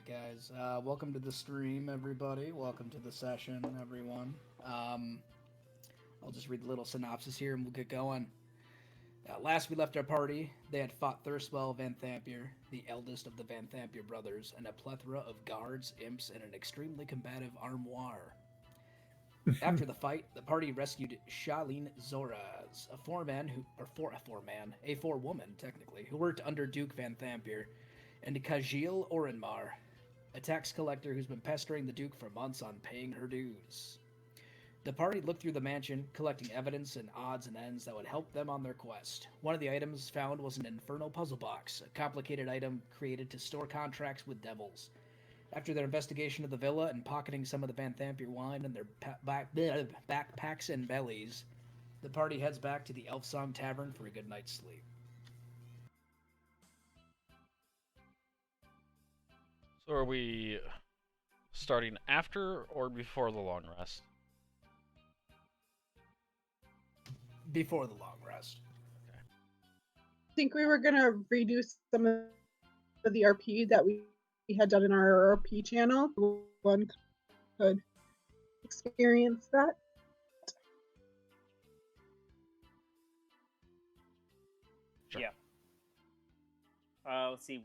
right, guys. Welcome to the stream, everybody. Welcome to the session, everyone. I'll just read the little synopsis here and we'll get going. Last we left our party, they had fought Thurspell Vanthampur, the eldest of the Vanthampur brothers, and a plethora of guards, imps, and an extremely combative armoire. After the fight, the party rescued Shaleen Zoraz, a forewoman technically, who worked under Duke Vanthampur, and Kajil Orenmar, a tax collector who's been pestering the Duke for months on paying her dues. The party looked through the mansion, collecting evidence and odds and ends that would help them on their quest. One of the items found was an infernal puzzle box, a complicated item created to store contracts with devils. After their investigation of the villa and pocketing some of the Vanthampur wine in their backpacks and bellies, the party heads back to the Elf Song Tavern for a good night's sleep. So are we starting after or before the long rest? Before the long rest. Okay. I think we were gonna redo some of the RP that we had done in our RP channel. One could experience that. Sure. Yeah. Let's see.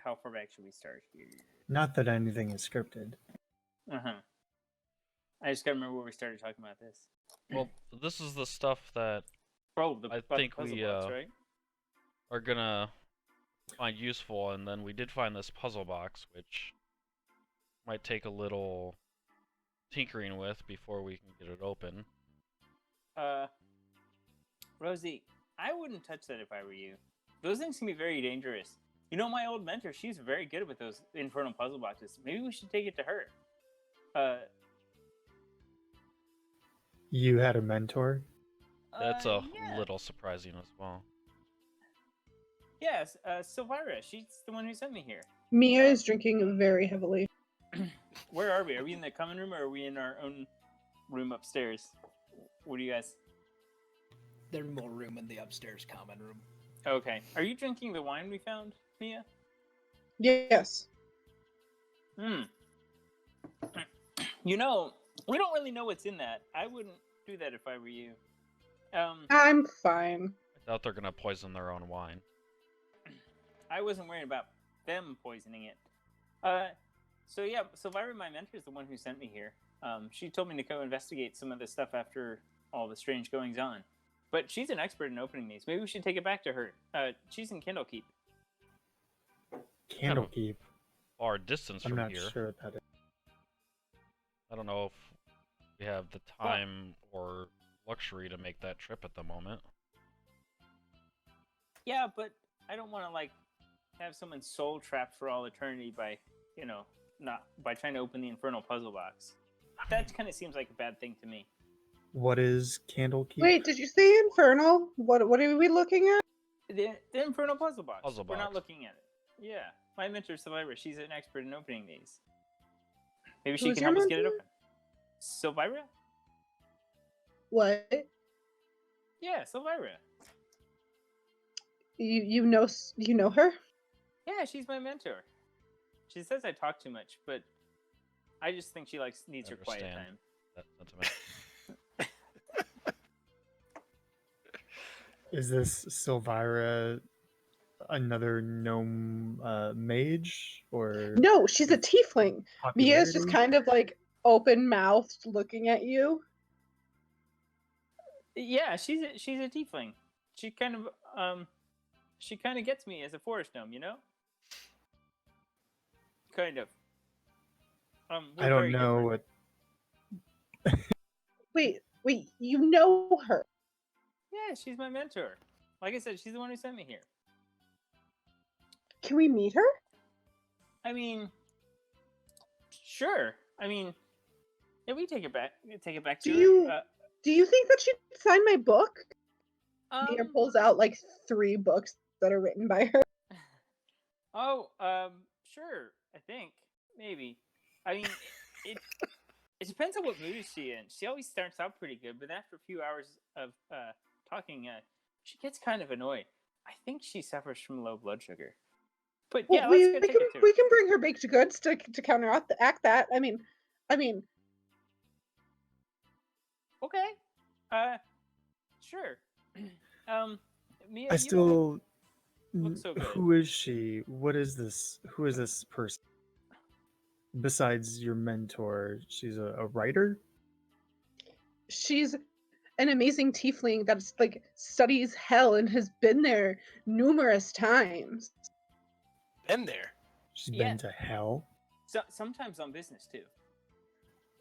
How far back should we start here? Not that anything is scripted. I just gotta remember where we started talking about this. Well, this is the stuff that I think we right? are gonna find useful, and then we did find this puzzle box, which might take a little tinkering with before we can get it open. Rosie, I wouldn't touch that if I were you. Those things can be very dangerous. You know, my old mentor, she's very good with those infernal puzzle boxes. Maybe we should take it to her. You had a mentor? That's a yeah. little surprising as well. Yes, Silvira. She's the one who sent me here. Mia is drinking very heavily. Where are we? Are we in the common room or are we in our own room upstairs? What do you guys... There's more room in the upstairs common room. Okay. Are you drinking the wine we found, Mia? Yes. You know, we don't really know what's in that. I wouldn't do that if I were you. I'm fine. I doubt they're gonna poison their own wine. I wasn't worried about them poisoning it. So yeah, Silvira, my mentor, is the one who sent me here. She told me to go investigate some of this stuff after all the strange goings on. But she's an expert in opening these. Maybe we should take it back to her. She's in Candlekeep. Candlekeep. Far distance I'm from not here. sure what that is. I don't know if we have the time or luxury to make that trip at the moment. Yeah, but I don't want to like have someone soul trapped for all eternity by, not by trying to open the infernal puzzle box. That kind of seems like a bad thing to me. What is Candlekeep? Wait, did you say infernal? What are we looking at? The infernal puzzle box. Puzzle We're not box. looking at it. Yeah, my mentor Silvira, she's an expert in opening these. Maybe she Who's can your help us get it mentor? open. Silvira? What? Yeah, Silvira. You know her? Yeah, she's my mentor. She says I talk too much, but I just think she needs her quiet Understand time. that sentiment. Is this Silvira another gnome mage? Or No, she's a tiefling. Mia's just popularity? kind of like open-mouthed looking at you. Yeah, she's a tiefling. She kind of gets me as a forest gnome, you know? Kind of. We're I don't very know different. what. Wait, you know her. Yeah, she's my mentor. Like I said, she's the one who sent me here. Can we meet her? I mean, sure. I mean, yeah, we take it back. Take it back to her. Do you think that she'd sign my book? Mia pulls out like 3 books that are written by her. Sure. I think maybe. I mean, it depends on what mood she's in. She always starts out pretty good, but after a few hours of talking, she gets kind of annoyed. I think she suffers from low blood sugar. But Well, yeah, we, let's go we take can a tour. we can bring her baked goods to counteract that. I mean, Okay. Sure. Mia, I you don't still. look so good. Who is she? What is this? Who is this person? Besides your mentor, she's a writer? she's an amazing tiefling that's like studies hell and has been there numerous times. Been there. She's Yeah. been to hell? So, sometimes on business too.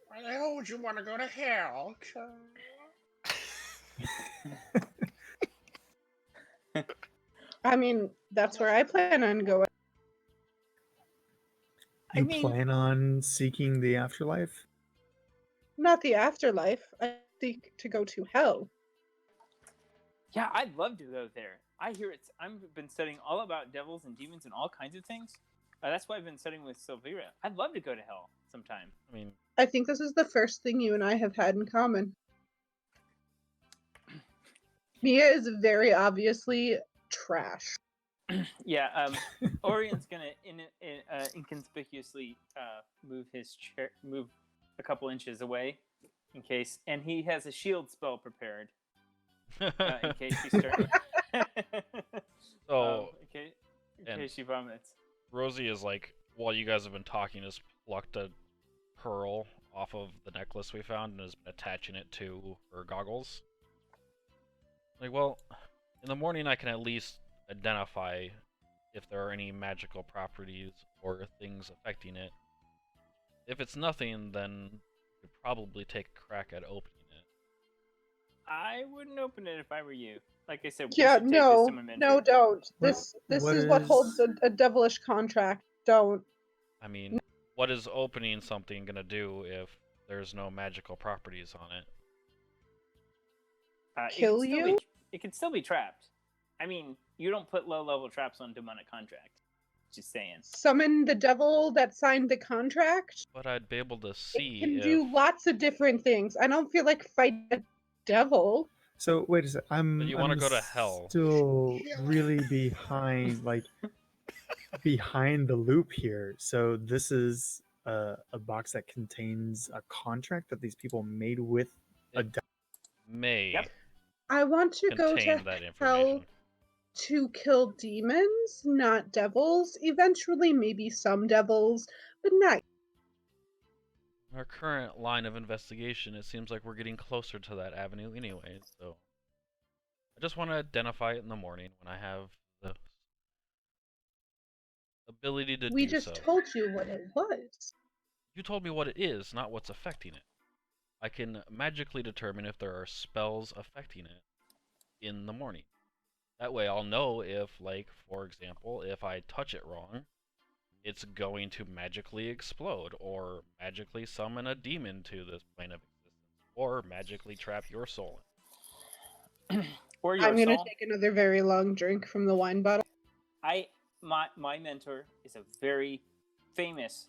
Why the hell would you want to go to hell? I mean, that's where I plan on going. I You mean- plan on seeking the afterlife? Not the afterlife. I seek to go to hell. Yeah, I'd love to go there. I hear it's. I've been studying all about devils and demons and all kinds of things. That's why I've been studying with Silvira. I'd love to go to hell sometime. I mean, I think this is the first thing you and I have had in common. Mia is very obviously trash. Yeah, Orion's gonna inconspicuously move his chair, move a couple inches away, in case, and he has a shield spell prepared in case she starts. So, in case she vomits. Rosie is like, while you guys have been talking, has plucked a pearl off of the necklace we found and has been attaching it to her goggles. Like, well, in the morning I can at least identify if there are any magical properties or things affecting it. If it's nothing, then you could probably take a crack at opening it. I wouldn't open it if I were you. Like I said, we Yeah, should take this no, to my mentor. no, don't. What- This what is what is- holds a devilish contract. Don't. I mean, what is opening something gonna do if there's no magical properties on it? Kill you? It can still be trapped. I mean, you don't put low-level traps on demonic contract. Just saying. Summon the devil that signed the contract? But I'd be able to see It can if... do lots of different things. I don't feel like fighting a devil. So wait a sec. But you wanna go to hell. Still really behind, behind the loop here. So this is a box that contains a contract that these people made with a It may Yep. I want to go contain to that hell information. to kill demons, not devils. Eventually, maybe some devils, but not. Our current line of investigation, it seems like we're getting closer to that avenue anyway, so... I just want to identify it in the morning when I have the ability to We do just so. told you what it was. You told me what it is, not what's affecting it. I can magically determine if there are spells affecting it in the morning. That way I'll know if, like, for example, if I touch it wrong, it's going to magically explode, or magically summon a demon to this plane of existence, or magically trap your soul in. Or your I'm gonna soul. take another very long drink from the wine bottle. My mentor is a very famous,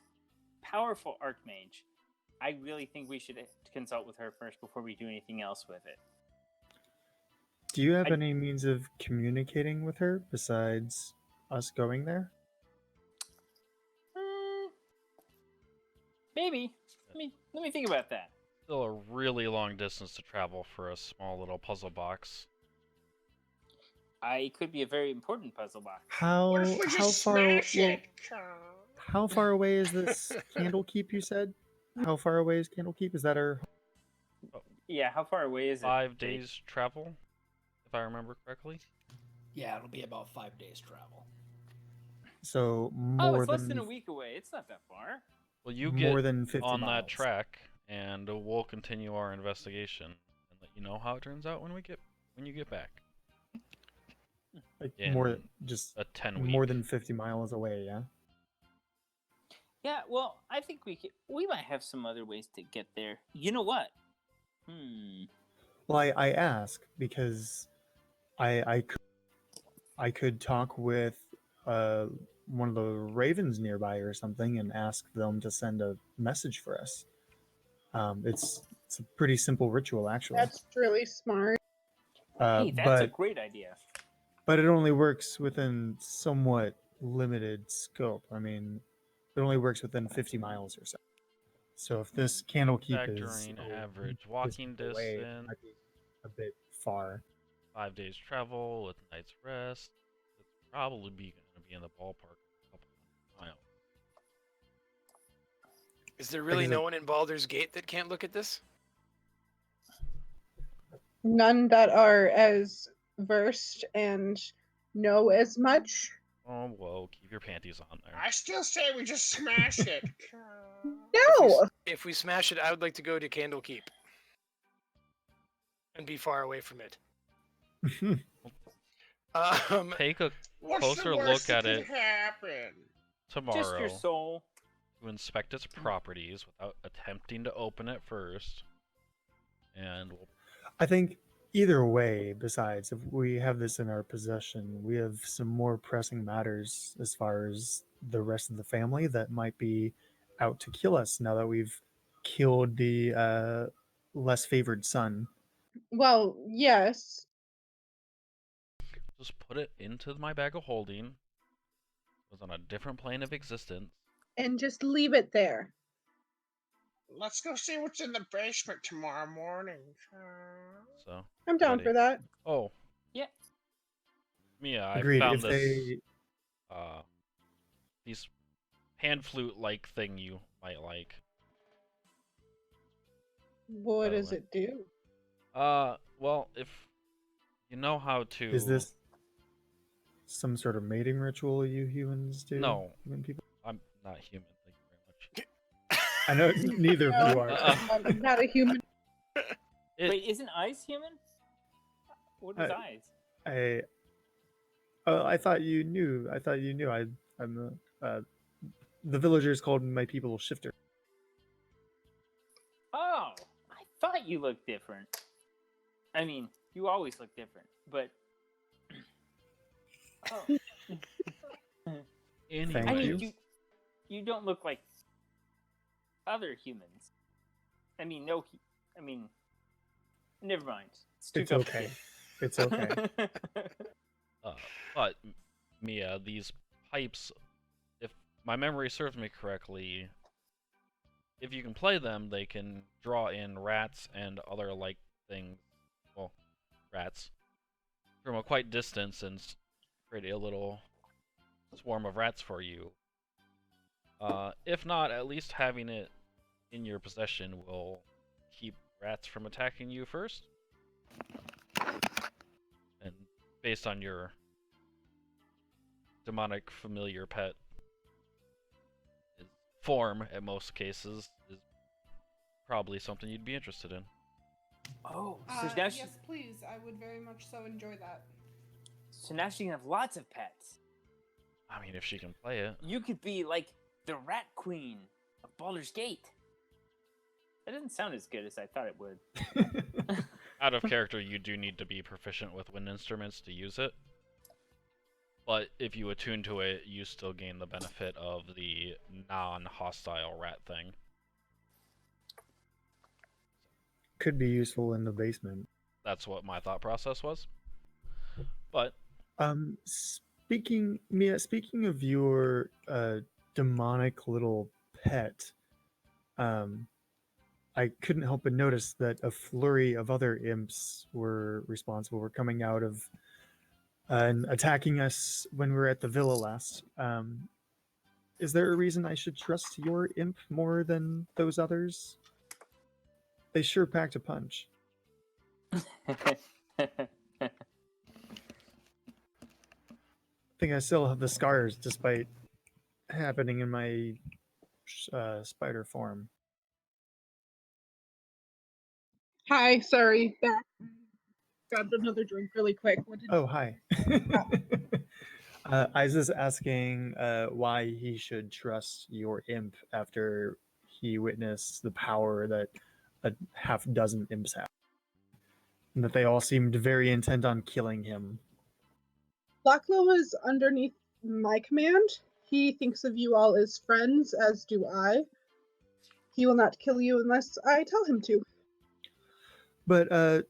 powerful archmage. I really think we should consult with her first before we do anything else with it. Do you have any means of communicating with her besides us going there? Maybe. Let me think about that. Still a really long distance to travel for a small little puzzle box. It could be a very important puzzle box. How What if we how just far smash well, it? how far away is this Candlekeep? You said. How far away is Candlekeep? Is that her? Yeah, how far away is it? 5 Jake? days travel, if I remember correctly. Yeah, it'll be about 5 days travel. So Oh, more it's less than than a week away. It's not that far. Well, you more get than 50 on miles. that track, and we'll continue our investigation and let you know how it turns out when you get back. Like in more just A 10-week. more than 50 miles away. Yeah. Yeah, well, I think we might have some other ways to get there. You know what? Well, I ask because I could talk with one of the ravens nearby or something and ask them to send a message for us. It's a pretty simple ritual actually. That's really smart. Hey, that's a But great idea. it only works within somewhat limited scope. I mean, it only works within 50 miles or so. So if this Candlekeep is Factoring a average distance walking away, it distance, might be a bit far. 5 days travel with night's rest. It's probably going to be in the ballpark of a couple hundred miles. Is there really is no it- one in Baldur's Gate that can't look at this? None that are as versed and know as much. Oh, whoa, keep your panties on there. I still say we just smash it. No! If we smash it, I would like to go to Candlekeep and be far away from it. Take a What's closer the look worst at that it could happen? Just your tomorrow soul. to inspect its properties without attempting to open it first. And we'll I think either way, besides, if we have this in our possession, we have some more pressing matters as far as the rest of the family that might be out to kill us now that we've killed the less favored son. Well, yes. just put it into my bag of holding. It was on a different plane of existence. And just leave it there. Let's go see what's in the basement tomorrow morning. So I'm down ready. for that. Oh, Yeah. Mia, I Agreed. found If this they these pan flute like thing you might like. What By the does way. it do? Well, if you know how to is this some sort of mating ritual you humans do? No. Human people. I'm not human, thank you very much. I know neither of you No. are. I'm not a human. It, Wait, isn't Ice human? What is Eyes? I thought you knew. I thought you knew. I'm the villagers called my people shifter. Oh, I thought you looked different. I mean, you always look different, but. Oh. anyway, Thank I mean, you. you don't look like other humans. I mean, no. I mean, never mind. Too It's okay. It's okay. complicated. But Mia, these pipes, if my memory serves me correctly, if you can play them, they can draw in rats and other like things, well, rats, from a quite distance and create a little swarm of rats for you. If not, at least having it in your possession will keep rats from attacking you first. And based on your demonic familiar pet form, in most cases, is probably something you'd be interested in. Oh, so now she, yes, please. I would very much so enjoy that. so now she can have lots of pets. I mean, if she can play it. You could be like the Rat Queen of Baldur's Gate. That doesn't sound as good as I thought it would. Out of character, you do need to be proficient with wind instruments to use it. But if you attune to it, you still gain the benefit of the non-hostile rat thing. Could be useful in the basement. That's what my thought process was. But Speaking of your demonic little pet, I couldn't help but notice that a flurry of other imps were responsible for coming out of and attacking us when we were at the villa last. Is there a reason I should trust your imp more than those others? They sure packed a punch. I think I still have the scars despite happening in my spider form. Hi, sorry. Back. Grabbed another drink really quick. What did Oh, hi. Isa's asking why he should trust your imp after he witnessed the power that a half dozen imps have. And that they all seemed very intent on killing him. Blacklow is underneath my command. He thinks of you all as friends, as do I. He will not kill you unless I tell him to. But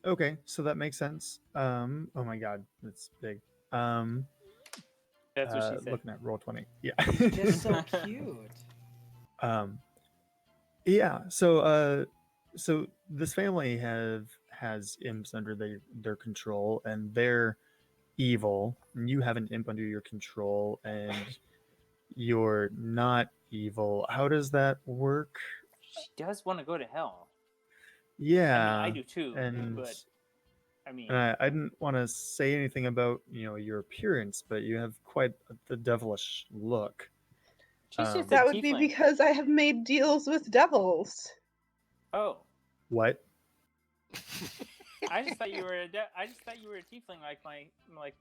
okay, so that makes sense. Oh my god, that's big. That's what she said. Looking at roll 20. Yeah. Just so cute. Yeah. So this family has imps under their control, and they're evil. And you have an imp under your control, and you're not evil. How does that work? She does want to go to hell. Yeah. I do too. And But I mean, I didn't want to say anything about your appearance, but you have quite the devilish look. she's just a That would be tiefling. because I have made deals with devils. Oh, What? I just thought you were a tiefling like my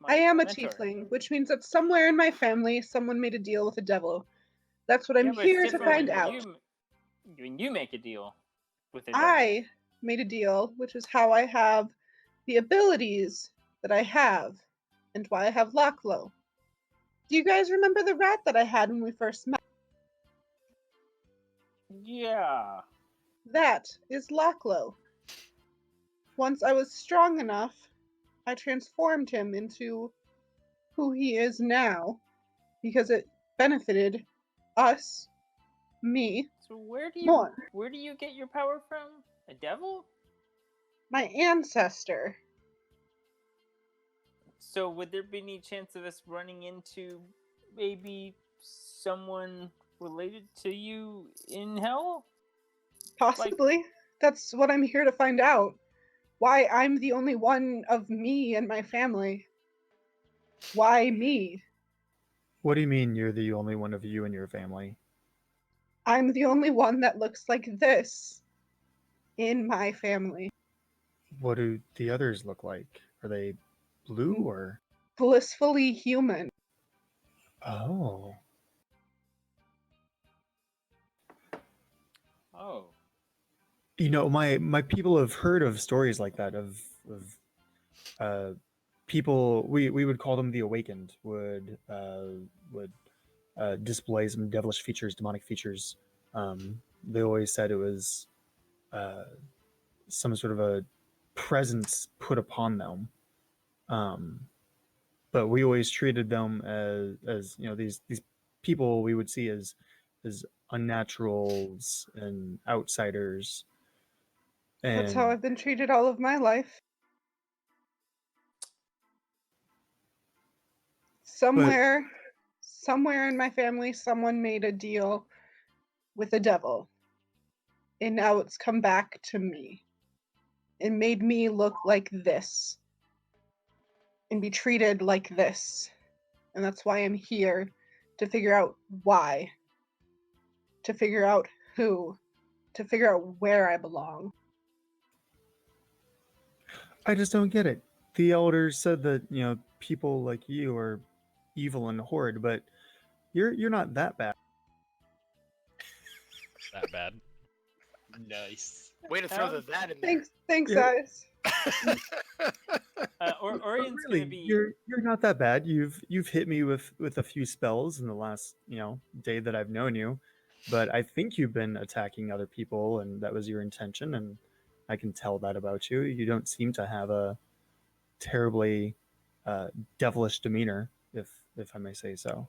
I am a mentor. tiefling, which means that somewhere in my family, someone made a deal with a devil. That's what I'm Yeah, but it's here to different find when out. when you make a deal with a devil. I made a deal, which is how I have the abilities that I have, and why I have Locklow. Do you guys remember the rat that I had when we first met? Yeah. That is Locklow. Once I was strong enough, I transformed him into who he is now, because it benefited us, me, So where do more. you get your power from? A devil? My ancestor. So would there be any chance of us running into maybe someone related to you in hell? Possibly. That's what I'm here to find out. Why I'm the only one of me and my family. Why me? What do you mean you're the only one of you and your family? I'm the only one that looks like this in my family. What do the others look like? Are they blue or? Blissfully human. Oh. Oh. My people have heard of stories like that of people, we would call them the awakened, would display some devilish features, demonic features. They always said it was some sort of a presence put upon them. But we always treated them as these people we would see as unnaturals and outsiders. That's how And I've been treated all of my life. Somewhere in my family, someone made a deal with the devil. And now it's come back to me. It made me look like this. And be treated like this. And that's why I'm here, to figure out why. To figure out who. To figure out where I belong. I just don't get it. The elders said that people like you are evil and horrid, but you're not that bad. That bad. Nice. Way to throw that in there. Thanks, Yeah. guys. Orion's Really, gonna be. you're not that bad. You've hit me with a few spells in the last day that I've known you, but I think you've been attacking other people, and that was your intention, and I can tell that about you. You don't seem to have a terribly devilish demeanor, if I may say so.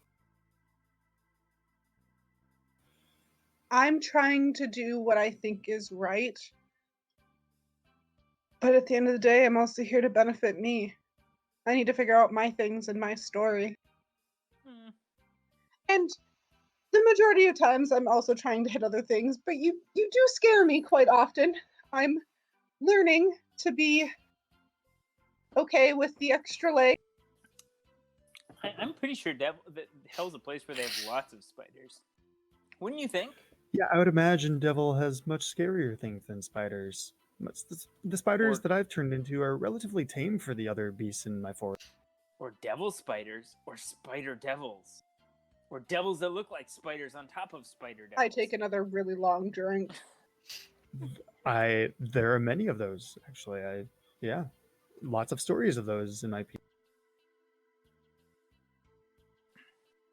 I'm trying to do what I think is right. But at the end of the day, I'm also here to benefit me. I need to figure out my things and my story. And the majority of times, I'm also trying to hit other things, but you do scare me quite often. I'm learning to be okay with the extra leg. I'm pretty sure that hell's a place where they have lots of spiders. Wouldn't you think? Yeah, I would imagine devil has much scarier things than spiders. The spiders that I've turned into are relatively tame for the other beasts in my forest. Or devil spiders, or spider devils. Or devils that look like spiders on top of spider devils. I take another really long drink. There are many of those, actually. Lots of stories of those in my piece.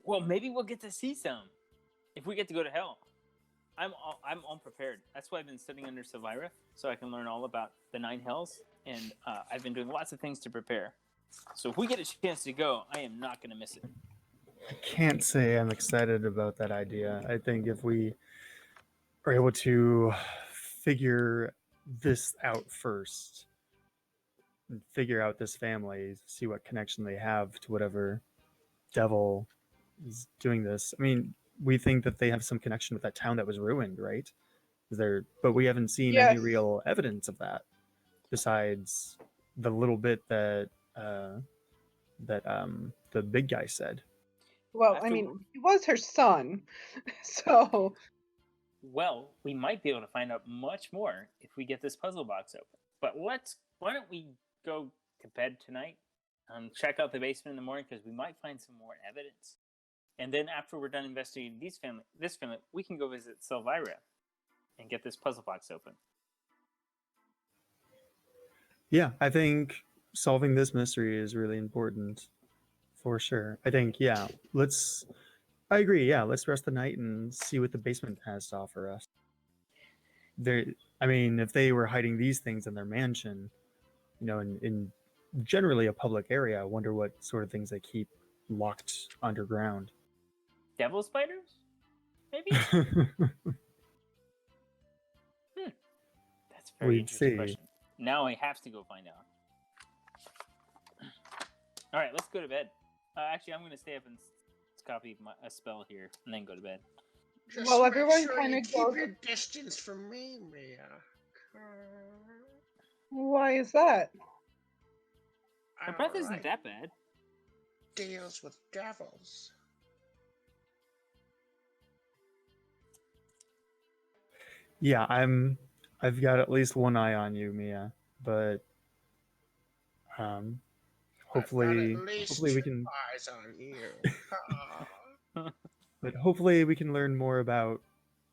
Well, maybe we'll get to see some if we get to go to hell. I'm all prepared. That's why I've been studying under Silvira, so I can learn all about the 9 hells, and I've been doing lots of things to prepare. So if we get a chance to go, I am not going to miss it. I can't say I'm excited about that idea. I think if we are able to figure this out first, and figure out this family, see what connection they have to whatever devil is doing this. I mean, we think that they have some connection with that town that was ruined, right? But we haven't seen any Yes. real evidence of that, besides the little bit that the big guy said. Well, I After- mean, he was her son, so Well, we might be able to find out much more if we get this puzzle box open. But why don't we go to bed tonight and check out the basement in the morning, because we might find some more evidence. And then after we're done investigating this family, we can go visit Selvira and get this puzzle box open. Yeah, I think solving this mystery is really important, for sure. I think, yeah, I agree. Yeah, let's rest the night and see what the basement has to offer us. I mean, if they were hiding these things in their mansion, in generally a public area, I wonder what sort of things they keep locked underground. Devil spiders? Maybe? That's a very We'd interesting see. question. Now I have to go find out. All right, let's go to bed. Actually, I'm going to stay up and copy a spell here and then go to bed. Just Well, make everyone sure kinda you keep goes- your distance from me, Mia. why is that? My breath isn't Alright, that bad. deals with devils. Yeah, I've got at least one eye on you, Mia, but hopefully I've got at least hopefully we two can eyes on you. but hopefully we can learn more about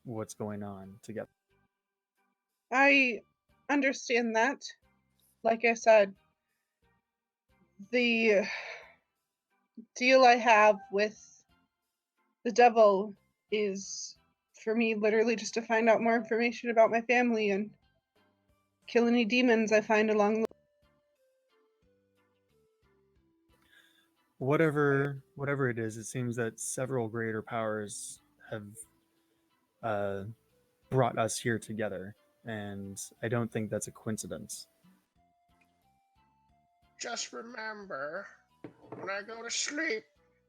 what's going on together. I understand that. Like I said, the deal I have with the devil is for me literally just to find out more information about my family and kill any demons I find along the Whatever it is, it seems that several greater powers have brought us here together, and I don't think that's a coincidence. Just remember, when I go to sleep,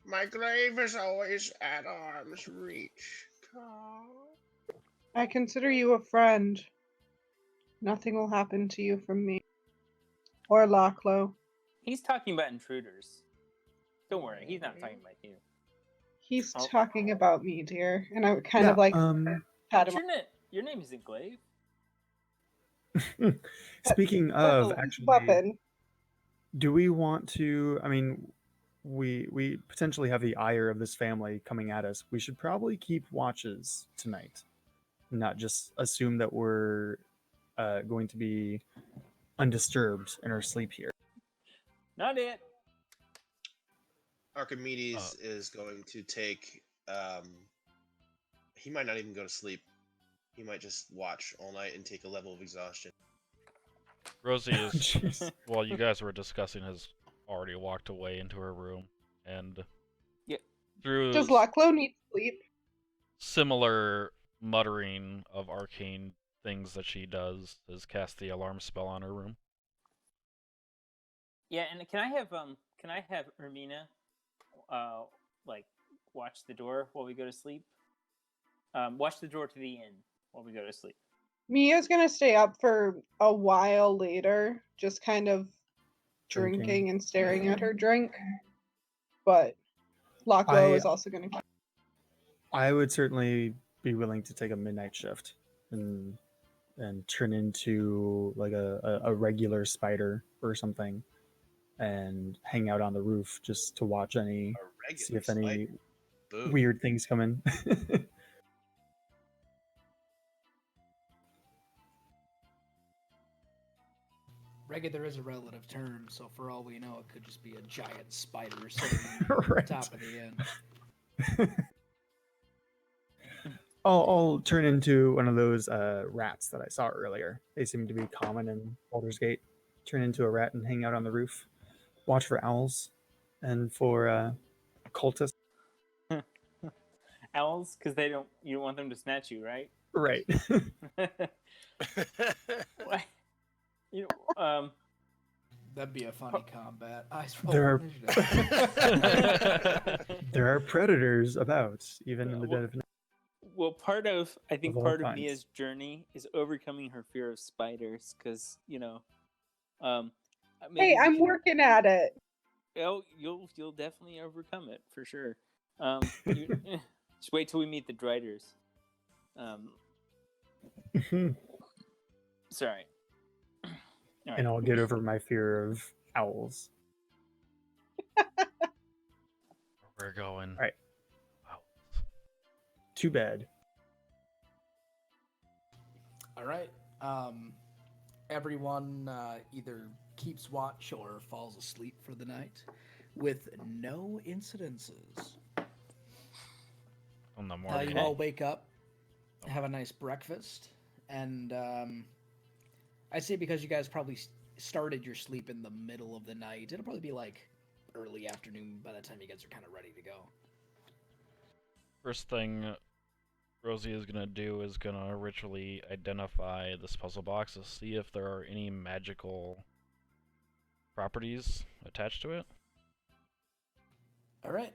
my grave is always at arm's reach. I consider you a friend. Nothing will happen to you from me. Or Locklow. He's talking about intruders. Don't worry, he's not talking about you. He's Oh. talking about me, dear. And I would kind of like pat him. Your name isn't Glaive. Speaking of, actually, weapon. do we want to? I mean, we potentially have the ire of this family coming at us. We should probably keep watches tonight, not just assume that we're going to be undisturbed in our sleep here. Not it. Archimedes is going to take. He might not even go to sleep. He might just watch all night and take a level of exhaustion. Rosie is, Jeez. while you guys were discussing, has already walked away into her room, and Yeah. through Does Locklow need sleep? similar muttering of arcane things that she does, has cast the alarm spell on her room. Yeah, and can I have Ermina, like watch the door while we go to sleep? Watch the door to the inn while we go to sleep. Mia's gonna stay up for a while later, just kind of drinking and staring at her drink. But Locklow is also gonna. I would certainly be willing to take a midnight shift and turn into like a regular spider or something and hang out on the roof just to watch see if any weird things come in. Regular is a relative term, so for all we know, it could just be a giant spider sitting on Right. the top of the inn. I'll turn into one of those rats that I saw earlier. They seem to be common in Baldur's Gate. Turn into a rat and hang out on the roof. Watch for owls and for cultists. owls because you don't want them to snatch you, right? Right. What? You know, That'd be a funny combat. Eyes roll There for are- initiative. There are predators about, even in the Well- den of well, I think all part of kinds. Mia's journey is overcoming her fear of spiders because maybe Hey, we I'm can- working at it. Oh, you'll definitely overcome it for sure. Just wait till we meet the Driders. Sorry. All right. and I'll get over my fear of owls. We're going. Right. Wow. Too bad. All right. Everyone either keeps watch or falls asleep for the night with no incidences. On the morning. You all wake up, have a nice breakfast, and I say because you guys probably started your sleep in the middle of the night, it'll probably be like early afternoon by the time you guys are kind of ready to go. First thing Rosie is gonna do is gonna ritually identify this puzzle box to see if there are any magical properties attached to it. All right.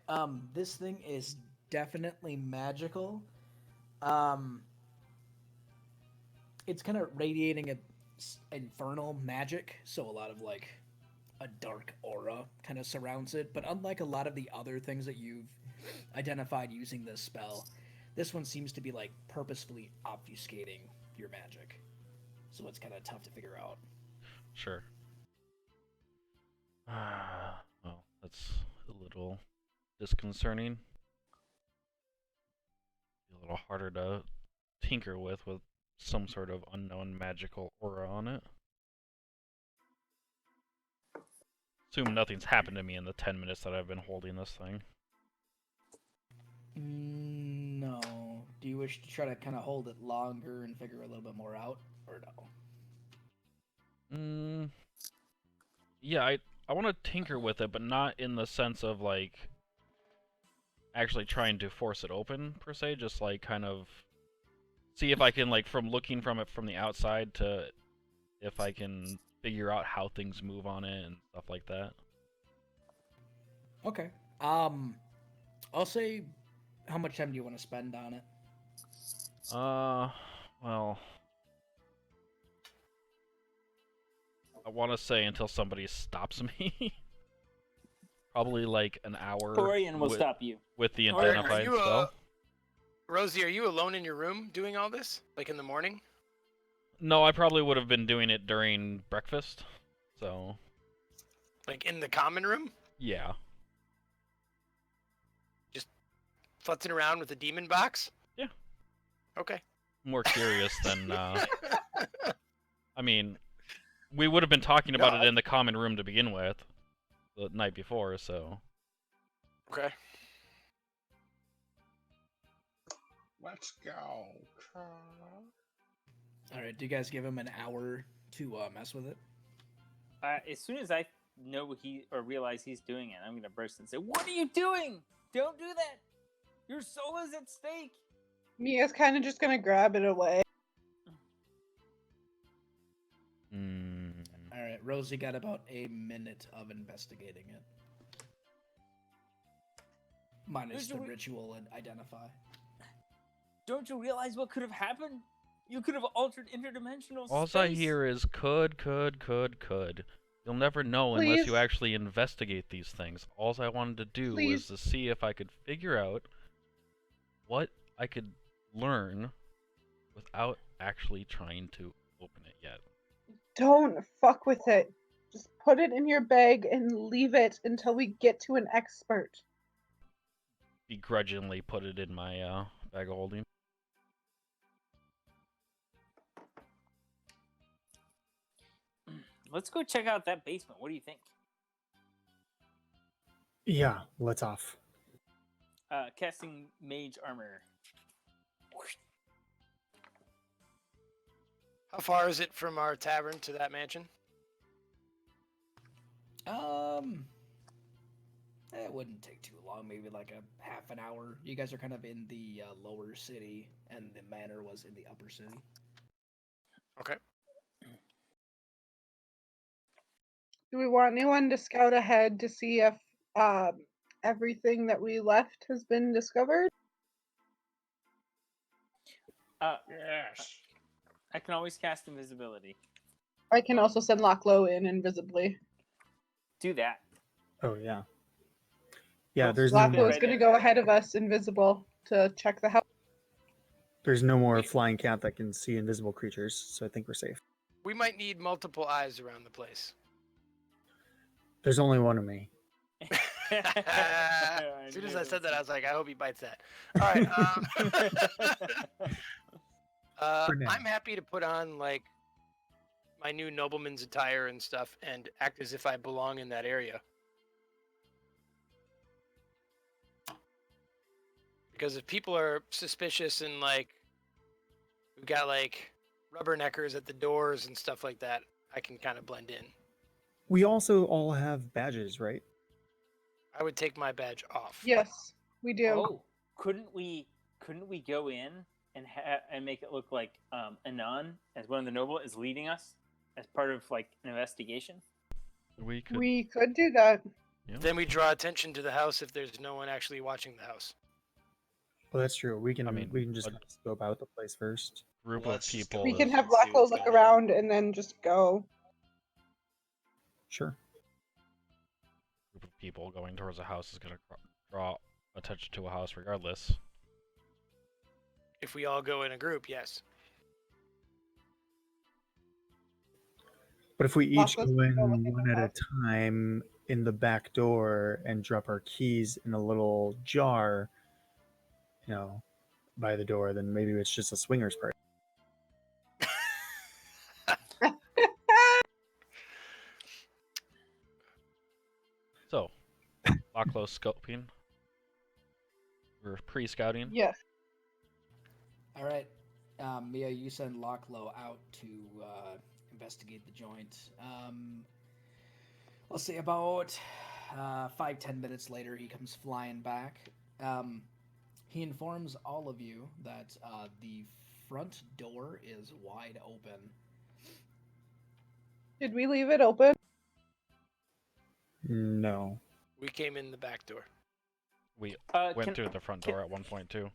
This thing is definitely magical. It's kind of radiating a infernal magic, so a lot of like a dark aura kind of surrounds it. But unlike a lot of the other things that you've identified using this spell, this one seems to be like purposefully obfuscating your magic. So it's kind of tough to figure out. Sure. Well, that's a little disconcerting. A little harder to tinker with some sort of unknown magical aura on it. Assume nothing's happened to me in the 10 minutes that I've been holding this thing. No. Do you wish to try to kind of hold it longer and figure a little bit more out, or no? Yeah, I want to tinker with it, but not in the sense of like actually trying to force it open per se, just like kind of see if I can, like, from looking from it from the outside, to if I can figure out how things move on it and stuff like that. Okay. I'll say, how much time do you want to spend on it? Well, I want to say until somebody stops me. Probably like an hour. Torian will stop you. With the Are identified you, spell. Rosie, are you alone in your room doing all this? Like in the morning? No, I probably would have been doing it during breakfast. So. Like in the common room? Yeah. Just futzing around with the demon box? Yeah. Okay. More curious than. I mean, we would have been talking about it in the common room to begin with, the night before, so. Okay. Let's go. All right. Do you guys give him an hour to mess with it? As soon as I know realize he's doing it, I'm gonna burst and say, "What are you doing? Don't do that! Your soul is at stake." Mia's kind of just gonna grab it away. All right. Rosie got about a minute of investigating it. Minus the ritual and identify. Don't you realize what could have happened? You could have altered interdimensional All space. I hear is could. You'll never know unless you Please. actually investigate these things. All I wanted to do was Please. to see if I could figure out what I could learn without actually trying to open it yet. Don't fuck with it. Just put it in your bag and leave it until we get to an expert. Begrudgingly put it in my bag of holding. Let's go check out that basement. What do you think? Yeah, let's off. Casting mage armor. How far is it from our tavern to that mansion? It wouldn't take too long, maybe like a half an hour. You guys are kind of in the lower city, and the manor was in the upper city. Okay. Do we want anyone to scout ahead to see if everything that we left has been discovered? Yes. I can always cast invisibility. I can also send Locklow in invisibly. Do that. Oh yeah. Yeah, Well, there's no Locklow more. is going to go ahead of us invisible to check the house. There's no more flying cat that can see invisible creatures, so I think we're safe. We might need multiple eyes around the place. There's only one of me. As soon as I said that, I was like, I hope he bites that. All right. For now. I'm happy to put on like my new nobleman's attire and stuff, and act as if I belong in that area. Because if people are suspicious and like we've got like rubberneckers at the doors and stuff like that, I can kind of blend in. We also all have badges, right? I would take my badge off. Yes, we do. Oh, couldn't we go in and make it look like Anon, as one of the noble, is leading us as part of like an investigation? We could. We could do that. Yeah. Then we draw attention to the house if there's no one actually watching the house. Well, that's true. We can I mean, we can just a- kind of scope out the place first. Group Well, of let's just people. go We can look have and see Locklow what's look going on. around and then just go. Sure. Group of people going towards a house is gonna draw attention to a house regardless. If we all go in a group, yes. But if we each go Lockless can in go look in one the at a house. time in the back door and drop our keys in a little jar, by the door, then maybe it's just a swingers party. So, Locklow scoping. We're pre-scouting. Yes. All right, Mia, you send Locklow out to investigate the joint. Let's see, about 5-10 minutes later, he comes flying back. He informs all of you that the front door is wide open. Did we leave it open? No. We came in the back door. We Can, went through the front door at one point too.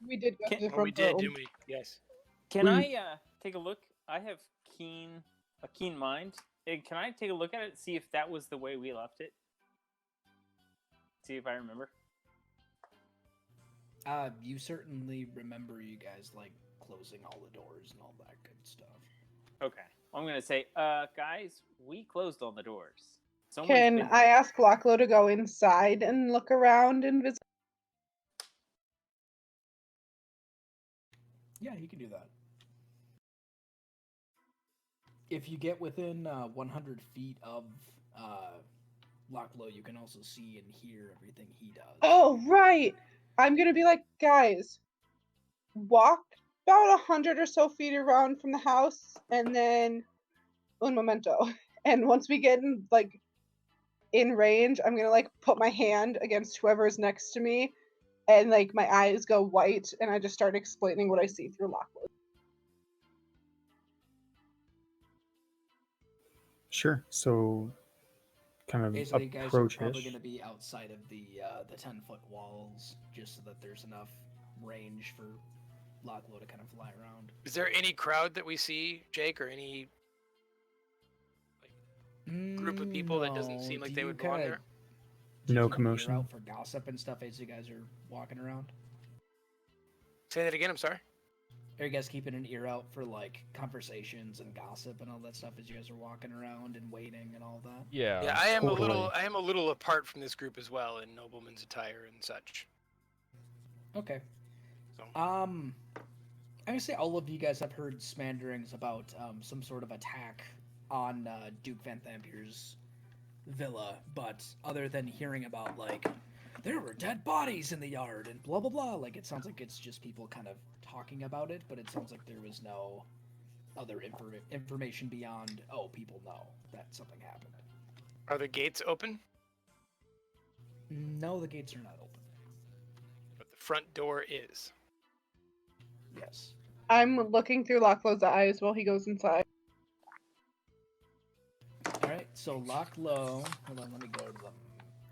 We did go Can- to the Oh, front we did, door. didn't we? Yes. can We- I take a look? I have a keen mind. Can I take a look at it, see if that was the way we left it? See if I remember. You certainly remember you guys like closing all the doors and all that good stuff. Okay. I'm gonna say, guys, we closed all the doors. Someone's Can been I here. ask Locklow to go inside and look around invisibly? Yeah, he can do that. If you get within 100 feet of Locklow, you can also see and hear everything he does. Oh, right. I'm going to be like, guys, walk about 100 or so feet around from the house and then un momento. And once we get in range, I'm going to put my hand against whoever's next to me and my eyes go white and I just start explaining what I see through Locklow. Sure. So, kind of Basically, you guys are probably approach-ish. going to be outside of the 10-foot walls, just so that there's enough range for Locklow to kind of fly around. Is there any crowd that we see, Jake, or any group of people that doesn't seem like Do they you would belong kinda- there? do you No keep an ear commotion. out for gossip and stuff as you guys are walking around? Say that again. I'm sorry. Are you guys keeping an ear out for conversations and gossip and all that stuff as you guys are walking around and waiting and all that? Yeah. Yeah, I am a totally. little. I am a little apart from this group as well in nobleman's attire and such. Okay. So I'm gonna say all of you guys have heard smanderings about some sort of attack on Duke Vanthampur's villa, but other than hearing about there were dead bodies in the yard and blah blah blah, it sounds like it's just people kind of talking about it, but it sounds like there was no other information beyond people know that something happened. are the gates open? No, the gates are not open. But the front door is. Yes. I'm looking through Locklow's eyes while he goes inside. All right. So lock low. Hold on. Let me go to the.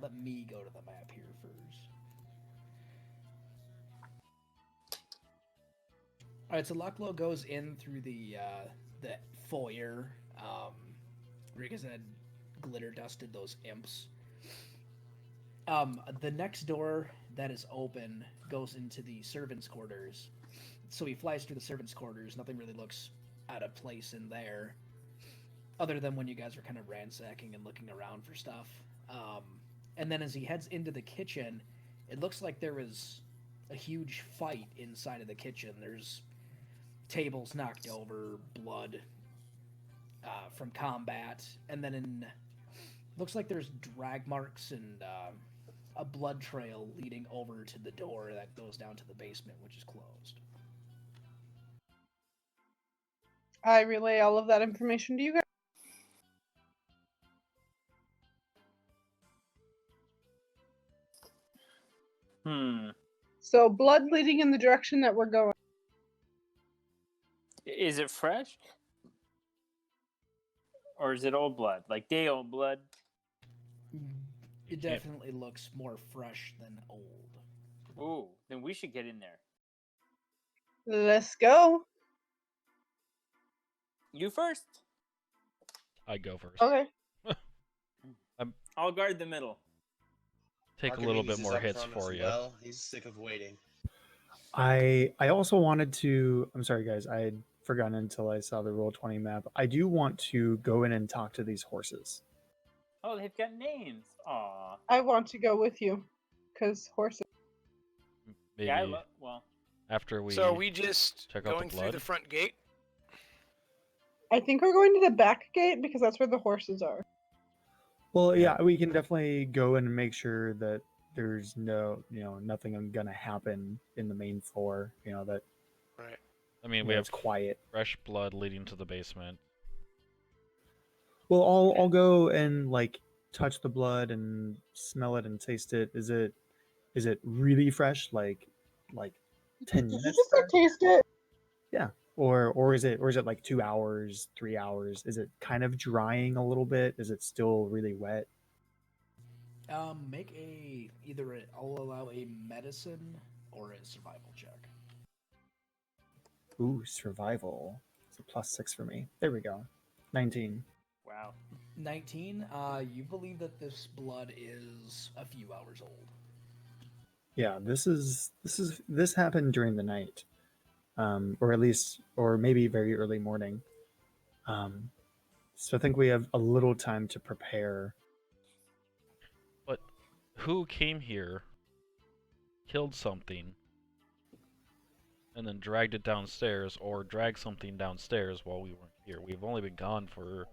Let me go to the map here first. All right. So lock low goes in through the foyer. Rikas had glitter dusted those imps. The next door that is open goes into the servants' quarters. So he flies through the servants' quarters. Nothing really looks out of place in there, other than when you guys were kind of ransacking and looking around for stuff. And then as he heads into the kitchen, it looks like there was a huge fight inside of the kitchen. There's tables knocked over, blood from combat, and then looks like there's drag marks and a blood trail leading over to the door that goes down to the basement, which is closed. I relay all of that information to you guys. So blood leading in the direction that we're going. Is it fresh? Or is it old blood? Like day old blood? It definitely looks more fresh than old. Ooh, then we should get in there. Let's go. You first. I go first. Okay. I'll guard the middle. Take a little bit Archimedes is more up hits front for as you. Well, he's sick of waiting. I also wanted to. I'm sorry, guys. I had forgotten until I saw the Roll20 map. I do want to go in and talk to these horses. Oh, they've got names. Aw. I want to go with you, because horses. Maybe Yeah, well. after we. So are we just check out the going through blood? the front gate? I think we're going to the back gate because that's where the horses are. Well, yeah, we can definitely go in and make sure that there's nothing gonna happen in the main floor. That. Right. I mean, we have it's quiet. fresh blood leading to the basement. Well, I'll go and touch the blood and smell it and taste it. Is it really fresh? Like 10 Did you minutes? just taste it? Yeah. Or is it like 2 hours, 3 hours? Is it kind of drying a little bit? Is it still really wet? Make I'll allow a medicine or a survival check. Ooh, survival. It's a +6 for me. There we go. 19. Wow. 19. You believe that this blood is a few hours old. Yeah, this happened during the night, or maybe very early morning. So I think we have a little time to prepare. But who came here, killed something, and then dragged it downstairs, or dragged something downstairs while we weren't here? We've only been gone for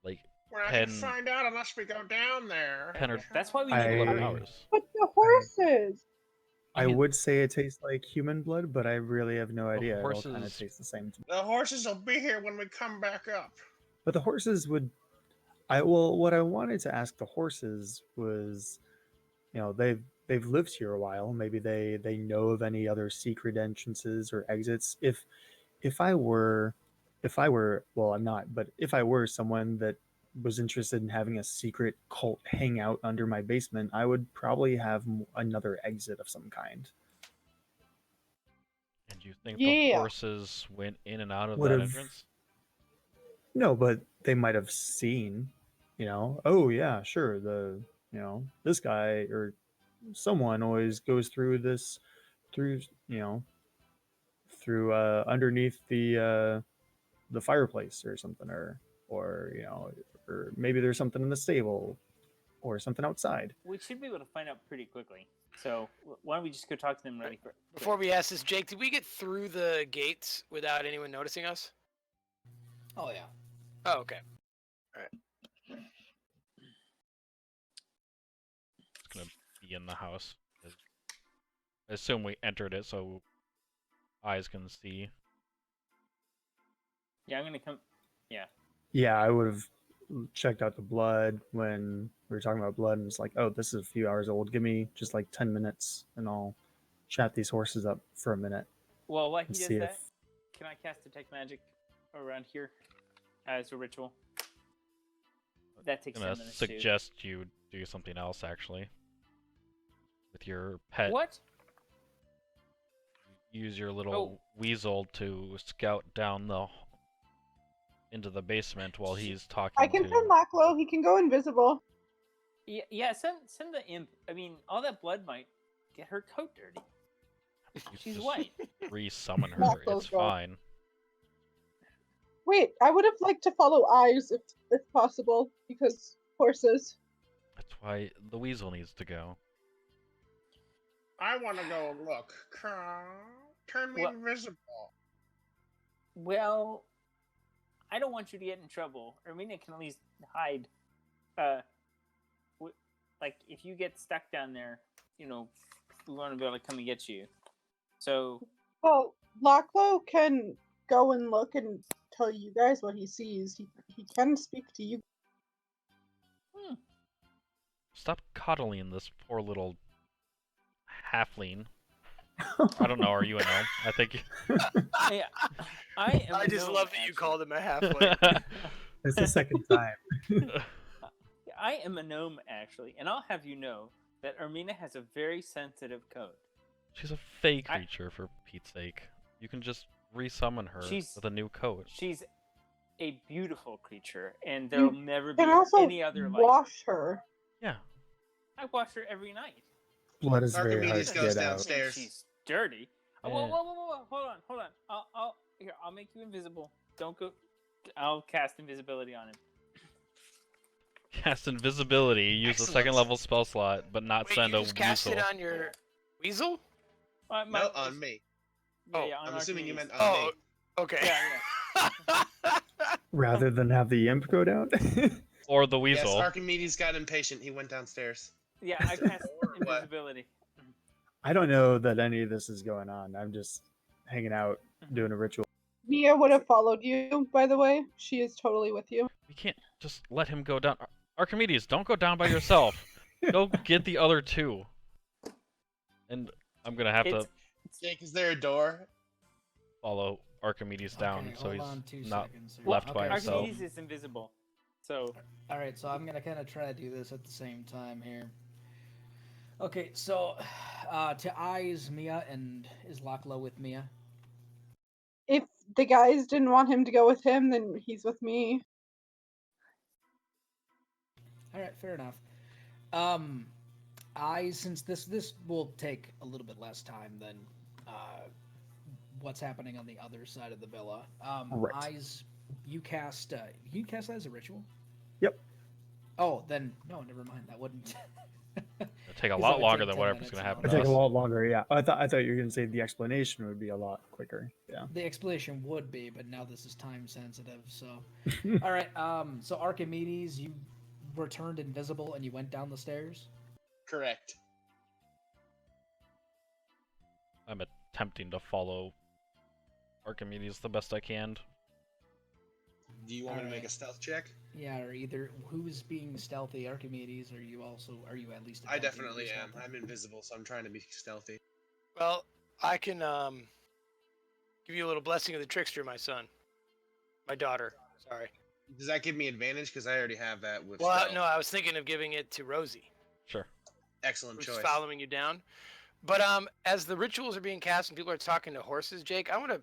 like Well, I 10 can find out unless we go down there. 10 or That's why we need to 11 hurry. hours. But the horses. I mean- would say it tastes like human blood, but I really have no idea. It all kind of horses- tastes the same to me. The horses will be here when we come back up. But the horses would. What I wanted to ask the horses was, they've lived here a while. Maybe they know of any other secret entrances or exits. If I were, well, I'm not, but if I were someone that was interested in having a secret cult hangout under my basement, I would probably have another exit of some kind. And you think the Yeah. horses went in and out of that Would've- entrance? No, but they might have seen, oh yeah, sure, this guy or someone always goes through this, through underneath the fireplace or something, or or maybe there's something in the stable or something outside. We should be able to find out pretty quickly. So why don't we just go talk to them really quick? Before we ask this, Jake, did we get through the gates without anyone noticing us? Oh yeah. Oh, okay. It's gonna be in the house. I assume we entered it so eyes can see. Yeah, I'm gonna come. Yeah. Yeah, I would have. checked out the blood when we were talking about blood, and it's like, oh, this is a few hours old. Give me just like 10 minutes, and I'll chat these horses up for a minute Well, while he and does see that, if. can I cast Detect Magic around here as a ritual? That takes I'm 10 gonna minutes too. suggest you do something else actually. With your pet, What? use your little weasel to scout down into the basement while he's talking I can to. send Locklow. He can go invisible. Yeah. Send the imp. I mean, all that blood might get her coat dirty. You She's just white. Re-summon her. Not It's those girls. fine. Wait, I would have liked to follow eyes if possible, because horses. That's why the weasel needs to go. I want to go look. Turn me Well- invisible. Well, I don't want you to get in trouble. Ermina can at least hide. Like if you get stuck down there, we want to be able to come and get you. So Well, Locklow can go and look and tell you guys what he sees. He can speak to you. Stop coddling this poor little halfling. I don't know. Are you a gnome? I think. yeah, I am. I a just gnome, love that you actually. called him a halfling. It's the second time. I am a gnome actually, and I'll have you know that Ermina has a very sensitive coat. She's a fey creature, for Pete's sake. You can just resummon her with a new coat. She's a beautiful creature, and there'll never be Can also any other like. wash her. Yeah. I wash her every night. Blood is very hard Archimedes to goes get out. downstairs. She's dirty. Oh, Yeah. whoa! Hold on. I'll make you invisible. Don't go. I'll cast invisibility on him. Cast invisibility. Use Excellent. the second level spell slot, but not Wait, send you a just cast weasel. it on your weasel? No, on me. Yeah, on I'm assuming you meant Archimedes. on Oh, me. okay. Yeah. Rather than have the imp go down. Or the Yes, weasel. Archimedes got impatient. He went downstairs. Yeah, I cast Or what? invisibility. I don't know that any of this is going on. I'm just hanging out, doing a ritual. Mia would have followed you, by the way. She is totally with you. We can't just let him go down. Archimedes, don't go down by yourself. Go get the other two. And I'm gonna have to Jake, is there a door? follow Archimedes down, Okay, so hold he's on 2 not seconds here. left by Okay, himself. Archimedes is invisible. So All right, so I'm gonna kind of try to do this at the same time here. Okay, so to eyes Mia, and is Locklow with Mia? If the guys didn't want him to go with him, then he's with me. All right, fair enough. Eyes, since this will take a little bit less time than what's happening on the other side of the villa. Right. Eyes, you cast that as a ritual? Yep. Oh, then no, never mind. That wouldn't. It'll take a Because lot it would longer take than 10 whatever's minutes gonna and happen all to It'd take us. a lot longer, yeah. I thought you were gonna say the explanation would be a lot quicker. Yeah. The explanation would be, but now this is time sensitive. So, all right. So Archimedes, you were turned invisible and you went down the stairs. Correct. I'm attempting to follow Archimedes the best I can. Do you want me to make Alright. a stealth check? Yeah, or either who's being stealthy, Archimedes, or are you at least? I attempting to definitely be am. stealthy? I'm invisible, so I'm trying to be stealthy. Well, I can give you a little blessing of the trickster, my son. My daughter. Sorry. Does that give me advantage? Because I already have that with Well, stealth. no, I was thinking of giving it to Rosie, Sure. Excellent who's choice. following you down. But as the rituals are being cast and people are talking to horses, Jake, I want to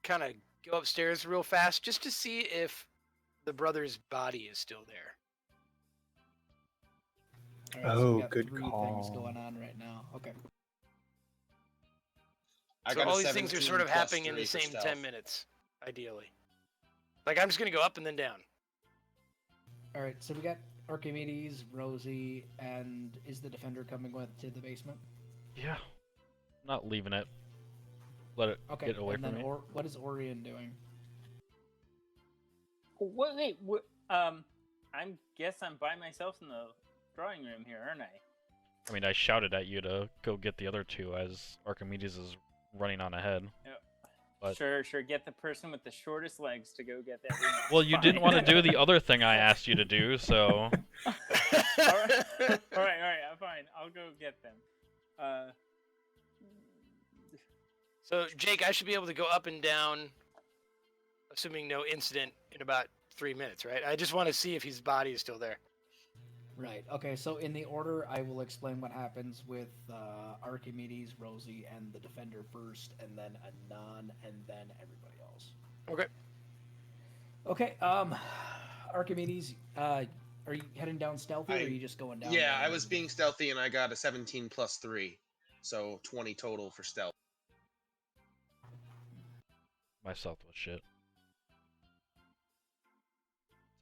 kind of go upstairs real fast just to see if the brother's body is still there. All right, so we Oh, got good 3 call. things going on right now. Okay. I So got a all these things are 17 sort of plus happening in 3 the for same stealth. 10 minutes, ideally. Like, I'm just going to go up and then down. All right, so we got Archimedes, Rosie, and is the defender coming with to the basement? Yeah. Not leaving it. Let it Okay. get away and from then me. what is Orion doing? wait. I guess I'm by myself in the drawing room here, aren't I? I mean, I shouted at you to go get the other two as Archimedes is running on ahead. Yep. But Sure. Get the person with the shortest legs to go get that. room. well, you didn't want to Fine. do the other thing I asked you to do, so all right, fine. I'll go get them. So, Jake, I should be able to go up and down, assuming no incident, in about 3 minutes, right? I just want to see if his body is still there. Right. Okay. So in the order, I will explain what happens with Archimedes, Rosie, and the defender first, and then Anon, and then everybody else. Okay. Okay. Archimedes, are you heading down stealthy, or are you just going down? Yeah, I was being stealthy, and I got a 17 plus 3, so 20 total for stealth. my stealth was shit.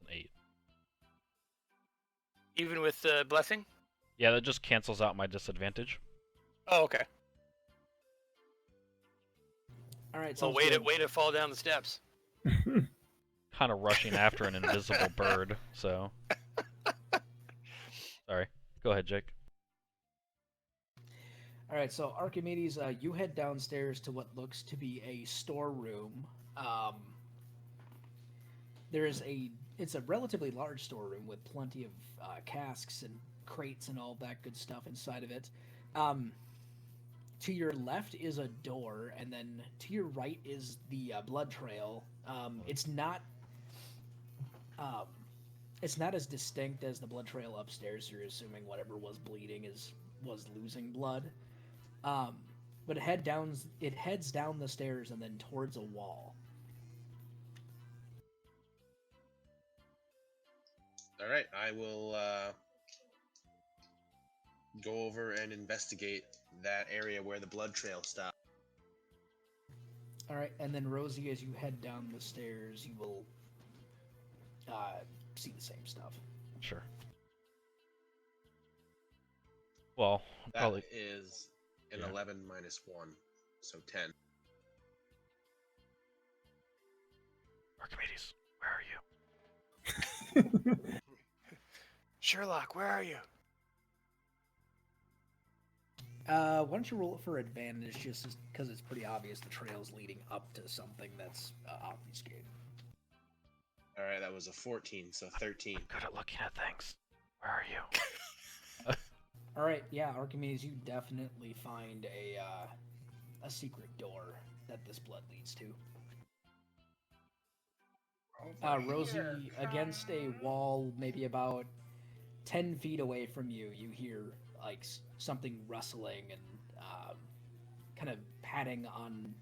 It's an 8. Even with the blessing? Yeah, that just cancels out my disadvantage. Oh, okay. All right. So So way to fall down the steps. Kind of rushing after an invisible bird, so. Sorry. Go ahead, Jake. All right, so Archimedes, you head downstairs to what looks to be a storeroom. It's a relatively large storeroom with plenty of casks and crates and all that good stuff inside of it. To your left is a door, and then to your right is the blood trail. It's not as distinct as the blood trail upstairs. You're assuming whatever was bleeding was losing blood. But it heads down the stairs and then towards a wall. All right, I will go over and investigate that area where the blood trail stopped. All right, and then Rosie, as you head down the stairs, you will see the same stuff. Sure. Well, That probably. is an Yeah. 11 minus 1, so 10. Archimedes, where are you? Sherlock, where are you? Why don't you roll it for advantage, just because it's pretty obvious the trail's leading up to something that's obfuscated. All right, that was a 14, so 13. I'm good at looking at things. Where are you? All right, yeah, Archimedes, you definitely find a secret door that this blood leads to. Rosie, against a wall, maybe about 10 feet away from you, you hear like something rustling and kind of patting on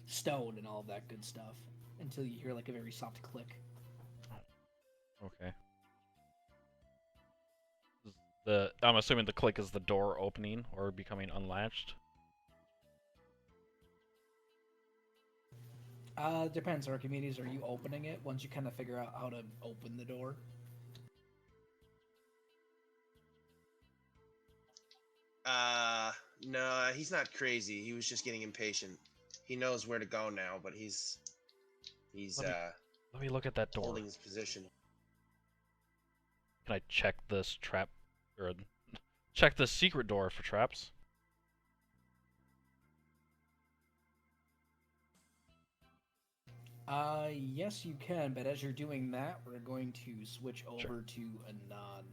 stone and all of that good stuff until you hear like a very soft click. Okay. I'm assuming the click is the door opening or becoming unlatched. Depends, Archimedes. Are you opening it once you kind of figure out how to open the door? No, he's not crazy. He was just getting impatient. He knows where to go now, but he's Let me look at that door. holding his position. Can I check this trap or check the secret door for traps? Yes, you can, but as you're doing that, we're going to switch over to Anon.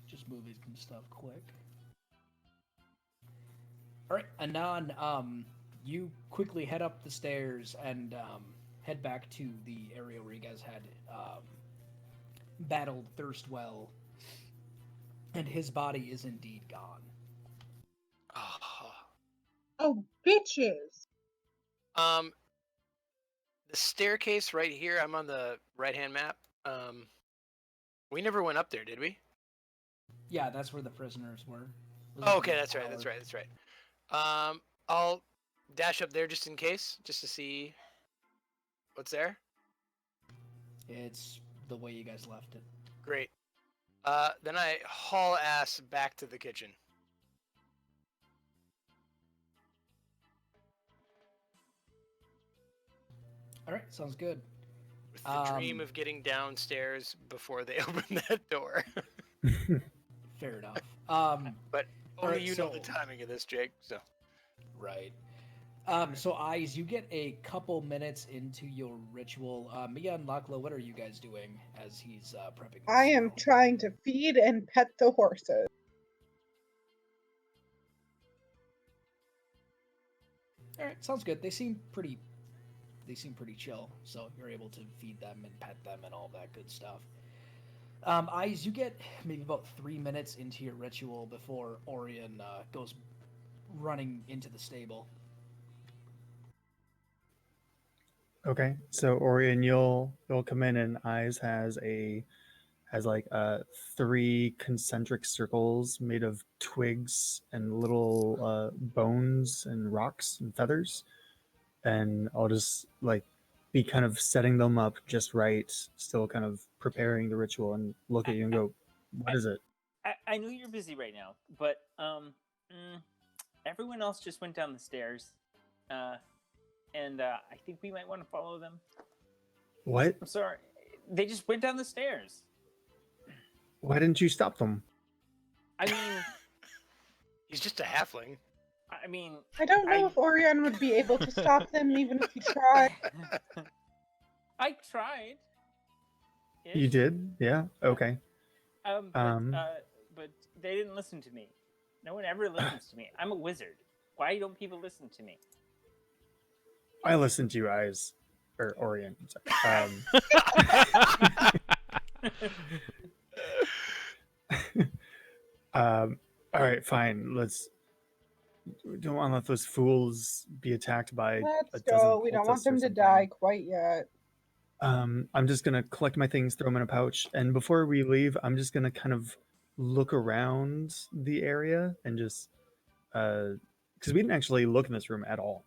Just moving some stuff quick. Alright, Anon, you quickly head up the stairs and head back to the area where you guys had battled Thirstwell, and his body is indeed gone. Oh, bitches! The staircase right here. I'm on the right-hand map. We never went up there, did we? Yeah, that's where the prisoners were. Oh, okay, that's right. That's right. I'll dash up there just in case, just to see what's there. It's the way you guys left it. Great. Then I haul ass back to the kitchen. All right, sounds good. With the dream of getting downstairs before they open that door. Fair enough. But only Alright, you know the so- timing of this, Jake. So Right. So Eyes, you get a couple minutes into your ritual. Mia and Lakla, what are you guys doing as he's prepping the I am stable? trying to feed and pet the horses. All right, sounds good. They seem pretty chill, so you're able to feed them and pet them and all that good stuff. Eyes, you get maybe about 3 minutes into your ritual before Orion goes running into the stable. Okay, so Orion, you'll come in, and Eyes has like three concentric circles made of twigs and little bones and rocks and feathers, and I'll just like be kind of setting them up just right, still kind of preparing the ritual, and look at you and go, "What is it?" I know you're busy right now, but everyone else just went down the stairs, and I think we might want to follow them. What? I'm sorry, they just went down the stairs. Why didn't you stop them? I mean, He's just a halfling. I mean, I don't know if Orion would be able to stop them even if he tried. I tried. You did? Yeah. Okay. But they didn't listen to me. No one ever listens to me. I'm a wizard. Why don't people listen to me? I listened to you, Eyes, or Orion. Sorry. All right, fine. We don't want to let those fools be attacked by Let's a dozen go. We don't want cultists or them to something. die quite yet. I'm just gonna collect my things, throw them in a pouch, and before we leave, I'm just gonna kind of look around the area and just because we didn't actually look in this room at all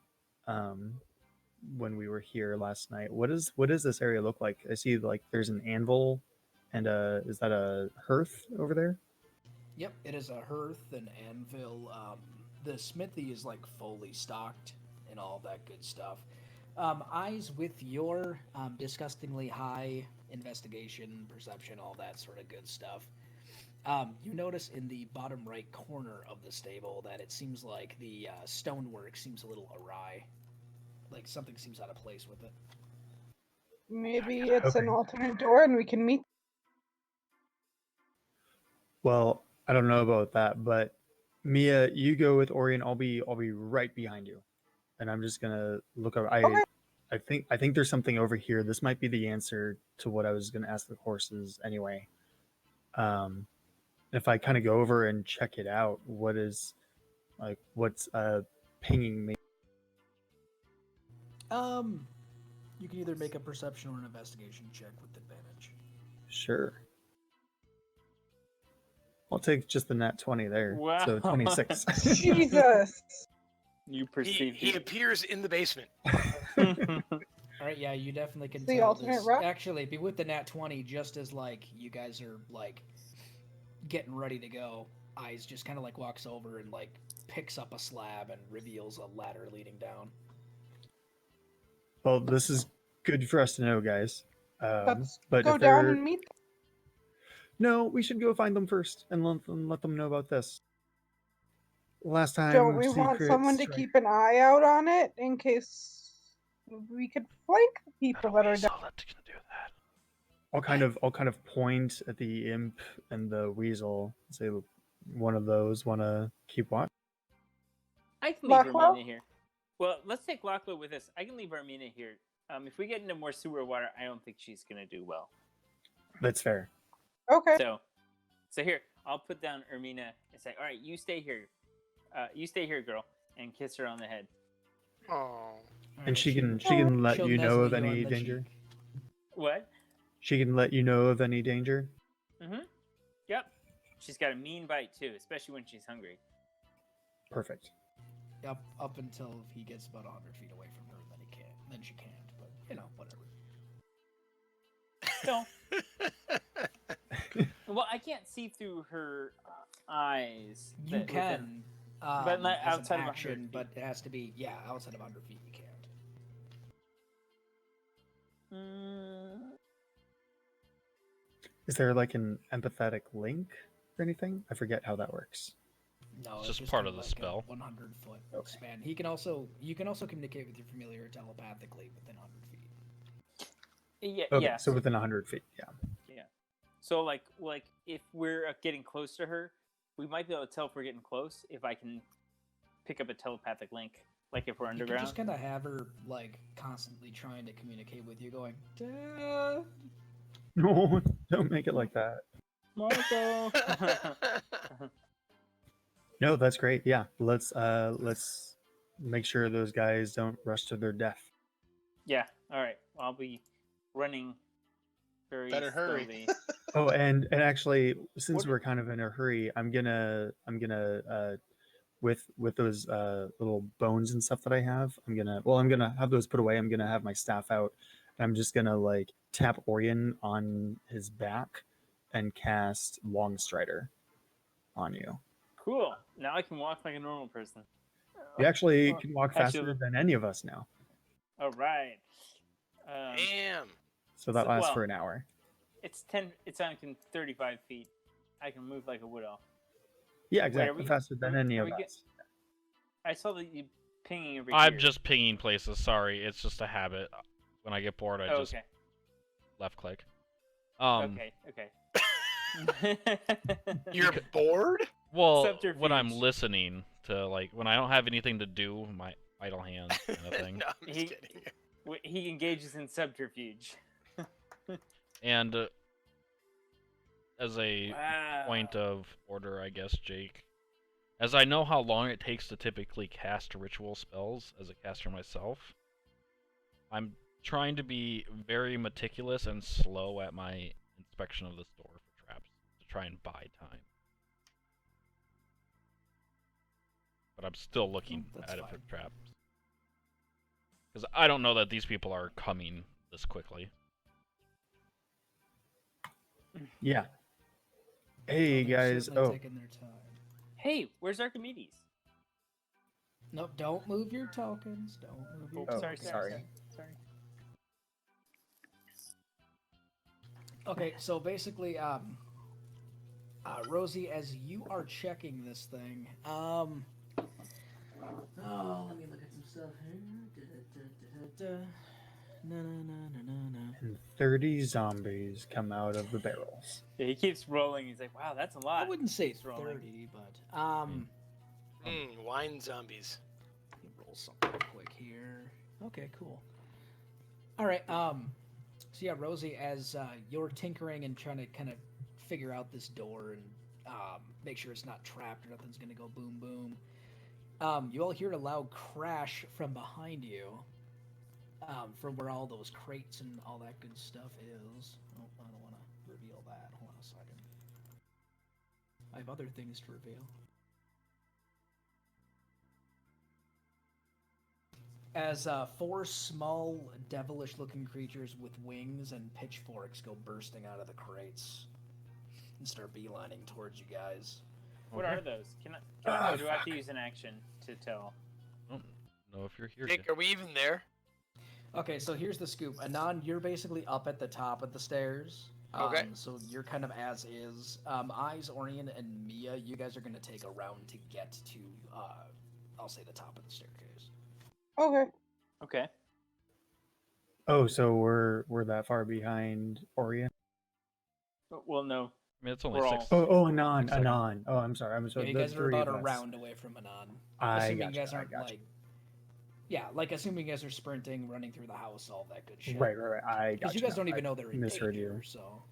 when we were here last night. What does this area look like? I see like there's an anvil, and is that a hearth over there? Yep, it is a hearth and anvil. The smithy is like fully stocked and all that good stuff. Eyes, with your disgustingly high investigation, perception, all that sort of good stuff. You notice in the bottom right corner of the stable that it seems like the stonework seems a little awry. Like something seems out of place with it. Maybe it's an Okay. alternate door and we can meet. Well, I don't know about that, but Mia, you go with Orion. I'll be right behind you, and I'm just gonna look over. Okay. I think there's something over here. This might be the answer to what I was gonna ask the horses anyway. If I kind of go over and check it out, what's pinging me? You can either make a perception or an investigation check with advantage. Sure. I'll take just the nat 20 there. Wow. So 26. Jesus. You perceive He appears in the basement. All right, yeah, you definitely can The tell alternate this. route? Actually, be with the nat 20, just as like you guys are like getting ready to go, Eyes just kind of like walks over and like picks up a slab and reveals a ladder leading down. Well, this is good for us to know, guys. Let's But go if down they're and meet them. no, we should go find them first and let them know about this. Last time, Don't we want secret someone to strike. keep an eye out on it in case we could flank the people that are down? That can do that. I'll kind of point at the imp and the weasel. Say, one of those want to keep watch. I can leave Lachlan? Armina here. Well, let's take Lachlan with us. I can leave Armina here. If we get into more sewer water, I don't think she's gonna do well. That's fair. Okay. So here, I'll put down Armina and say, "All right, you stay here. You stay here, girl," and kiss her on the head. Oh. All And right, she can let she'll you know nuzzle of you on any the danger. cheek. What? She can let you know of any danger. Mm-hmm. Yep. She's got a mean bite too, especially when she's hungry. Perfect. Up until he gets about 100 feet away from her, then he can't. Then she can't. But you know, whatever. No. Well, I can't see through her eyes. You can, but not as outside an of 100 action, feet. but it has to be outside of 100 feet. You can't. Is there like an empathetic link or anything? I forget how that works. No, It's it's just part kinda of the like spell. 100-foot Okay. span. You can also communicate with your familiar telepathically within 100 feet. Yeah, Okay, yeah. so within 100 feet, yeah. Yeah. So like if we're getting close to her, we might be able to tell if we're getting close if I can pick up a telepathic link. Like if we're You can underground. just kind of have her like constantly trying to communicate with you, going, "Dad." No, don't make it like that. Marco. No, that's great. Yeah, let's make sure those guys don't rush to their death. Yeah. All right. I'll be running very Better hurry. slowly. Oh, and actually, since What- we're kind of in a hurry, I'm gonna with those little bones and stuff that I have, I'm gonna have those put away. I'm gonna have my staff out, and I'm just gonna like tap Orion on his back and cast Long Strider on you. Cool. Now I can walk like a normal person. You actually can walk Actually, faster than any of us now. All right. Damn. So that lasts well, for an hour. It's 10. It's on 35 feet. I can move like a wood elf. Yeah, Wait, exactly. Faster than any are of we get- us. I saw that you pinging over I'm here. just pinging places. Sorry, it's just a habit. When I get bored, I Oh, just okay. left click. Okay. You're bored? Well, Subterfuge. when I'm listening to like when I don't have anything to do, my idle hands kind of thing. No, I'm just He- kidding. He engages in subterfuge. And as a Wow. point of order, I guess, Jake, as I know how long it takes to typically cast ritual spells as a caster myself, I'm trying to be very meticulous and slow at my inspection of this door for traps to try and buy time. But I'm still looking that's at it fine. for traps. Because I don't know that these people are coming this quickly. Yeah. Hey They're guys. certainly Oh, taking their time. Hey, where's Archimedes? No, don't move your tokens. Don't move your Oh, tokens. sorry. Okay, so basically, Rosie, as you are checking this thing, oh, let me look at some stuff here. and 30 zombies come out of the barrels. Yeah, he keeps rolling. He's like, wow, that's a lot. I wouldn't say Keeps rolling. 30, but Wine zombies. let me roll something quick here. Okay, cool. All right, so yeah, Rosie, as you're tinkering and trying to kind of figure out this door and make sure it's not trapped or nothing's gonna go boom boom, you all hear a loud crash from behind you, from where all those crates and all that good stuff is. Oh, I don't want to reveal that. Hold on a second. I have other things to reveal. As four small, devilish-looking creatures with wings and pitchforks go bursting out of the crates and start beelining towards you guys. What are those? Or do I have to use an action to tell? I don't know if you're here Jake, yet. are we even there? Okay, so here's the scoop. Anon, you're basically up at the top of the stairs. Okay. So you're kind of as is. Eyes, Orion, and Mia, you guys are going to take a round to get to, I'll say, the top of the staircase. Okay. Okay. Oh, so we're that far behind Orion? Well, no. I mean, it's only We're 6. Oh, Anon. Second. Oh, I'm sorry. I'm sorry. Yeah, you the guys are three about of a us. round away from Anon. I Assuming gotcha, you guys I aren't gotcha. like, yeah, like assuming you guys are sprinting, running through the house, all that good shit. Right. I Because got you guys don't even know they're in misheard danger, you. so.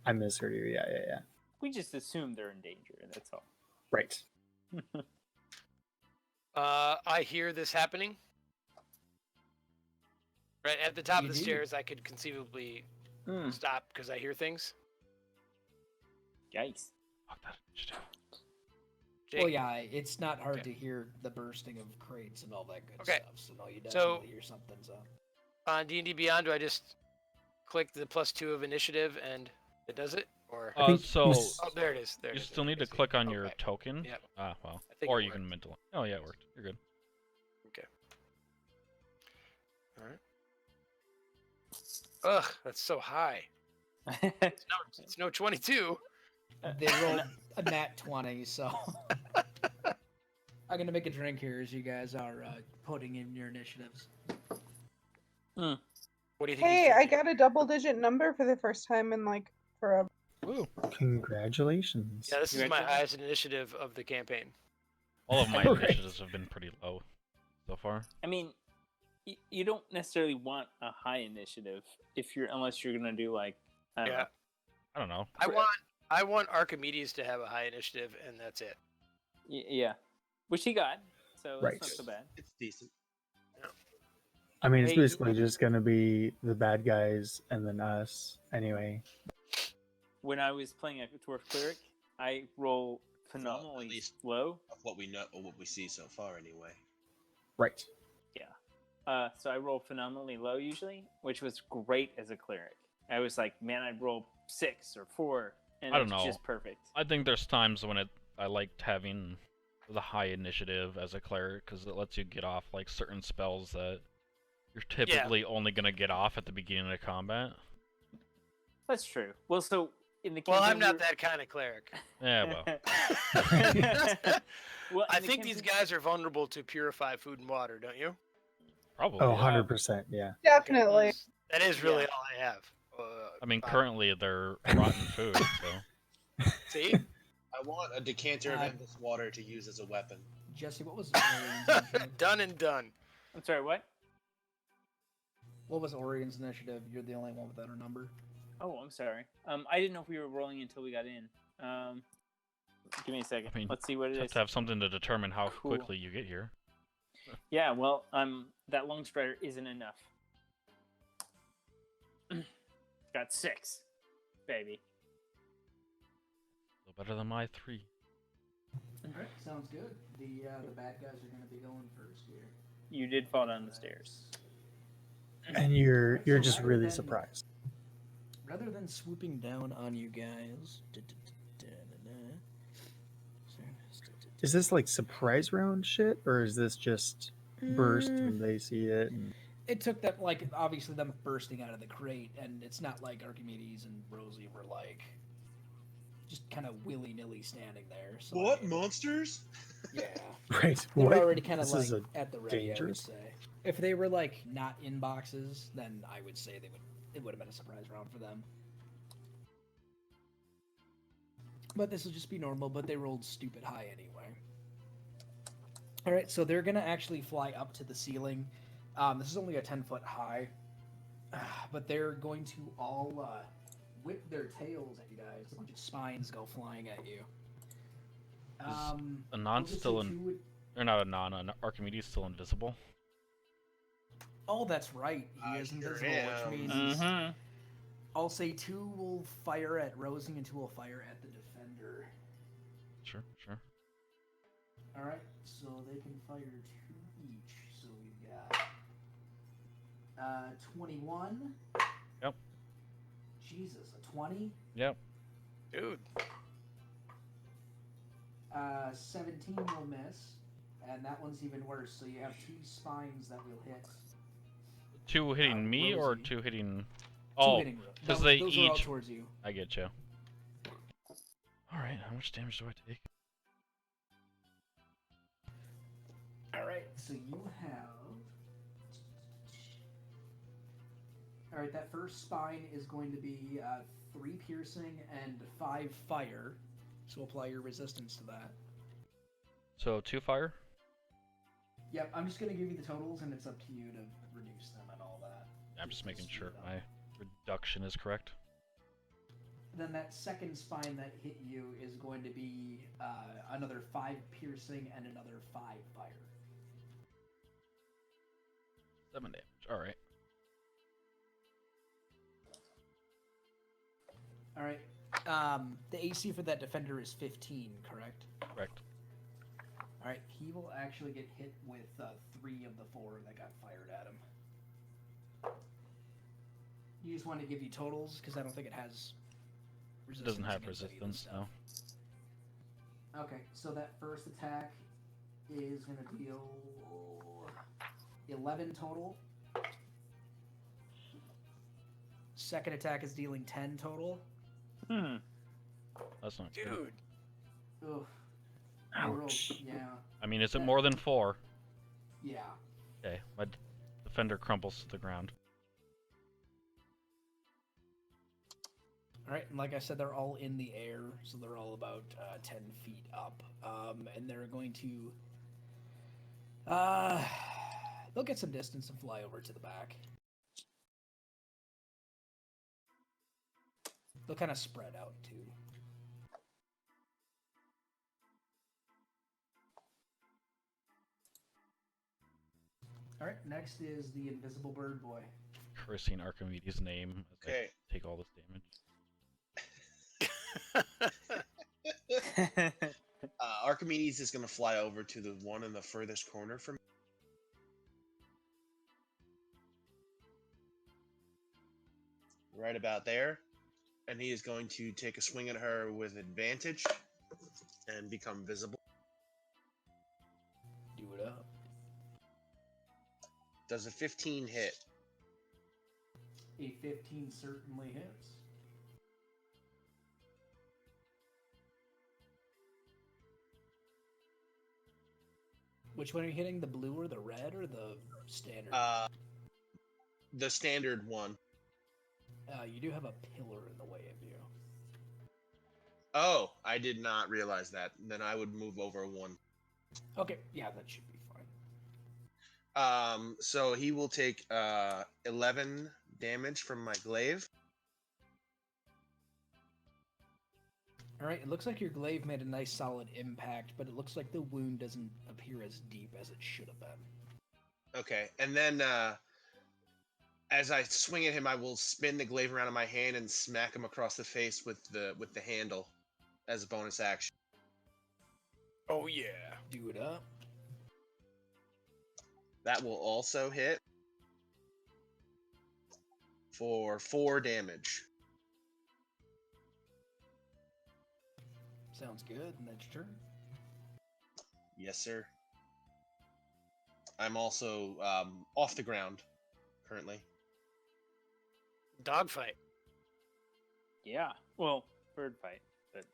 I misheard you. Yeah. We just assume they're in danger, that's all. Right. I hear this happening. Right at the top You of the do? stairs, I could conceivably stop because I hear things. Yikes. Fuck that initiative. Jake, Well, yeah, it's not hard Okay. to hear the bursting of crates and all that good Okay. stuff. So no, you So- definitely hear something's up. on D&D Beyond, do I just click the +2 of initiative and it does it? Or think So oh, there it is. There it you is. still need I to see. click on your Okay. token. Yep. Ah, well. I think Or it you can worked. mental. Oh yeah, it worked. You're good. All right. Ugh, that's so high. It's no 22. They rolled a nat 20, so. I'm gonna make a drink here as you guys are putting in your initiatives. What do you think? Hey, I got a double-digit number for the first time in like forever. Ooh. Congratulations. Yeah, this is my highest initiative of the campaign. All of my Right. initiatives have been pretty low so far. I mean, you don't necessarily want a high initiative unless you're gonna do like I don't know. I don't know. I want Archimedes to have a high initiative, and that's it. Yeah, which he got, so Right. it's not so bad. It's decent. I mean, it's Hey, basically just gonna be the bad guys and then us. Anyway. When I was playing a dwarf cleric, I roll phenomenally at least low. of what we know or what we see so far, anyway. Right. So I roll phenomenally low usually, which was great as a cleric. I was like, man, I'd roll 6 or 4, and I don't it's know. just perfect. I think there's times when I liked having the high initiative as a cleric because it lets you get off like certain spells that you're typically only gonna get off at the beginning of combat. That's true. Well, so in the Well, campaign I'm not that kind of cleric. Yeah, well. Well, I in the think these campaign- guys are vulnerable to purify food and water, don't you? Probably. Oh, yeah. 100%. Yeah. Definitely. That is really Yeah. all I have. I mean, fine. currently they're rotten food, so. See? I want a decanter of endless water to use as a weapon. Jesse, what was Orion's initiative? Done and done. I'm sorry, what? What was Orion's initiative? You're the only one with that number. Oh, I'm sorry. I didn't know if we were rolling until we got in. Give me a second. I mean, Let's see what it You have is. to have something to determine how Cool. quickly you get here. Yeah, well, that long strider isn't enough. Got 6, baby. Still better than my 3. Alright, sounds good. The bad guys are gonna be going first here. You did fall down the stairs. And you're So just rather really than- surprised. Rather than swooping down on you guys, Is this like surprise round shit, or is this just burst when they see it? And... it took them, like, obviously them bursting out of the crate, and it's not like Archimedes and Rosie were, like, just kind of willy-nilly standing there. So What? I mean, monsters? yeah. Right. They were What? already kind of, This like, is a at the ready, dangerous- I would say. If they were, like, not in boxes, then I would say it would have been a surprise round for them. But this will just be normal, but they rolled stupid high anyway. Alright, so they're gonna actually fly up to the ceiling. This is only a 10-foot high. But they're going to all whip their tails at you guys. A bunch of spines go flying at you. Anon's I'll just still say in. two- Or not Anon, Archimedes still invisible. Oh, that's right. He I is sure invisible, am. which means Mm-hmm. I'll say 2 will fire at Rosie and 2 will fire at the defender. Sure. Alright, so they can fire 2 each. So we've got 21. Yep. Jesus, a 20. Yep. Dude. 17 will miss. And that one's even worse. So you have 2 spines that will hit. 2 hitting me or Rosie. 2 hitting. 2 Oh, hitting because they those are all each. towards you. I get you. Alright, how much damage do I take? Alright, so you have. Alright, that first spine is going to be 3 piercing and 5 fire. So apply your resistance to that. So 2 fire? Yep, I'm just going to give you the totals and it's up to you to reduce them and all that. I'm just making sure my reduction is correct. Then that second spine that hit you is going to be another 5 piercing and another 5 fire. 7 damage. Alright. Alright. The AC for that defender is 15, correct? Correct. Alright, he will actually get hit with 3 of the 4 that got fired at him. You just want to give you totals, because I don't think it has It resistance. doesn't have against any of this resistance, no. stuff. Okay, so that first attack is going to deal 11 total. Second attack is dealing 10 total. That's not good. Dude. Ugh. You rolled- Ouch. yeah. I mean, is it more than 4? Yeah. Okay, my defender crumbles to the ground. All right, and like I said, they're all in the air, so they're all about 10 feet up, and they're going to they'll get some distance and fly over to the back. They'll kind of spread out too. All right, next is the invisible bird boy. Cursing Archimedes' name as I Okay. take all this damage. Archimedes is going to fly over to the one in the furthest corner from me. Right about there. And he is going to take a swing at her with advantage and become visible. Do it up. Does a 15 hit? A 15 certainly hits. Which one are you hitting? The blue or the red or the standard? The standard one. You do have a pillar in the way of you. Oh, I did not realize that. Then I would move over one. Okay, yeah, that should be fine. So he will take 11 damage from my glaive. All right, it looks like your glaive made a nice solid impact, but it looks like the wound doesn't appear as deep as it should have been. Okay, and then as I swing at him, I will spin the glaive around in my hand and smack him across the face with the handle as a bonus action. Oh yeah. Do it up. That will also hit for 4 damage. Sounds good. That's your turn. Yes, sir. I'm also off the ground currently. Dogfight. Yeah. Well, bird fight, but.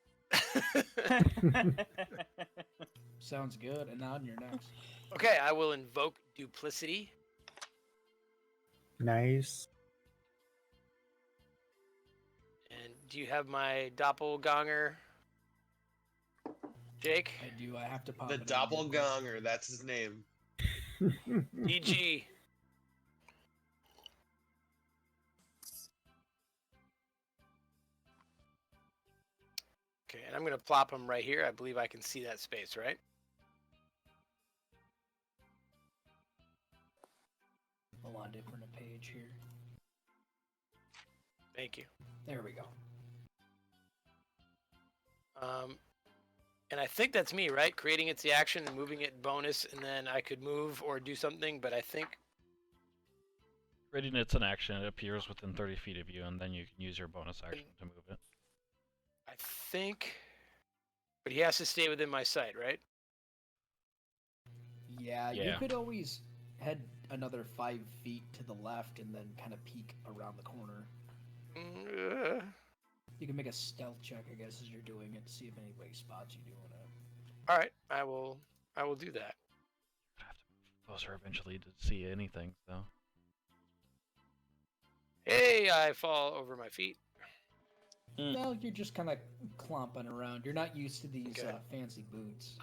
Sounds good. And now you're next. Okay, I will invoke duplicity. Nice. And do you have my doppelganger, Jake? I do. I have to pop The it in real quick. doppelganger, that's his name. DG. Okay, and I'm going to plop him right here. I believe I can see that space, right? Hold on, different a page here. Thank you. There we go. And I think that's me, right? Creating it's the action and moving it bonus, and then I could move or do something, but I think... Creating it's an action, it appears within 30 feet of you, and then you can use your bonus action to move it. I think... But he has to stay within my sight, right? Yeah, you Yeah. could always head another 5 feet to the left and then kind of peek around the corner. You can make a stealth check, I guess, as you're doing it to see if anybody spots you doing it. All right, I will do that. I have to move closer eventually to see anything, so. Hey, I fall over my feet. No, you're just kind of clomping around. You're not used to these Okay. fancy boots.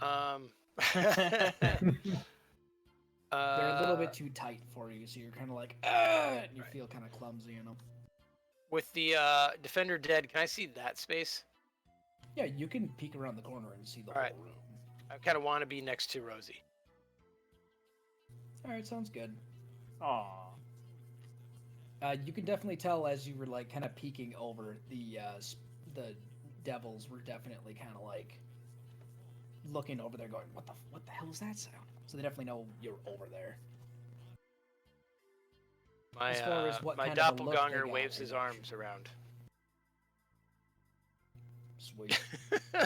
They're a little bit too tight for you, so you're kind of like, and you feel kind of clumsy in them. With the defender dead, can I see that space? Yeah, you can peek around the corner and see the All right. whole room. I kind of want to be next to Rosie. All right, sounds good. Aw. You can definitely tell as you were like kind of peeking over, the devils were definitely kind of like looking over there, going, "What the hell is that sound?" So they definitely know you're over there. My As far as what my kind of a look they doppelganger got, waves I'm his not arms sure. around. Sweet. All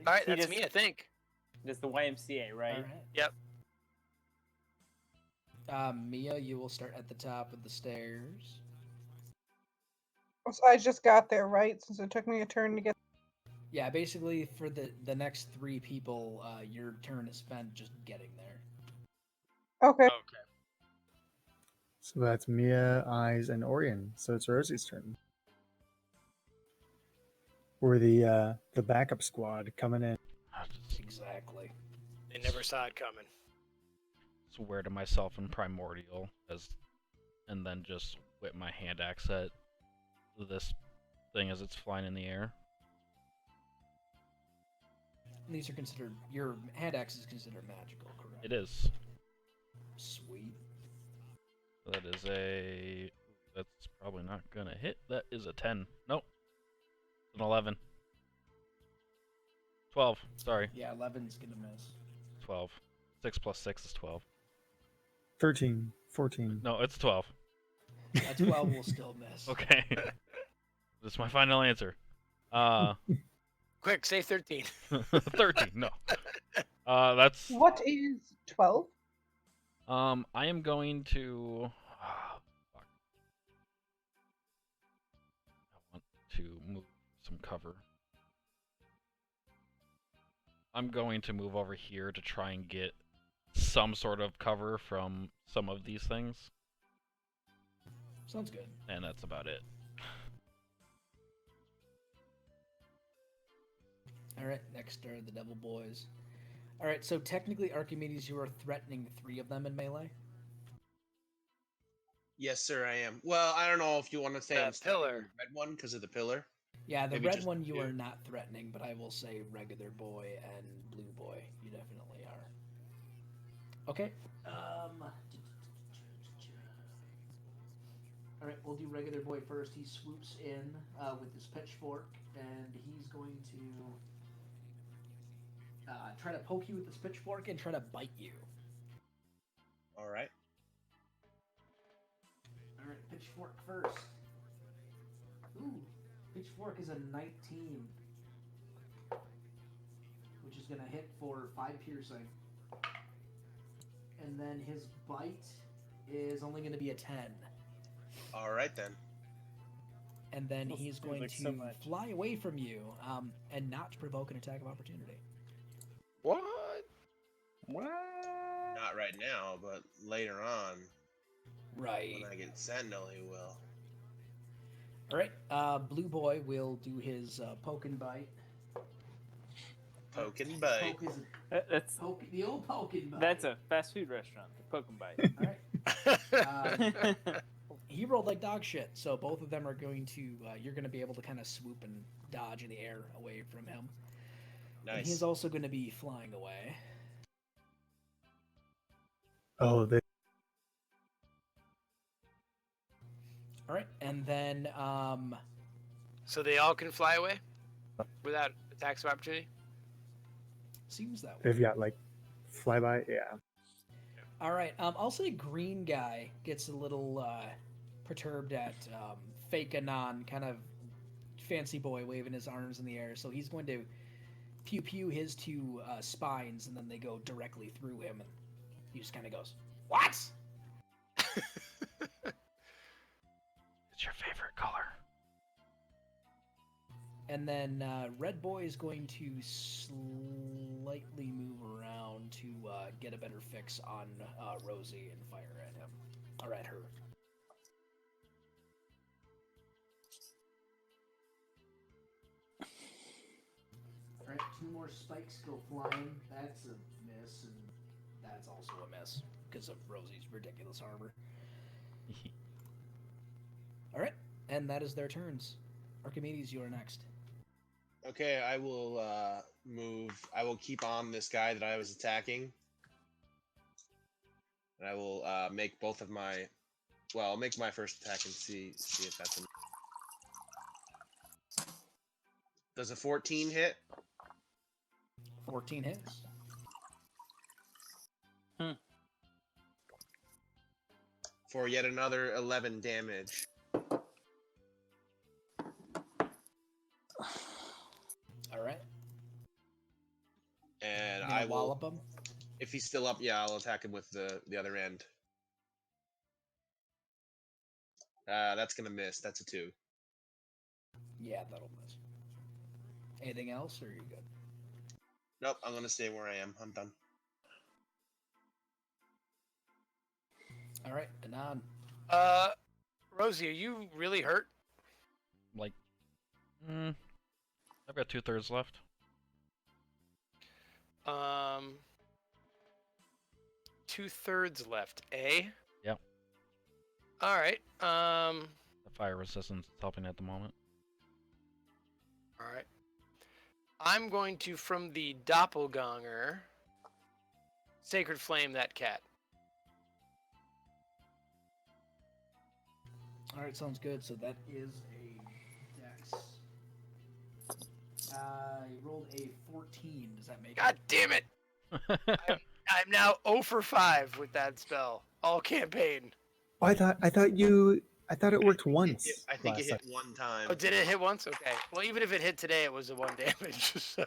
right, He that's does- me, I think. That's the YMCA, right? All right. Yep. Mia, you will start at the top of the stairs. So I just got there, right? Since it took me a turn to get. Yeah, basically for the next 3 people, your turn is spent just getting there. Okay. Okay. So that's Mia, Eyes, and Orion. So it's Rosie's turn. We're the backup squad coming in. Exactly. They never saw it coming. Swear to myself in Primordial, and then just whip my hand axe at this thing as it's flying in the air. And these are considered, your hand axe is considered magical, correct? It is. Sweet. That is a. That's probably not gonna hit. That is a 10. Nope. It's an 11. 12. Sorry. Yeah, 11's gonna miss. 12. 6 plus 6 is 12. 13, 14. No, it's 12. A 12 will still miss. Okay. That's my final answer. Quick, say 13. 13. No. That's. What is 12? I am going to. Fuck. I want to move some cover. I'm going to move over here to try and get some sort of cover from some of these things, Sounds good. and that's about it. Alright, next are the Devil Boys. Alright, so technically, Archimedes, you are threatening 3 of them in melee. Yes, sir, I am. Well, I don't know if you want to say The I'm starting pillar. with the red one because of the pillar. Yeah, the Maybe red just one you 2. are not threatening, but I will say regular boy and blue boy, you definitely are. Okay. Alright, we'll do regular boy first. He swoops in with his pitchfork, and he's going to try to poke you with this pitchfork and try to bite you. All right. Alright, pitchfork first. Ooh, pitchfork is a 19, which is going to hit for 5 piercing. And then his bite is only going to be a 10. All right then. And then Well, he's seems going like to so much. fly away from you and not provoke an attack of opportunity. What? What? Not right now, but later on, Right. when I get Sentinel, he will. Alright, Blue Boy will do his poke and bite. Poke and His bite. Poke is That's the old poke and bite. that's a fast food restaurant. The Poke and Bite. Alright. He rolled like dog shit, so both of them are going to, you're going to be able to kind of swoop and dodge in the air away from him. And Nice. he's also going to be flying away. Oh, they Alright, and then, So they all can fly away without attacks of opportunity? seems that way. they've got like flyby. Yeah. Alright, I'll say green guy gets a little perturbed at fake Anon, kind of fancy boy waving his arms in the air, so he's going to pew his 2 spines, and then they go directly through him, and he just kind of goes, "What?" It's your favorite color. And then red boy is going to slightly move around to get a better fix on Rosie and fire at him, or at her. Alright, 2 more spikes go flying. That's a miss, and that's also a miss because of Rosie's ridiculous armor. Alright, and that is their turns. Archimedes, you are next. Okay, I will move. I will keep on this guy that I was attacking. And I will make both of my. Well, I'll make my first attack and see if that's a. Does a 14 hit? 14 hits. For yet another 11 damage. Alright. And You gonna I will. wallop him? If he's still up, yeah, I'll attack him with the other end. That's gonna miss. That's a 2. Yeah, that'll miss. Anything else, or are you good? Nope, I'm gonna stay where I am. I'm done. All right, Anon. Rosie, are you really hurt? Like, I've got 2/3 left. Um, 2/3 left. Eh? Yep. All right. The fire resistance is helping at the moment. All right. I'm going to, from the doppelganger, sacred flame that cat. All right, sounds good. So that is a dex. You rolled a 14. Does that make God it? damn it! I'm now 0 for 5 with that spell. All campaign. Oh, I thought it worked once. I think it last hit time. one time. Oh, did it hit once? Okay. Well, even if it hit today, it was a 1 damage. So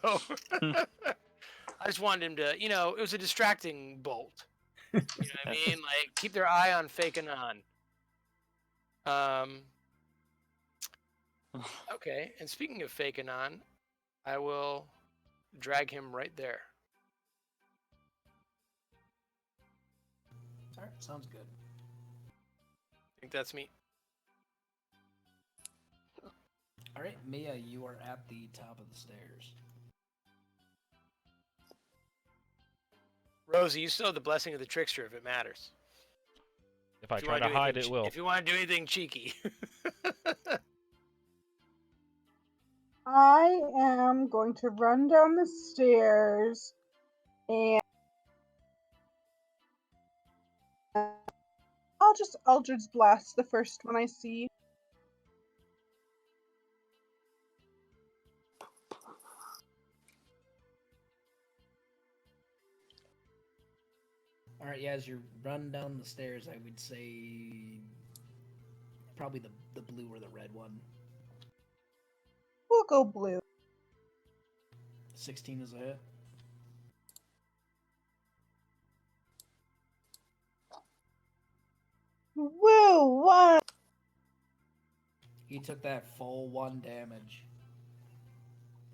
I just wanted him to, it was a distracting bolt. You know what I mean? Like, keep their eye on fake Anon. Okay. And speaking of fake Anon, I will drag him right there. All right, sounds good. I think that's me. All right, Mia, you are at the top of the stairs. Rosie, you still have the blessing of the trickster if it matters. If I If you try wanna to do hide, anything it will. If you want to do anything cheeky. I am going to run down the stairs and I'll just Eldritch Blast the first one I see. All right, yeah, as you run down the stairs, I would say probably the blue or the red one. We'll go blue. 16 is a hit. Woo! One. You took that full 1 damage.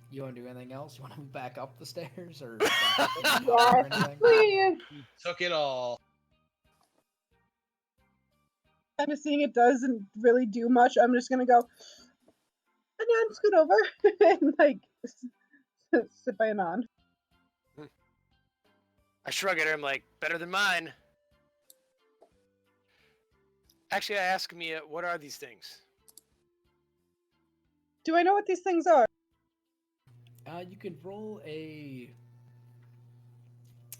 You want to do anything else? You want to move back up the stairs or back up the top or Yes, anything? please. Took it all. Kind of seeing it doesn't really do much. I'm just gonna go. Anon, scoot over and like sit by Anon. I shrug at her. I'm like, better than mine. Actually, I ask Mia, what are these things? Do I know what these things are? You can roll an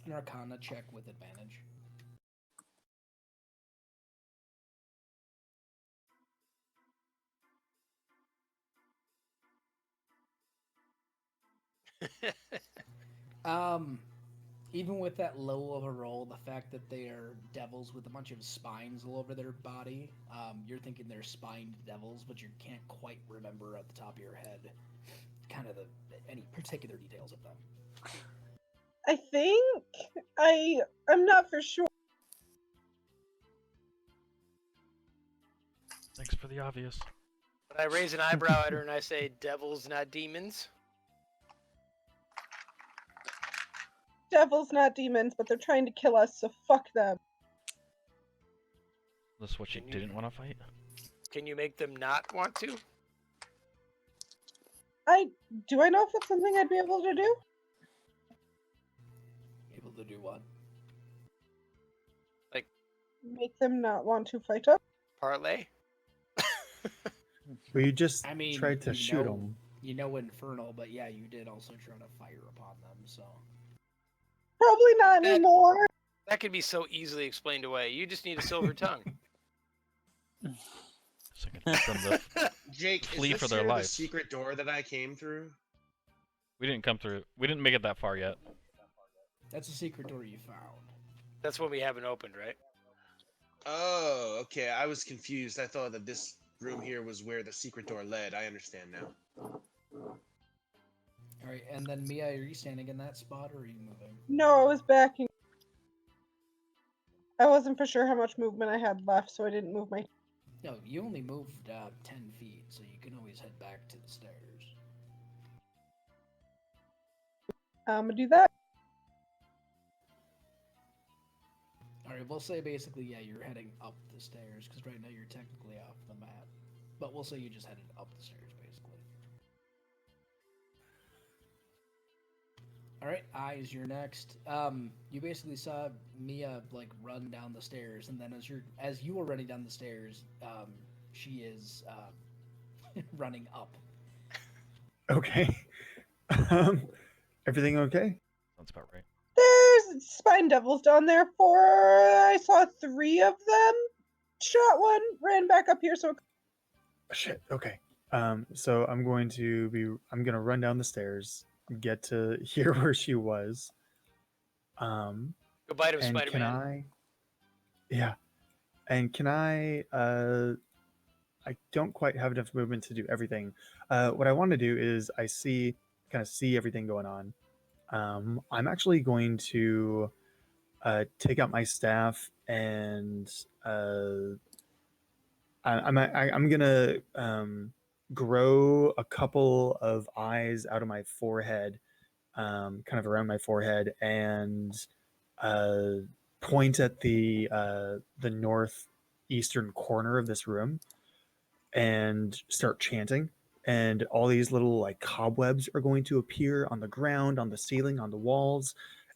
Arcana check with advantage. Even with that low of a roll, the fact that they are devils with a bunch of spines all over their body, you're thinking they're spined devils, but you can't quite remember at the top of your head kind of any particular details of them. I think I'm not for sure. Thanks for the obvious. But I raise an eyebrow at her and I say, devils, not demons. Devils, not demons, but they're trying to kill us, so fuck them. This is what you didn't want to fight? Can you make them not want to? Do I know if it's something I'd be able to do? Able to do what? Make them not want to fight us? Parlay? Well, you just I mean, tried to you shoot know- him. You know Infernal, but yeah, you did also try to fire upon them, so... Probably not That- anymore. That could be so easily explained away. You just need a silver tongue. So I can teach them the... Jake, Flee is this for their here the lives. secret door that I came through? We didn't come through. We didn't make it that far yet. That's a secret door you found. That's what we haven't opened, right? Oh, okay. I was confused. I thought that this room here was where the secret door led. I understand now. Alright, and then Mia, are you standing in that spot or are you moving? No, I was backing. I wasn't for sure how much movement I had left, so I didn't move my. No, you only moved 10 feet, so you can always head back to the stairs. I'm gonna do that. All right, we'll say basically, yeah, you're heading up the stairs because right now you're technically off the map, but we'll say you just headed up the stairs basically. All right, Eyes, you're next. You basically saw Mia like run down the stairs, and then as you were running down the stairs, she is running up. Okay. Everything okay? Sounds about right. There's spine devils down there. I saw 3 of them. Shot one, ran back up here. So Shit. Okay. So I'm gonna run down the stairs, get to here where she was. Go bite him, And can Spider-Man. yeah. And can I don't quite have enough movement to do everything. What I want to do is kind of see everything going on. I'm actually going to take out my staff and I'm gonna grow a couple of eyes out of my forehead, kind of around my forehead, and uh, point at the northeastern corner of this room and start chanting. And all these little like cobwebs are going to appear on the ground, on the ceiling, on the walls,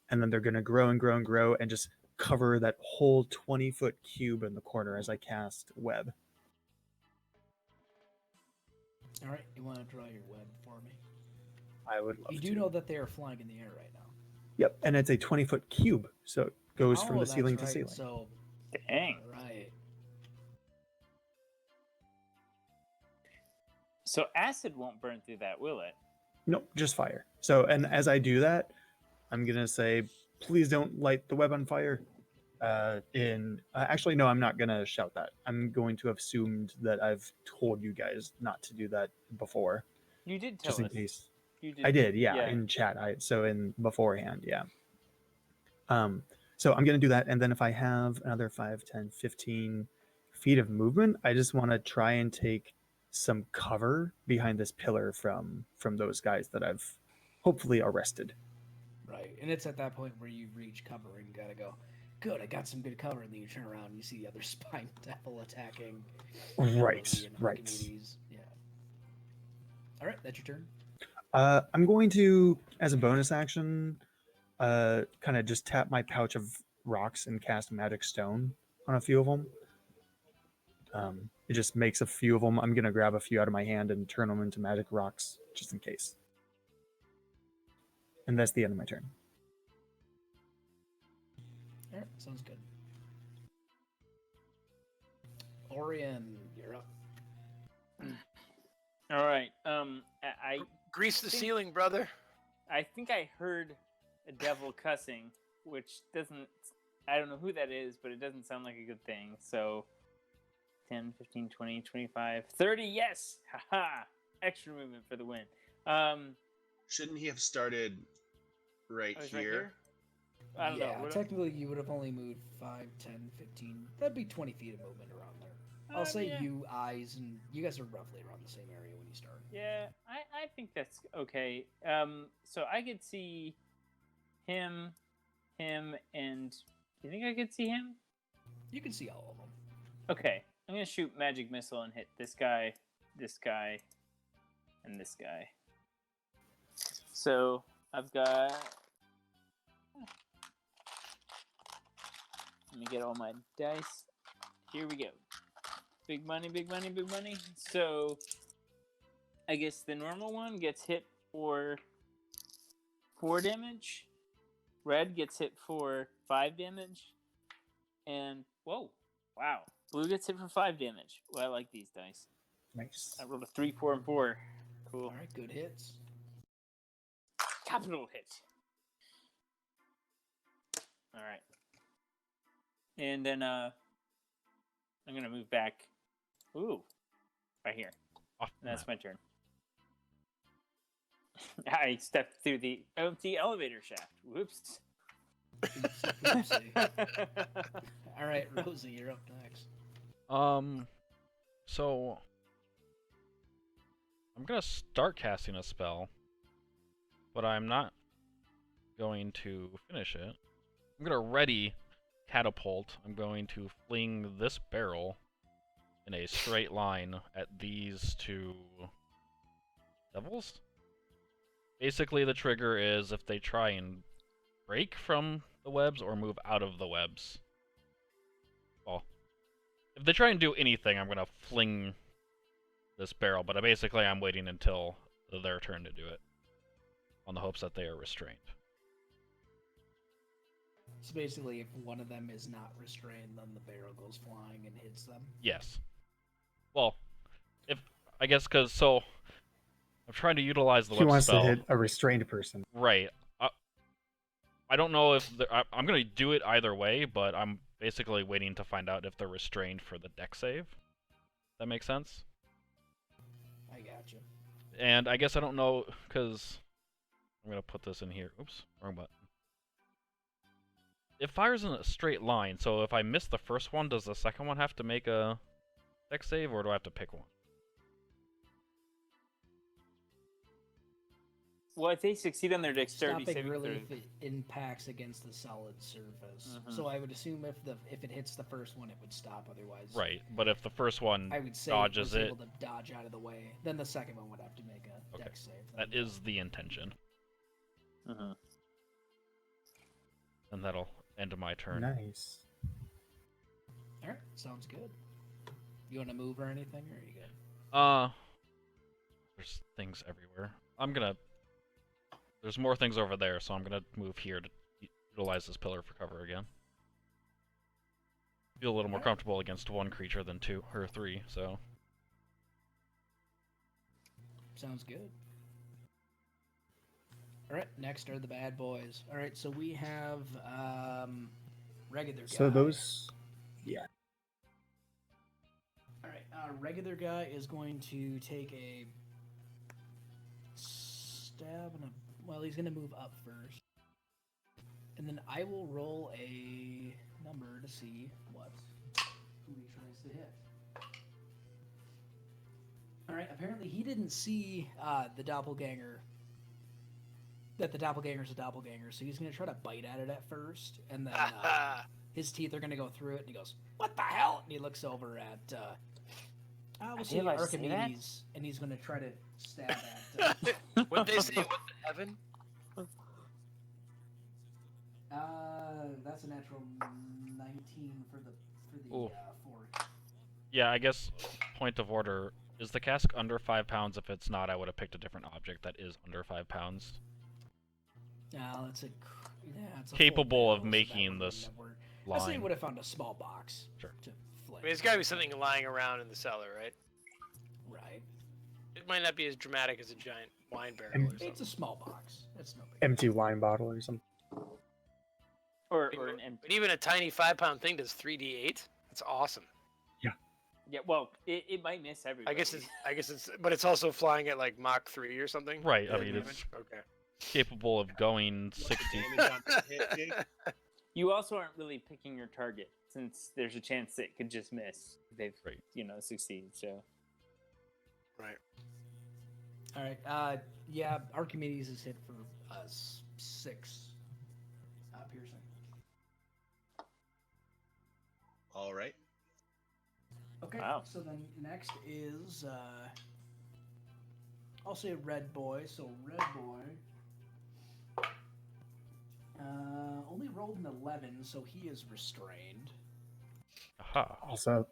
and then they're going to grow and grow and grow and just cover that whole 20-foot cube in the corner as I cast web. All right, you want to draw your web for me? I would love You to. do know that they are flying in the air right now. Yep, and it's a 20-foot cube, so it goes from the that's ceiling to right. ceiling. So, Dang. right. So acid won't burn through that, will it? Nope, just fire. So, and as I do that, I'm gonna say, please don't light the web on fire. Actually, no, I'm not gonna shout that. I'm going to have assumed that I've told you guys not to do that before, You did tell just in us. case. You did. I did, yeah, in chat. So in beforehand, yeah. So I'm gonna do that, and then if I have another 5, 10, 15 feet of movement, I just want to try and take some cover behind this pillar from those guys that I've hopefully arrested. Right, and it's at that point where you reach cover and gotta go, good, I got some good cover, and then you turn around and you see the other spine devil attacking. Right, Rosie and right. Archimedes. Yeah. All right, that's your turn. I'm going to, as a bonus action, kind of just tap my pouch of rocks and cast Magic Stone on a few of them. It just makes a few of them. I'm going to grab a few out of my hand and turn them into magic rocks, just in case. And that's the end of my turn. All right, sounds good. Orion, you're up. All right. I Grease the think- ceiling, brother. I think I heard a devil cussing, which doesn't. I don't know who that is, but it doesn't sound like a good thing. So 10, 15, 20, 25, 30. Yes! Haha! Extra movement for the win. Shouldn't he have started right Oh, he's here? I don't know. Yeah, What- technically you would have only moved 5, 10, 15. That'd be 20 feet of movement around there. I'll say yeah. you, Eyes, and you guys are roughly around the same area when you start. Yeah, I think that's okay. So I could see him, and do you think I could see him? You can see all of them. Okay, I'm gonna shoot magic missile and hit this guy, and this guy. So I've got. Let me get all my dice. Here we go. Big money, big money, big money. So I guess the normal one gets hit for 4 damage. Red gets hit for 5 damage. And whoa, wow. Blue gets hit for 5 damage. Well, I like these dice. Nice. I rolled a 3, 4, and 4. Cool. All right, good hits. Capital hit. All right. And then I'm gonna move back. Ooh, right here. Off the That's map. my turn. I stepped through the empty elevator shaft. Whoops. Oopsie. All right, Rosie, you're up next. So I'm gonna start casting a spell, but I'm not going to finish it. I'm going to ready catapult. I'm going to fling this barrel in a straight line at these two devils. Basically, the trigger is if they try and break from the webs or move out of the webs. Well, if they try and do anything, I'm going to fling this barrel, but basically I'm waiting until their turn to do it, on the hopes that they are restrained. So basically, if one of them is not restrained, then the barrel goes flying and hits them. Yes. Well, I guess because I'm trying to utilize the He web wants spell. to hit a restrained person. Right. I don't know if I'm gonna do it either way, but I'm basically waiting to find out if they're restrained for the deck save. That makes sense. I gotcha. And I guess I don't know because I'm gonna put this in here. Oops, wrong button. It fires in a straight line, so if I miss the first one, does the second one have to make a deck save, or do I have to pick one? Well, if they succeed on their dexterity Stopping saving really throw, if it impacts against the solid surface. Mhm. So I would assume if it hits the first one, it would stop. Otherwise, Right, but if the first one I would say dodges was it, able to dodge out of the way. Then the second one would have to make a Okay. dex save. that is the intention, Mhm. and that'll end my turn. Nice. All right, sounds good. You want to move or anything, or are you good? There's things everywhere. There's more things over there, so I'm gonna move here to utilize this pillar for cover again. Feel a little more comfortable against one creature than two or three, so. Sounds good. All right, next are the bad boys. All right, so we have regular guy. So those, yeah. All right, regular guy is going to take a stab and well, he's going to move up first, and then I will roll a number to see who he tries to hit. All right, apparently he didn't see the doppelganger. That the doppelganger's a doppelganger, so he's going to try to bite at it at first, and then his teeth are going to go through it, and he goes, "What the hell?" And he looks over at we'll see Archimedes, and he's going to try to stab at. What they say? What the heaven? That's a natural 19 for the Ooh. 4. Yeah, I guess point of order. Is the cask under 5 pounds? If it's not, I would have picked a different object that is under 5 pounds. It's a Capable full of barrel, making so that this wouldn't have worked. I say he line. would have found a small box Sure. to flick. I mean, it's got to be something lying around in the cellar, right? Right. It might not be as dramatic as a giant wine barrel or something. It's a small box. It's no big. Empty wine bottle or something. or an empty. But even a tiny 5-pound thing does 3d8. That's awesome. Yeah, well, it might miss everybody. I guess it's, but it's also flying at like Mach 3 or something. Right, I The mean, it's damage? Okay. capable of going 60. Damage on that hit, Jake? You also aren't really picking your target, since there's a chance it could just miss. They've, Right. Succeed. So. Right. All right. Yeah, Archimedes is hit for 6 piercing. All right. Okay. Wow. So then next is I'll say red boy. So red boy only rolled an 11, so he is restrained. Aha. Also,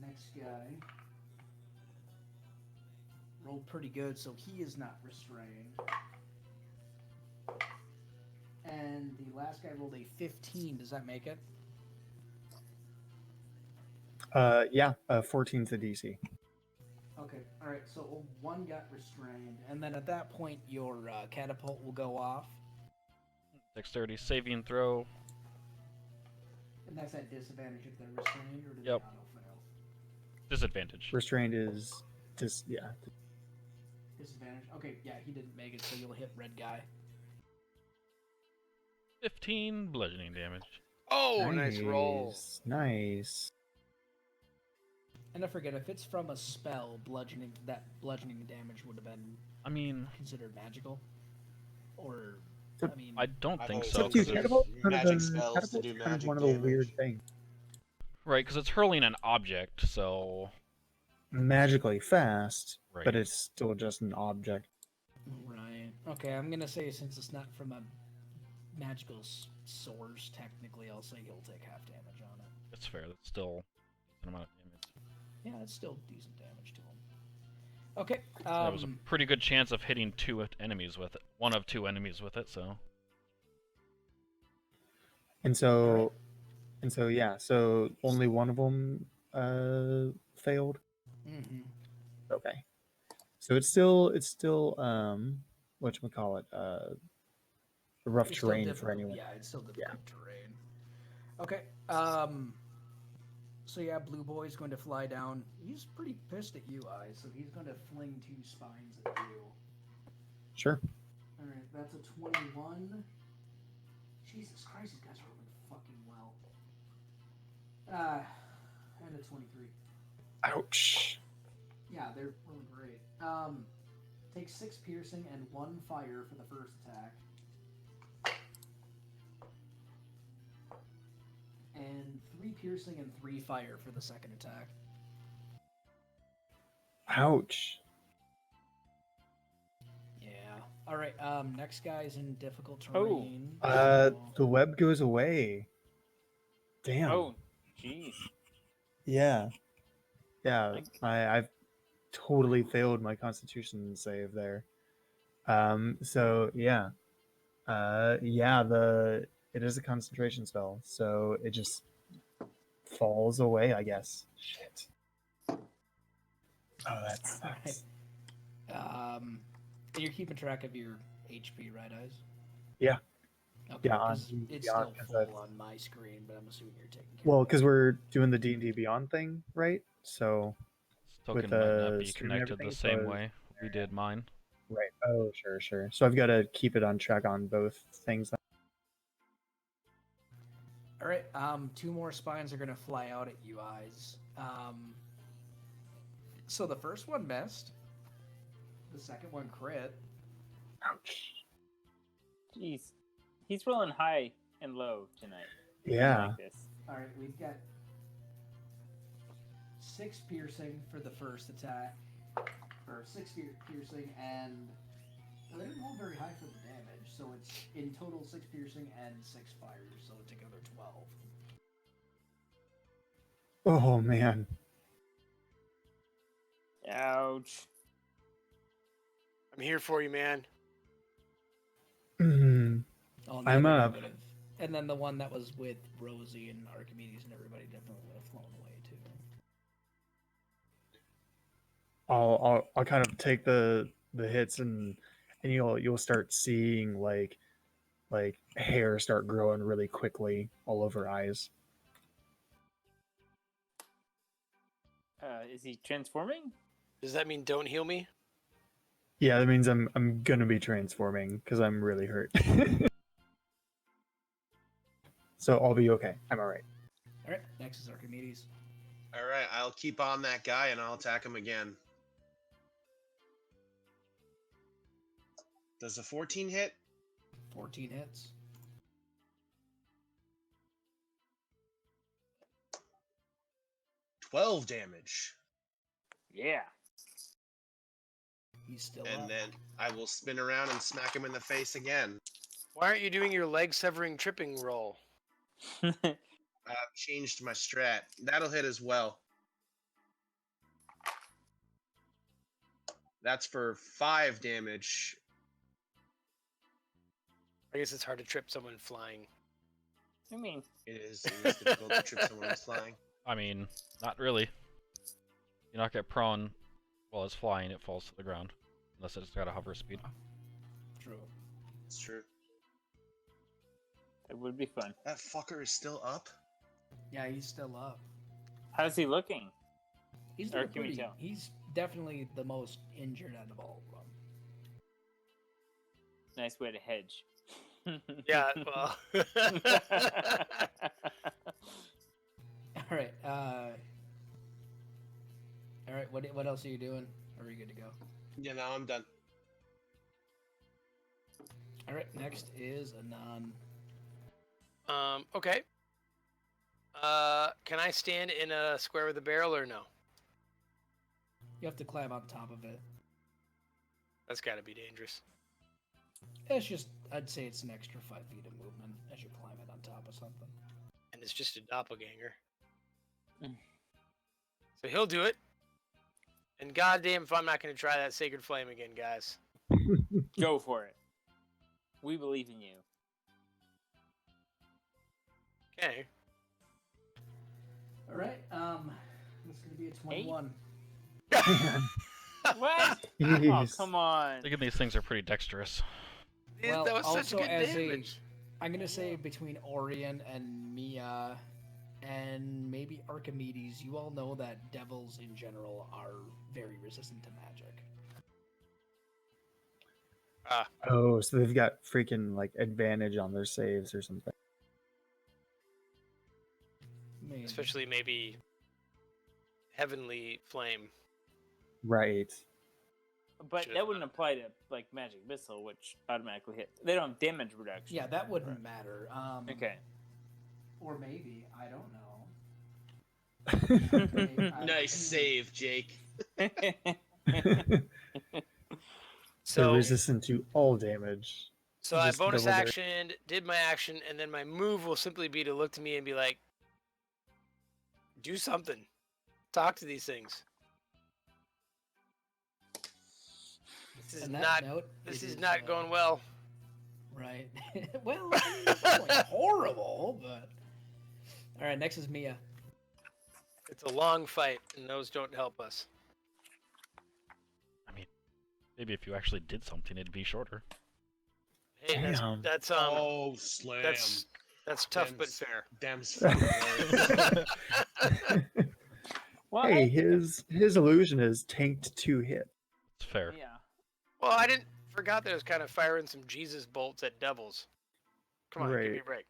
Next guy rolled pretty good, so he is not restrained. And the last guy rolled a 15. Does that make it? yeah, 14's the DC. Okay. All right. So one got restrained, and then at that point, your catapult will go off, Dexterity saving throw. and that's at disadvantage if they're restrained, or do Yep. they auto fail? Disadvantage. Restrained is just, yeah. Disadvantage. Okay. Yeah, he didn't make it, so you'll hit red guy. 15 bludgeoning damage. Oh, nice roll. Nice. And I forget, if it's from a spell, bludgeoning damage would have been I mean, considered magical? Or, So- I mean... I don't I've think always It's so. up to you. used Because Catapult's kind of magic a, spells to do catapult's kind of magic one of the damage. weird things. right, because it's hurling an object, so Magically fast, right. but it's still just an object. Right. Okay, I'm gonna say since it's not from a magical source, technically, I'll say he'll take half damage on it. It's fair. That's still an amount of damage. Yeah, it's still decent damage to him. Okay. That was a pretty good chance of hitting enemies with it. One of two enemies with it. So And so, yeah. So only one of them failed. Mm-hmm. Okay. So it's still whatchamacallit, rough It's still terrain for difficult. anyone. Yeah, it's still difficult Yeah. terrain. Okay. So yeah, Blue Boy's going to fly down. He's pretty pissed at you, Eyes, so he's going to fling 2 spines at you. Sure. All right, that's a 21. Jesus Christ, these guys are rolling fucking well. And a 23. Ouch. Yeah, they're rolling great. Take 6 piercing and 1 fire for the first attack. And 3 piercing and 3 fire for the second attack. Ouch. Yeah. All right. Next guy's in difficult Oh. terrain. The web goes away. Damn. Oh, jeez. Yeah. Yeah. I've totally failed my Constitution save there. So yeah. It is a concentration spell, so it just falls away, I guess. Shit. Oh, that's Alright. You're keeping track of your HP, right, Eyes? Yeah. Okay, Yeah, 'cause on it's Beyond, still 'cause full I've- on my screen, but I'm assuming you're taking care well, of it. because we're doing the D&D Beyond thing, right? So this with token might the not be stream and connected the everything, so same I was- way we did mine. right. Oh, sure. So I've got to keep it on track on both things. All right. 2 more spines are gonna fly out at you, Eyes. So the first one missed. The second one crit. Ouch. Jeez. He's rolling high and low tonight. I Yeah. like this. All right, we've got 6 piercing for the first attack, or 6 piercing, and they didn't roll very high for the damage, so it's in total 6 piercing and 6 fires, so together 12. Oh man. Ouch. I'm here for you, man. Mhm. Oh, and the I'm other guy up. would've- And then the one that was with Rosie and Archimedes and everybody definitely would have flown away too. I'll kind of take the hits and you'll start seeing like hair start growing really quickly all over Eyes. Is he transforming? Does that mean don't heal me? Yeah, that means I'm gonna be transforming because I'm really hurt. So I'll be okay. I'm all right. All right, next is Archimedes. All right, I'll keep on that guy and I'll attack him again. Does a 14 hit? 14 hits. $12 damage. Yeah. He's still And up. then I will spin around and smack him in the face again. Why aren't you doing your leg severing tripping roll? I've changed my strat. That'll hit as well. That's for 5 damage. I guess it's hard to trip someone flying. I mean, It is difficult to trip someone who's flying. I mean, not really. You knock it prone while it's flying, it falls to the ground. Unless it's got a hover speed. True. It's true. it would be fun. That fucker is still up? Yeah, he's still up. How's he looking? He's Or doing can we pretty. tell? He's definitely the most injured out of all of them. Nice way to hedge. Yeah, well. All right. right. What else are you doing? Or are you good to go? Yeah, no, I'm done. All right. Next is Anon. Okay. Can I stand in a square with a barrel or no? You have to climb on top of it. That's got to be dangerous. It's just, I'd say it's an extra 5 feet of movement as you climb it on top of something. And it's just a doppelganger. So he'll do it. And goddamn if I'm not going to try that sacred flame again, guys. Go for it. We believe in you. Okay. All right. It's gonna be a 21. What? Oh, Jeez. come on. Thinking these things are pretty dexterous. Well, That was such also good as damage. I'm gonna say between Orion and Mia, and maybe Archimedes, you all know that devils in general are very resistant to magic. Oh, so they've got freaking like advantage on their saves or something. Maybe. Especially maybe heavenly flame. Right. But Should've that wouldn't apply to like magic missile, which automatically hit. They don't have damage reduction. Yeah, that wouldn't matter. Okay. Or maybe I don't know. Maybe, Nice save, Jake. So So, resistant to all damage. so I just bonus double their- action, did my action, and then my move will simply be to look to me and be like, do something. Talk to these things. This is On that not note, this it is not going well. Right. Well, I mean, it's not going horrible, but all right. Next is Mia. It's a long fight, and those don't help us. I mean, maybe if you actually did something, it'd be shorter. Hey, Damn. that's Oh, slam. that's tough but Damn's- fair. Damn's fucking hilarious. Well, Hey, his illusion is tanked 2 hit. It's fair. Yeah. Well, I didn't forgot that I was kind of firing some Jesus bolts at devils. Come on, give me Right. a break.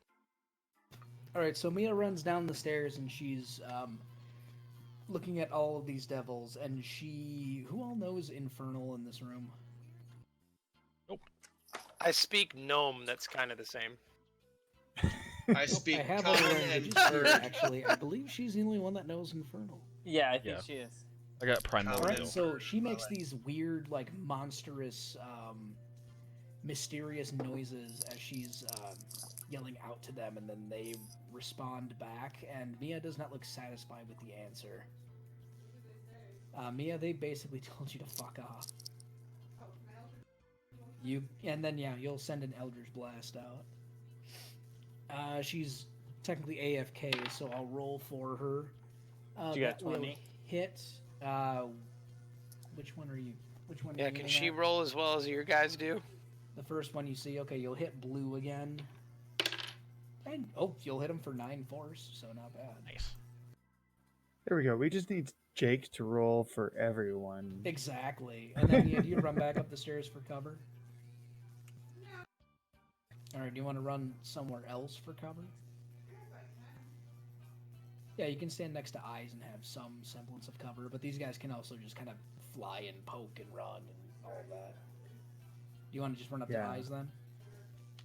All right. So Mia runs down the stairs and she's looking at all of these devils, and who all knows Infernal in this room? I speak gnome. That's kind of the same. I speak I have all the common and languages here, bird. actually. I believe she's the only one that knows Infernal. Yeah, I think Yeah. she is. I got primordial. All right, Real. so she makes Alright. these weird, like, monstrous, mysterious noises as she's yelling out to them, and then they respond back, and Mia does not look satisfied with the answer. Mia, they basically told you to fuck off. You'll send an Eldritch Blast out. She's technically AFK, so I'll roll for her. You got That will 20? hit. Which one are you? Which one? Are Yeah, you can aiming she at? roll as well as your guys do? The first one you see. Okay, you'll hit blue again. And you'll hit him for 9 force, so not bad. Nice. There we go. We just need Jake to roll for everyone. Exactly. And then you run back up the stairs for cover. All right. Do you want to run somewhere else for cover? Yeah, you can stand next to eyes and have some semblance of cover, but these guys can also just kind of fly and poke and run and all of that. You want to just run up to Yeah. eyes then?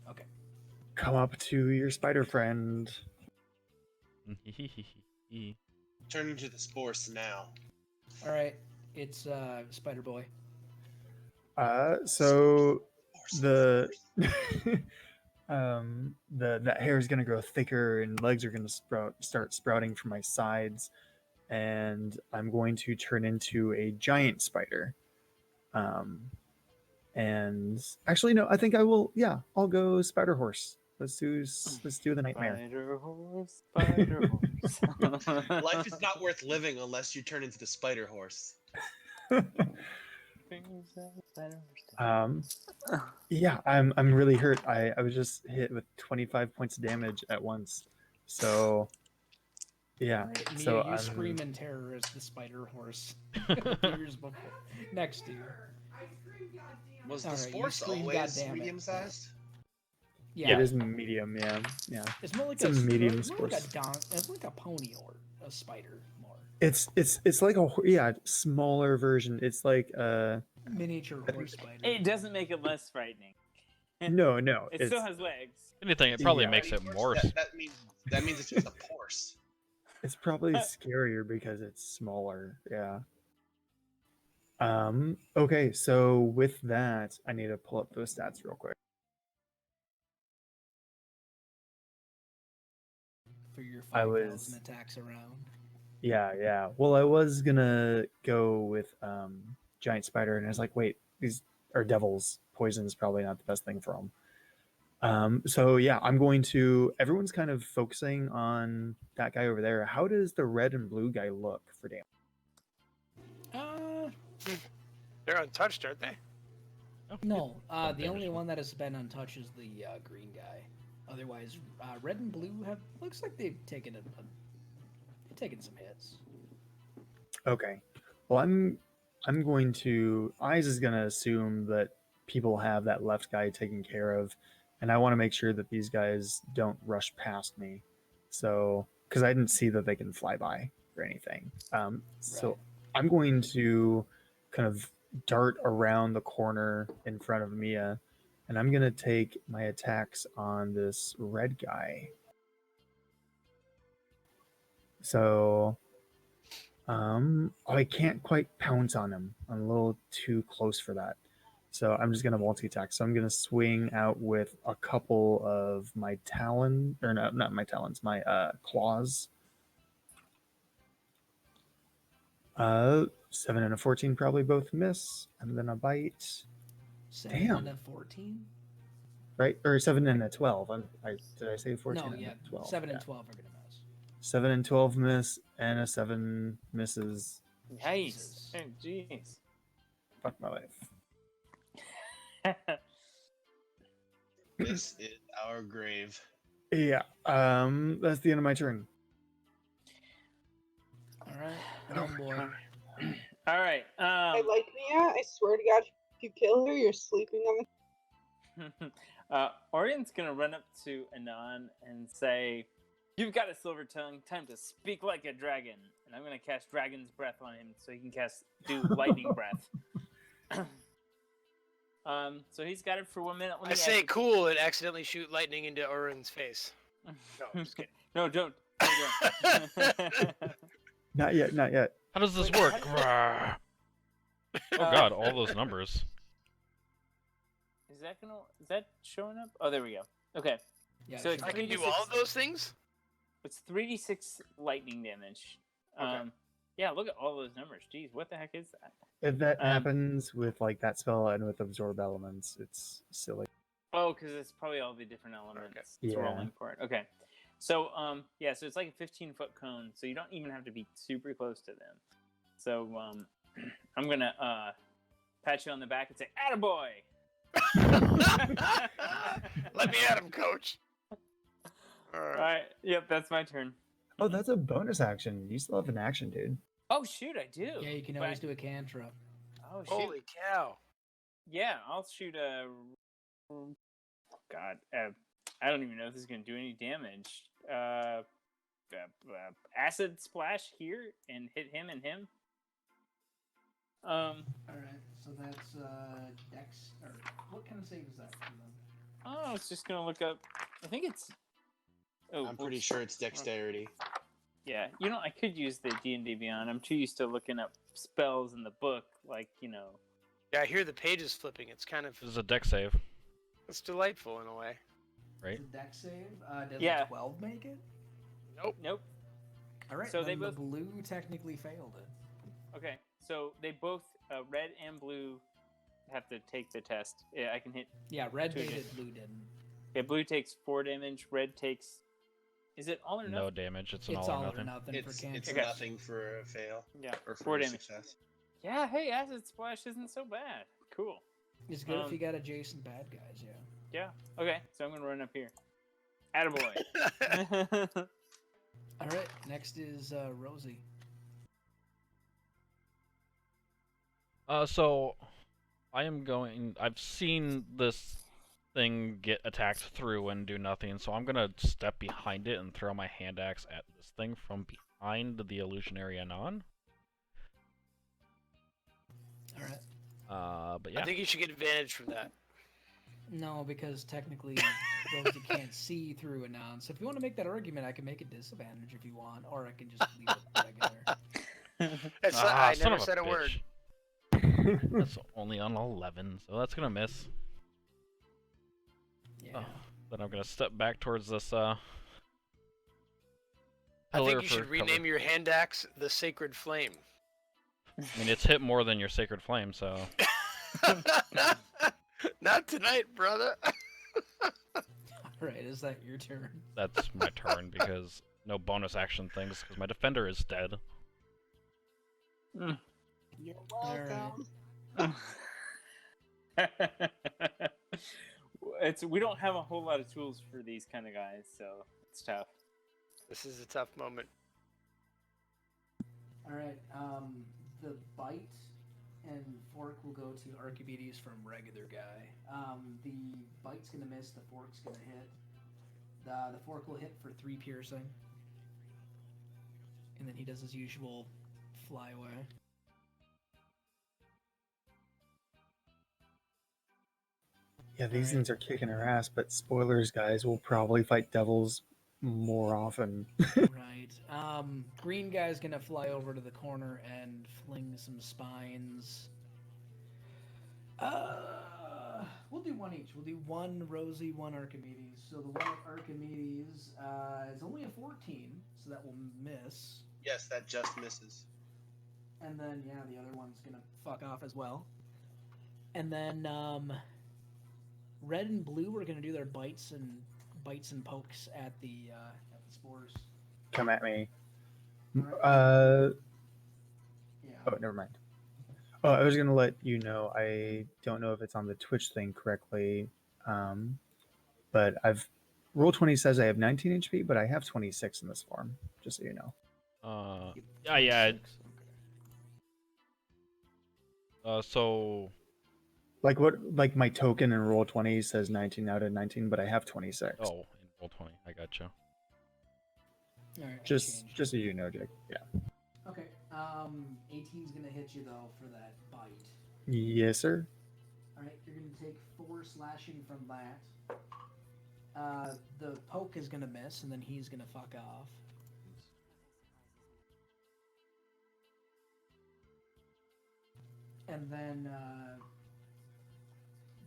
Okay. Come up to your spider friend. Turn into the spores now. All right. It's Spider Boy. So Spores. the that hair is gonna grow thicker and legs are gonna start sprouting from my sides, and I'm going to turn into a giant spider. And actually no, I think I will. Yeah, I'll go spider horse. Let's do the nightmare. Spider horse, spider horse. Life is not worth living unless you turn into the spider horse. Yeah, I'm really hurt. I was just hit with 25 points of damage at once. So yeah, All right, Mia, so you I'm scream in terror as the spider horse appears next to you. Was the Alright, you spores scream, always "Goddammit." medium-sized? Yeah, It is medium, yeah. it's more like it's a medium it's more like horse. it's like a pony or a spider more. It's like a smaller version. It's like Miniature horse spider. It doesn't make it less frightening. no, It still has legs. Anything, it probably Yeah. makes it more. That means it's just a horse. it's probably scarier because it's smaller. Yeah. Okay, so with that, I need to pull up those stats real quick. For your I 5,000 was- attacks around. Yeah. Well, I was gonna go with giant spider, and I was like, wait, these are devils. Poison is probably not the best thing for them. So yeah, I'm going to. Everyone's kind of focusing on that guy over there. How does the red and blue guy look for damage? They're untouched, aren't they? No, Don't the damage only them. one that has been untouched is the green guy. Otherwise, red and blue looks like they've taken they've taken some hits. Okay. Well, I'm going to. Eyes is gonna assume that people have that left guy taken care of, and I want to make sure that these guys don't rush past me. So, because I didn't see that they can fly by or anything. So Right. I'm going to kind of dart around the corner in front of Mia, and I'm gonna take my attacks on this red guy. So I can't quite pounce on him. I'm a little too close for that. So I'm just gonna multi-attack. So I'm gonna swing out with a couple of my talon, or no, not my talons, my claws. 7 and a 14 probably both miss, and then a bite. 7 Damn. and a 14? Right? Or 7 and a 12. Did I say 14? No, and yeah, a 12? 7 Yeah. and 12 are gonna miss. 7 and 12 miss, and a 7 misses. Nice. Jesus. Oh, jeez. Fuck my life. This is our grave. Yeah. That's the end of my turn. All right, Oh oh my boy. God. All right. I like Mia. I swear to God, if you kill her, you're sleeping on the. Orion's gonna run up to Anon and say, "You've got a silver tongue. Time to speak like a dragon." And I'm gonna cast Dragon's Breath on him so he can do Lightning Breath. So he's got it for 1 minute. Let I me say ask- cool and accidentally shoot lightning into Oren's face. No, I'm just kidding. No, don't. No, don't. Not yet. Not yet. How does this Wait, work? how Grrr. Oh god, all those numbers. Is that showing up? Oh, there we go. Okay, Yeah, So it's I can do 3d6 all of those things? it's 3d6 lightning damage. Okay. Yeah, look at all those numbers. Jeez, what the heck is that? If that Um, happens with like that spell and with absorb elements, it's silly. Oh, because it's probably all the different elements. It's Yeah. rolling for it. Okay. So, yeah, so it's like a 15-foot cone, so you don't even have to be super close to them. So, I'm gonna pat you on the back and say, "Attaboy!" Let me at him, coach. All All right. right. Yep, that's my turn. Oh, that's a bonus action. You still have an action, dude. Oh shoot, I do. Yeah, you can But- always do a cantrip. Oh shoot. Holy cow. Yeah, I'll shoot a. God, I don't even know if this is gonna do any damage. Acid splash here and hit him and him. All right, so that's Dex. Or what kind of save is that? Oh, I was just gonna look up. I think it's. Oh, I'm pretty whoops. sure it's dexterity. Yeah, I could use the D&D Beyond. I'm too used to looking up spells in the book, like Yeah, I hear the pages flipping. It's kind of This is a deck save, it's delightful in a way. right? It's a Dex save. Does Yeah. a 12 make it? Nope. All right, So so they then the both- blue technically failed it. Okay, so they both, red and blue, have to take the test. Yeah, I can hit. Yeah, red Two made did. it, blue didn't. Yeah, blue takes 4 damage. Red takes. Is it all or No nothing? damage. It's an It's all or nothing. for It's cantrip. Okay. nothing for a fail Yeah, or for 4 a damage. success. Yeah, hey, acid splash isn't so bad. Cool. It's good if Um, you got adjacent bad guys, yeah. Yeah. Okay, so I'm gonna run up here. Attaboy. All right, next is Rosie. So I am going. I've seen this thing get attacked through and do nothing, so I'm gonna step behind it and throw my hand axe at this thing from behind the illusionary Anon. All right. But yeah. I think you should get advantage from that. No, because technically Rosie can't see through Anon. So if you want to make that argument, I can make a disadvantage if you want, or I can just leave it regular. I son never of said a word. bitch. That's only on 11, so that's gonna miss. Yeah. Then I'm gonna step back towards this I pillar think you for should cover. rename your hand axe the Sacred Flame. I mean, it's hit more than your sacred flame, so Not tonight, brother. All right, is that your turn? that's my turn because no bonus action things because my defender is dead. You're All right. welcome. We don't have a whole lot of tools for these kind of guys, so it's tough. This is a tough moment. All right. The bite and fork will go to Archimedes from regular guy. The bite's gonna miss. The fork's gonna hit. The fork will hit for 3 piercing, and then he does his usual fly away. Yeah, these Alright. things are kicking our ass, but spoilers, guys, we'll probably fight devils more often. Right. Green guy's gonna fly over to the corner and fling some spines. We'll do one each. We'll do one Rosie, one Archimedes. So the one at Archimedes is only a 14, so that will miss. Yes, that just misses. And then yeah, the other one's gonna fuck off as well. And then red and blue are gonna do their bites and pokes at the spores. Come at me. Yeah. Oh, never mind. Oh, I was gonna let you know. I don't know if it's on the Twitch thing correctly, but Roll20 says I have 19 HP, but I have 26 in this form. Just so you know. Yeah. 26? So Like what? Like my token in Roll20 says 19 out of 19, but I have 26. in roll 20, I gotcha. All right. Just so you know, Jake. Yeah. Okay. 18's gonna hit you though for that bite. Yes, sir. All right, you're gonna take 4 slashing from that. The poke is gonna miss, and then he's gonna fuck off. And then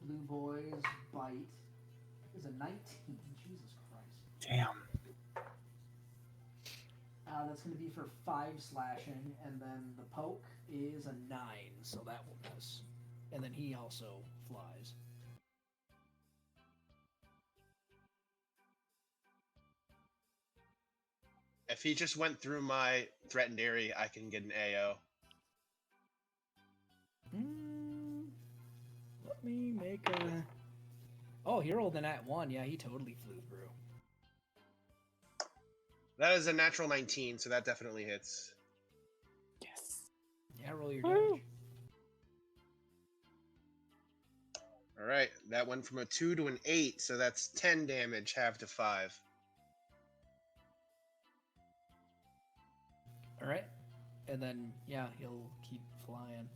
Blue Boy's bite is a 19. Jesus Christ. Damn. That's going to be for 5 slashing, and then the poke is a 9, so that will miss. And then he also flies. If he just went through my threatened area, I can get an AO. Let me make a... Oh, he rolled an @1. Yeah, he totally flew through. That is a natural 19, so that definitely hits. Yes. Yeah, roll your damage. All right, that went from a 2 to an 8, so that's 10 damage, half to 5. All right. And then, yeah, he'll keep flying.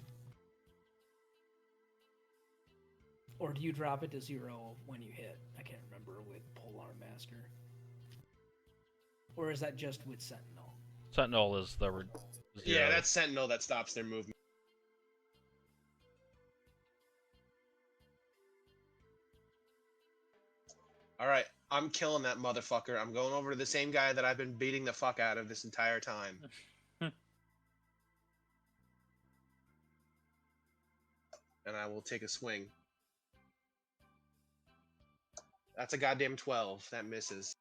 Or do you drop it to 0 when you hit? I can't remember with Polar Master. Or is that just with Sentinel? Sentinel is the Yeah, zero. that's Sentinel that stops their movement. All right, I'm killing that motherfucker. I'm going over to the same guy that I've been beating the fuck out of this entire time. And I will take a swing. That's a goddamn 12. That misses.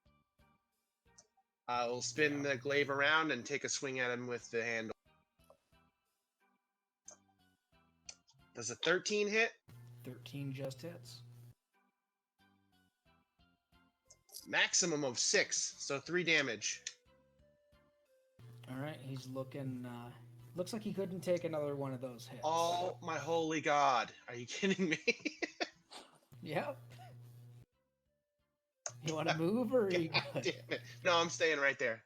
I will spin the glaive around and take a swing at him with the handle. Does a 13 hit? 13 just hits. Maximum of 6, so 3 damage. All right, he's looking. Looks like he couldn't take another one of those hits. Oh my holy god. Are you kidding me? Yep. You want to move or are you God good? damn it. No, I'm staying right there.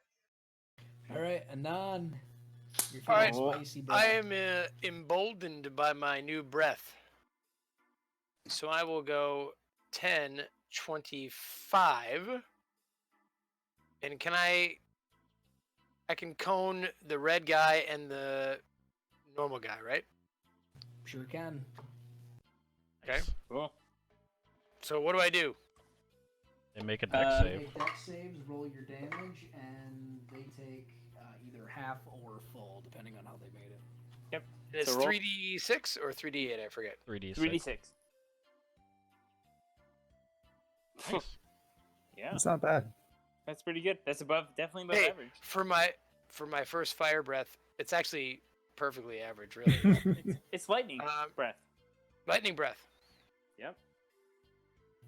All right, Anon. You're All feeling right. spicy breath. I am emboldened by my new breath. So I will go 10, 25. And I can cone the red guy and the normal guy, right? Sure can. Okay. Nice. Cool. So what do I do? They make a deck They save. make dex saves, roll your damage, and they take either half or full, depending on how they made it. Yep. It's So roll- 3d6 or 3d8, I forget. 3d6. 3d6. Nice. Yeah, It's not bad. that's pretty good. That's definitely above Hey, average. for my first fire breath, it's actually perfectly average, really. It's lightning breath. Lightning breath. Yep.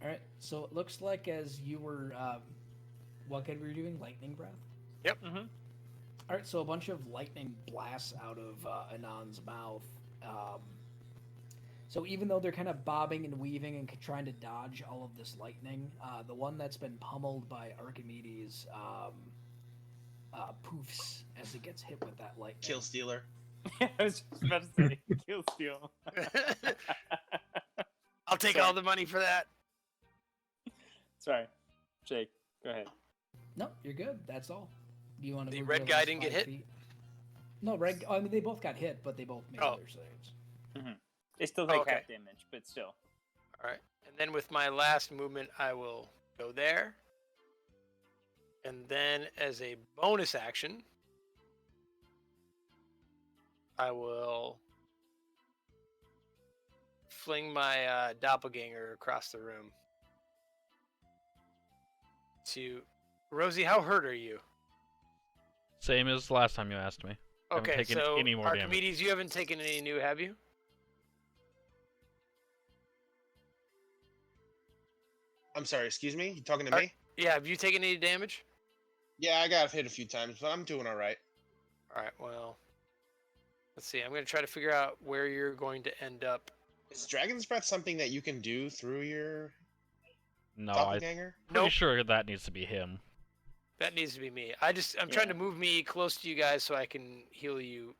All right, so it looks like as you were, what kind were you doing? Lightning breath? Mm-hmm. All right, so a bunch of lightning blasts out of Anon's mouth. So even though they're kind of bobbing and weaving and trying to dodge all of this lightning, the one that's been pummeled by Archimedes poofs as it gets hit with that lightning. Kill Stealer. I was just about to say kill steal. I'll take all the money for that. Sorry, Jake. Go ahead. No, you're good. That's all. Do you want to? The move red your guy last didn't get 5 hit? feet? No, red. I mean, they both got hit, but they both made Oh. their saves. They still take Okay. half damage, but still. All right. And then with my last movement, I will go there. And then as a bonus action, I will fling my doppelganger across the room. To Rosie, how hurt are you? Same as last time you asked me. Haven't Okay, taken so any more damage. Archimedes, you haven't taken any new, have you? I'm sorry, excuse me? You talking to Are- me? Yeah, have you taken any damage? Yeah, I got hit a few times, but I'm doing all right. All right, well, let's see. I'm going to try to figure out where you're going to end up. Is Dragon's Breath something that you can do through your No, I'm doppelganger? pretty Nope. sure that needs to be him. That needs to be me. I'm trying to move me close to you guys so I can heal you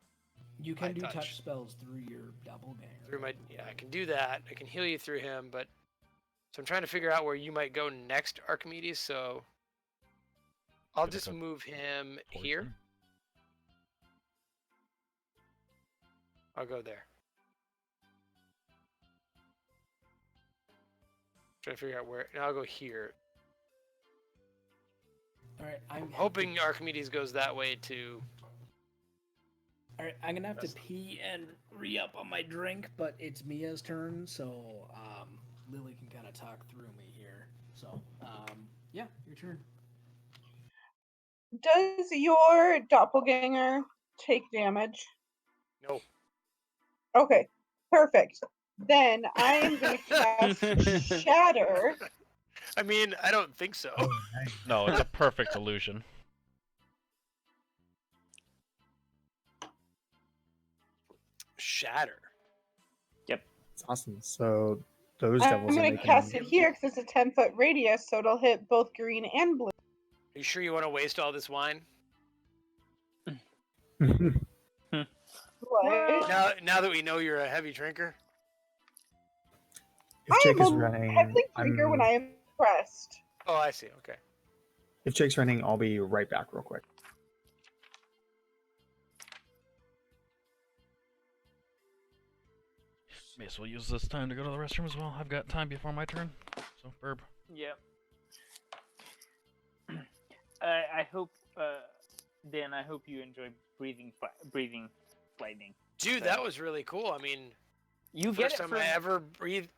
You can I do touch. touch spells through your doppelganger. through my. Yeah, I can do that. I can heal you through him, but so I'm trying to figure out where you might go next, Archimedes. So I'll Gonna just go move him Towards here. him. I'll go there. Trying to figure out where. Now I'll go here. All right, I'm Hoping Archimedes goes that way too. All right, I'm gonna have to pee and re-up on my drink, but it's Mia's turn, so Lily can kind of talk through me here. So, yeah, your turn. Does your doppelganger take damage? No. Okay, perfect. Then I am going to cast Shatter. I mean, I don't think so. Oh, nice. No, it's a perfect illusion. Shatter. It's awesome. So those I'm devils are going to making. cast it here because it's a 10-foot radius, so it'll hit both green and blue. Are you sure you want to waste all this wine? What? Now that we know you're a heavy drinker. If I Jake is am a running, heavy drinker when I am pressed. Oh, I see. Okay. if Jake's running, I'll be right back real quick. May as well use this time to go to the restroom as well. I've got time before my turn. So, Burb. Yep. I hope, Dan. I hope you enjoy breathing lightning. Dude, that was really cool. I mean, You get first it time from, I ever breathed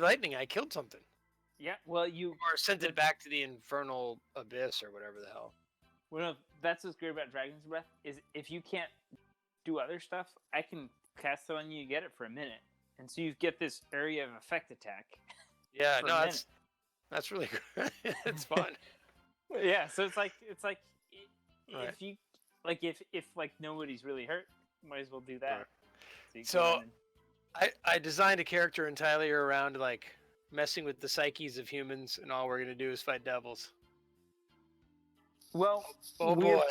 lightning, I killed something. Yeah. Well, you. Or sent it back to the infernal abyss or whatever the hell. Well, no, that's what's great about Dragon's Breath is if you can't do other stuff, I can cast it on you. You get it for a minute, and so you get this area of effect attack. Yeah, For a no, minute. that's really good. It's fun. Yeah, so it's like Right. if you if nobody's really hurt, might as well do that. Right. you can So- run and- I designed a character entirely around like messing with the psyches of humans, and all we're gonna do is fight devils. well, Oh we're- boy.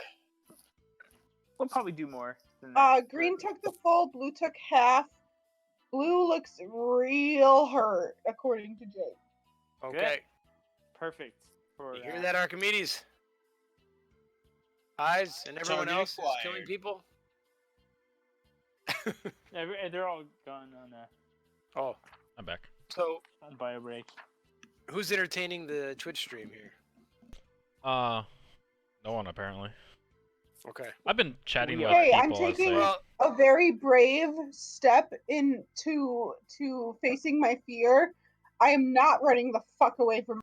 We'll probably do more than that. Green took the full, blue took half. Blue looks real hurt, according to Jake. Okay. Perfect. For You hear that, Archimedes? Eyes and everyone Target else is acquired. killing people? They're all gone on Oh, I'm back. so on bio break. who's entertaining the Twitch stream here? No one apparently. Okay. I've been chatting with Hey, I'm people as taking they. Well, a very brave step into facing my fear. I am not running the fuck away from.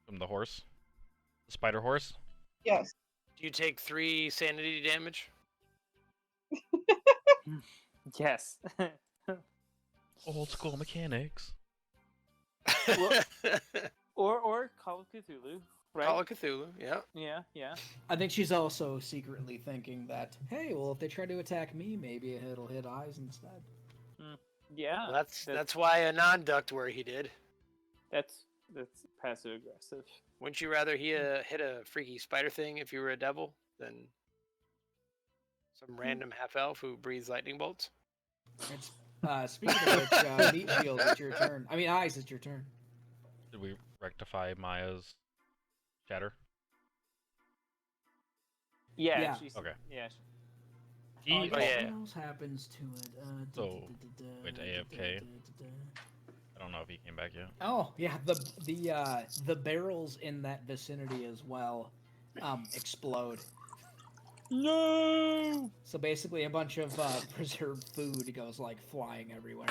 From the horse, the spider horse. Yes. do you take 3 sanity damage? Yes. Old school mechanics. Well- or Call of Cthulhu, right? Call of Cthulhu, yeah. Yeah. I think she's also secretly thinking that, hey, well, if they try to attack me, maybe it'll hit eyes instead. Yeah. Well, that's why a non-ducked where he did. That's passive aggressive. Wouldn't you rather he hit a freaky spider thing if you were a devil than some random half-elf who breathes lightning bolts? It's, speaking of which, Meat Shield, it's your turn. I mean, Eyes, it's your turn. Did we rectify Maya's chatter? Yeah. Yeah. She's, Okay. Yeah. He Oh, yeah. What else happens to it? So, went to AFK. I don't know if he came back yet. Oh yeah, the barrels in that vicinity as well explode. No. So basically, a bunch of preserved food goes like flying everywhere,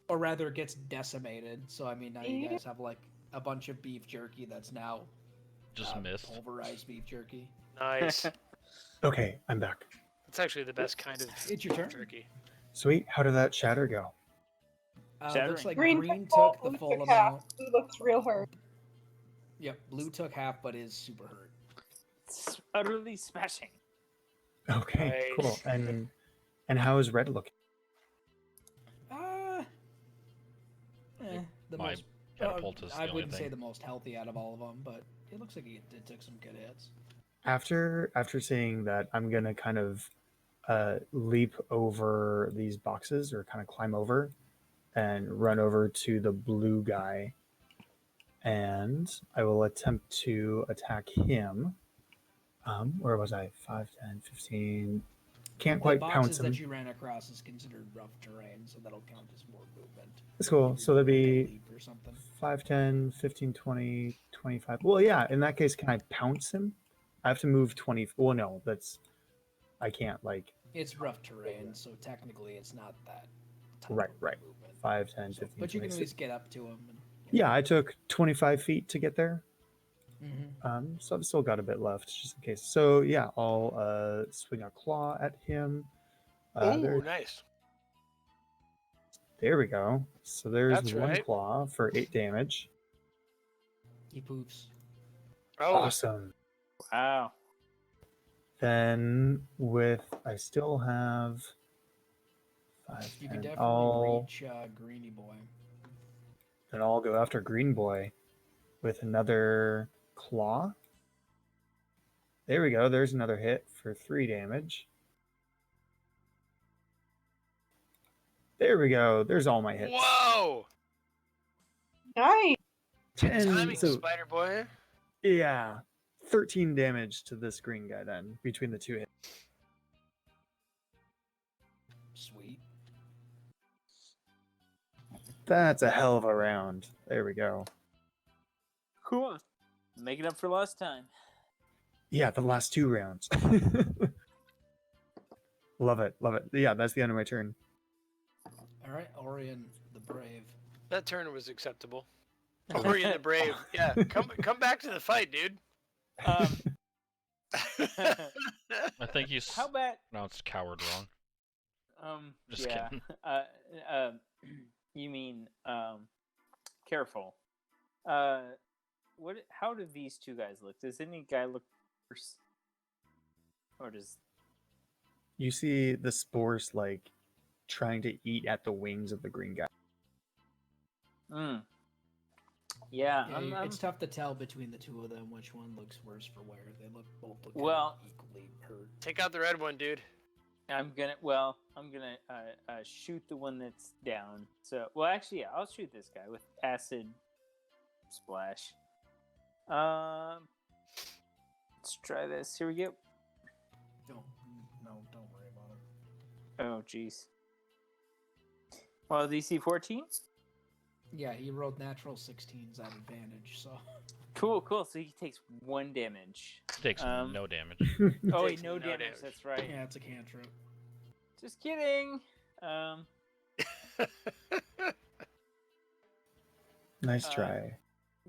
or rather, gets decimated. So I mean, now you guys have like a bunch of beef jerky that's now Just missed. pulverized beef jerky. Nice. Okay, I'm back. That's actually the best kind of It's your turn. jerky. Sweet. How did that shatter go? Looks like Green green full, took the blue full took half. amount. Blue looks real hurt. Yep, blue took half, but is super hurt. It's utterly smashing. Okay, cool. Nice. And how is red looking? The My most. catapult is the I only wouldn't say thing. the most healthy out of all of them, but it looks like it took some good hits. After seeing that, I'm gonna kind of leap over these boxes or kind of climb over and run over to the blue guy, and I will attempt to attack him. Where was I? 5, 10, 15. Can't The quite boxes pounce him. that you ran across is considered rough terrain, so that'll count as more movement. That's cool. Maybe So that'd like a be leap or something. 5, 10, 15, 20, 25. Well, yeah, in that case, can I pounce him? I have to move 20. Well, no, I can't, like, It's rough terrain, so technically it's not that. type Right, of right. movement. 5, 10, So- 15, but you can 26. at least get up to him. And, Yeah, I took 25 feet to get there. Mm-hmm. So I've still got a bit left, just in case. So yeah, I'll swing a claw at him. Oh, nice. There we go. So there's That's one right. claw for 8 damage. He poofs. Oh, Awesome. Wow. Then I still have 5, You can 10. definitely reach Greeny Boy. Then I'll go after Green Boy with another claw. There we go. There's another hit for 3 damage. There we go. There's all my hits. whoa! Nice. 10. Timing, So, Spider Boy. yeah. 13 damage to this green guy then, between the 2 hits. Sweet. That's a hell of a round. There we go. Cool. Making up for lost time. Yeah, the last 2 rounds. Love it. Love it. Yeah, that's the end of my turn. All right, Orion the Brave. That turn was acceptable. Orion the Brave. Yeah, come back to the fight, dude. I think you How about pronounced coward wrong. Just yeah. kidding. You mean careful. How do these two guys look? Does any guy look worse? Or does You see the spores like trying to eat at the wings of the green guy. Yeah, Yeah, it's tough to tell between the two of them which one looks worse for wear. They both look Well- equally hurt. Take out the red one, dude. I'm gonna shoot the one that's down. So, well, actually, yeah, I'll shoot this guy with acid splash. Let's try this. Here we go. Don't worry about it. Oh, jeez. Well, DC 14. Yeah, he rolled natural 16s at advantage, so. Cool. So he takes 1 damage. Takes Um, no damage. Oh wait, Takes no no damage. damage. That's right. Yeah, it's a cantrip. Just kidding. Nice Uh, try.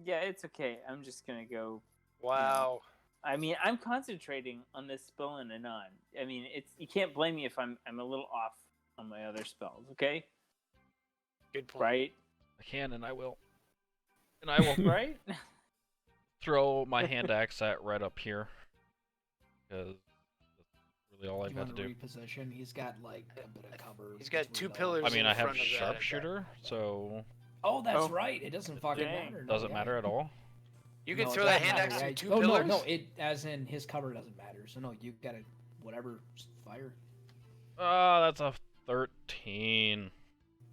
Yeah, it's okay. I'm just gonna go. Wow. I mean, I'm concentrating on this spell and Anon. I mean, you can't blame me if I'm a little off on my other spells. Okay, Good point. right? I can and I will. And I will Right? throw my hand axe at right up here. Because that's really all I've You had want to to do. reposition? He's got like a bit of cover. He's got between 2 the- pillars. I mean, in I have front of that guy. sharpshooter, so Oh, that's Oh. right. It doesn't fucking Dang. matter. No, doesn't yeah. matter at all. You can No, it throw that doesn't hand matter, axe yeah. through 2 Oh pillars. no, it as in his cover doesn't matter. So no, you gotta whatever fire That's a 13.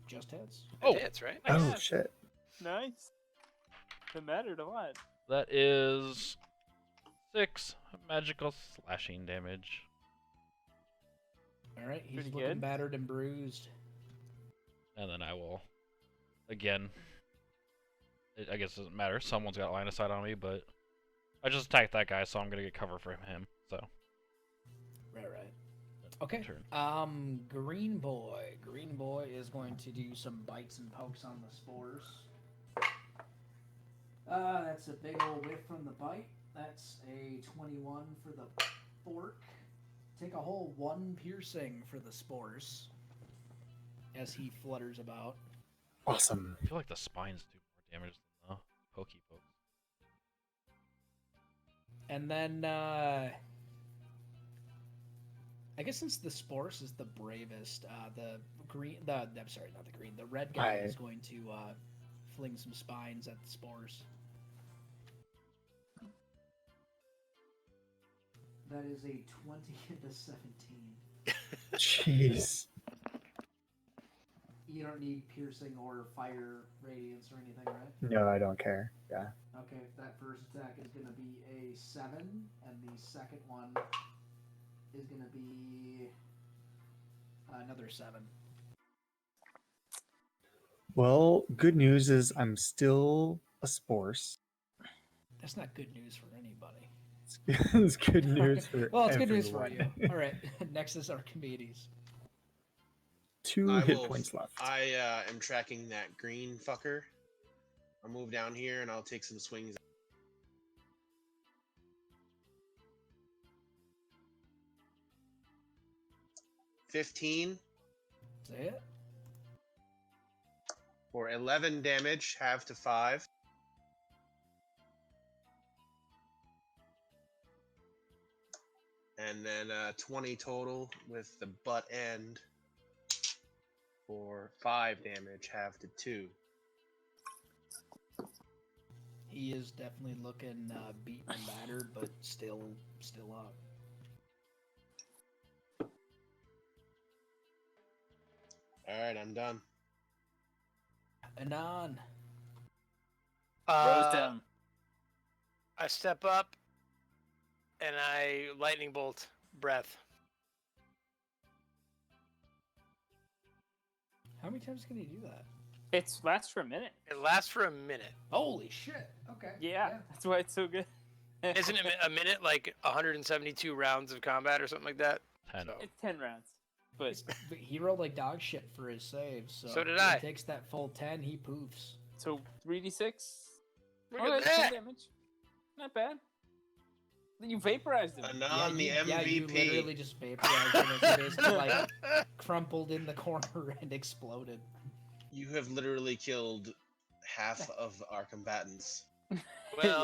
just hits. Oh. It hits, right? Oh Nice. shit. Nice. It mattered a lot. That is 6 magical slashing damage. All right, he's Pretty looking good. battered and bruised. And then I will, again, I guess it doesn't matter. Someone's got line of sight on me, but I just attacked that guy, so I'm going to get cover from him. So, Right. Okay. turn. Green Boy. Green Boy is going to do some bites and pokes on the spores. That's a big old whiff from the bite. That's a 21 for the fork. Take a whole 1 piercing for the spores as he flutters about. Awesome. I feel like the spines do more damage than the pokey pokes. And then, I guess since the spores is the bravest, the red guy is going to fling some spines at the spores. That is a 20 and a 17. Jeez. You don't need piercing or fire radiance or anything, right? No, I don't care. Yeah. Okay, that first attack is going to be a 7, and the second one is going to be another 7. Well, good news is I'm still a spores. That's not good news for anybody. It's good news for Well, it's good news for everyone. you. All right, next is Archimedes. 2 I hit will- points left. I am tracking that green fucker. I'll move down here and I'll take some swings. 15 Say it. for 11 damage, half to 5. And then 20 total with the butt end for 5 damage, half to 2. He is definitely looking beaten and battered, but still up. Alright, I'm done. Anon. Rose down. I step up and I lightning bolt breath. How many times can he do that? It lasts for a minute. It lasts for a minute. Holy shit. Okay. Yeah, that's why it's so good. Isn't it a minute like 172 rounds of combat or something like that? 10. So- It's 10 rounds. But But he rolled like dog shit for his save, so, So did if I. he takes that full 10, he poofs. so 3d6. Look Oh, at that's 10 that. damage. Not bad. You vaporized him. Anon, the Yeah, you MVP. literally just vaporized him. He basically like crumpled in the corner and exploded. You have literally killed half of our combatants. Well,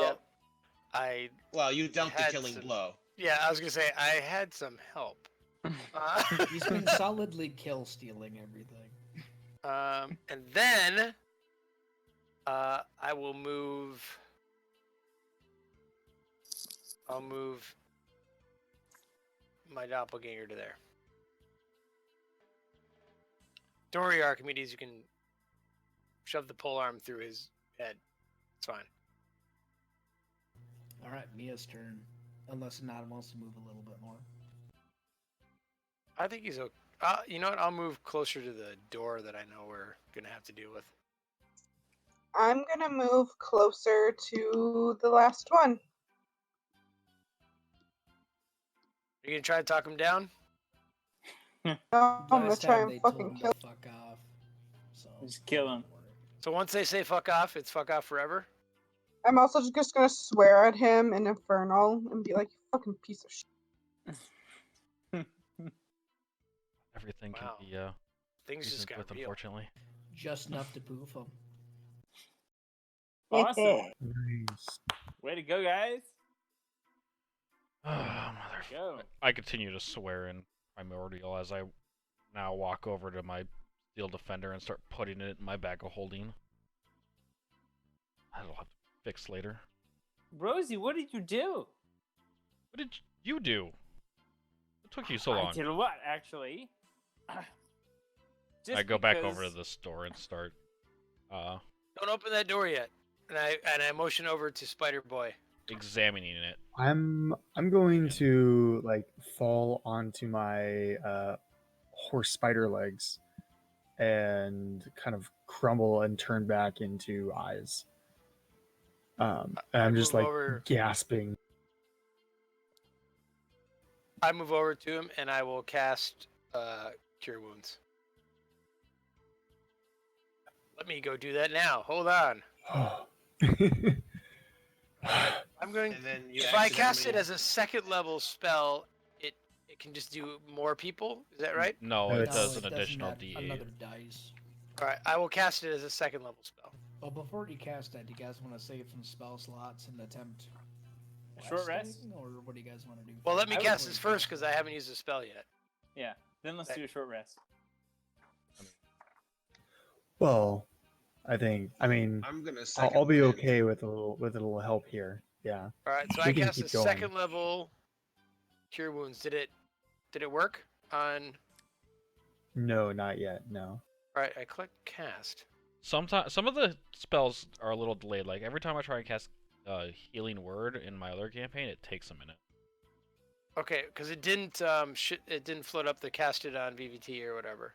Yep. I Well, you dealt the Had killing some- blow. yeah, I was gonna say I had some help. He's been solidly kill stealing everything. And then I will move. I'll move my doppelganger to there. Don't worry, Archimedes. You can shove the pole arm through his head. It's fine. All right, Mia's turn. Unless Nod wants to move a little bit more. I think he's okay. You know what? I'll move closer to the door that I know we're gonna have to deal with. I'm gonna move closer to the last one. Are you gonna try to talk him down? No, I'm gonna Last try time and they told fucking him kill. to fuck off. So Just kill him. So once they say fuck off, it's fuck off forever. I'm also just gonna swear at him in Infernal and be like, "You fucking piece of shit." Everything can Wow. be Things just reasoned got with, real. unfortunately. just enough to poof him. Awesome. Nice. Way to go, guys. Oh, mother. Go. I continue to swear in Primordial as I now walk over to my Steel Defender and start putting it in my bag of holding. That'll have to fix later. Rosie, what did you do? What did you do? What took you so I long? did a lot, actually. Just I go back over to because- the store and start. Don't open that door yet. And I motion over to Spider Boy. Examining it. I'm going to like fall onto my horse spider legs and kind of crumble and turn back into eyes. And I'm just move like over. gasping. I move over to him and I will cast Cure Wounds. Let me go do that now. Hold on. I'm going. And then you If I cast it accidentally- as a second level spell, it can just do more people. Is that right? No, No, it it's- does it an doesn't additional add D8. Another dice. All right. I will cast it as a second level spell. Well, before you cast that, do you guys want to save some spell slots and attempt A short rest? resting, or what do you guys want to do? Well, let me I would cast believe this that. first because I haven't used a spell yet. Yeah. Then let's do a short rest. Well, I mean, I'm gonna. I'll be second okay with a little help here. Yeah. All right. So We I can cast a keep going. second level Cure Wounds. Did it work on? No, not yet. No. All right. I click cast. Sometimes some of the spells are a little delayed. Like every time I try and cast Healing Word in my other campaign, it takes a minute. Okay, because it didn't it didn't float up the cast it on VVT or whatever.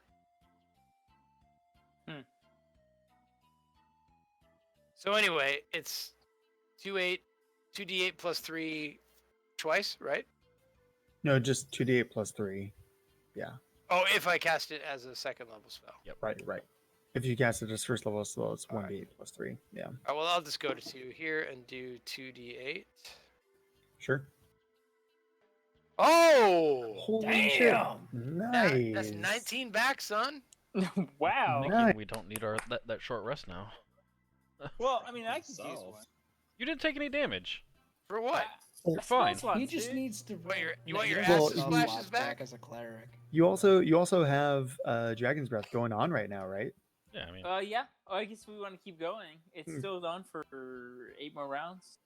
So anyway, it's 2d8 plus 3 twice, right? No, just 2d8 plus 3. Yeah. Oh, if I cast it as a second level spell. Right. If you cast it as first level spell, it's Alright. 1d8 plus 3. Yeah. All right, well, I'll just go to 2 here and do 2d8. Sure. Oh! Holy Damn! Nice. That's 19 back, son. Wow. Thinking Nice. we don't need that short rest now. Well, I mean, I could use Solve. one. You didn't take any damage. For what? You're fine. Spell slots, He just dude. needs to. You want your Well, ass to you- splash his back? as a cleric. You also have Dragon's Breath going on right now, right? Yeah, I mean, Yeah. Oh, I guess we want to keep going. It's Hmm. still on for 8 more rounds.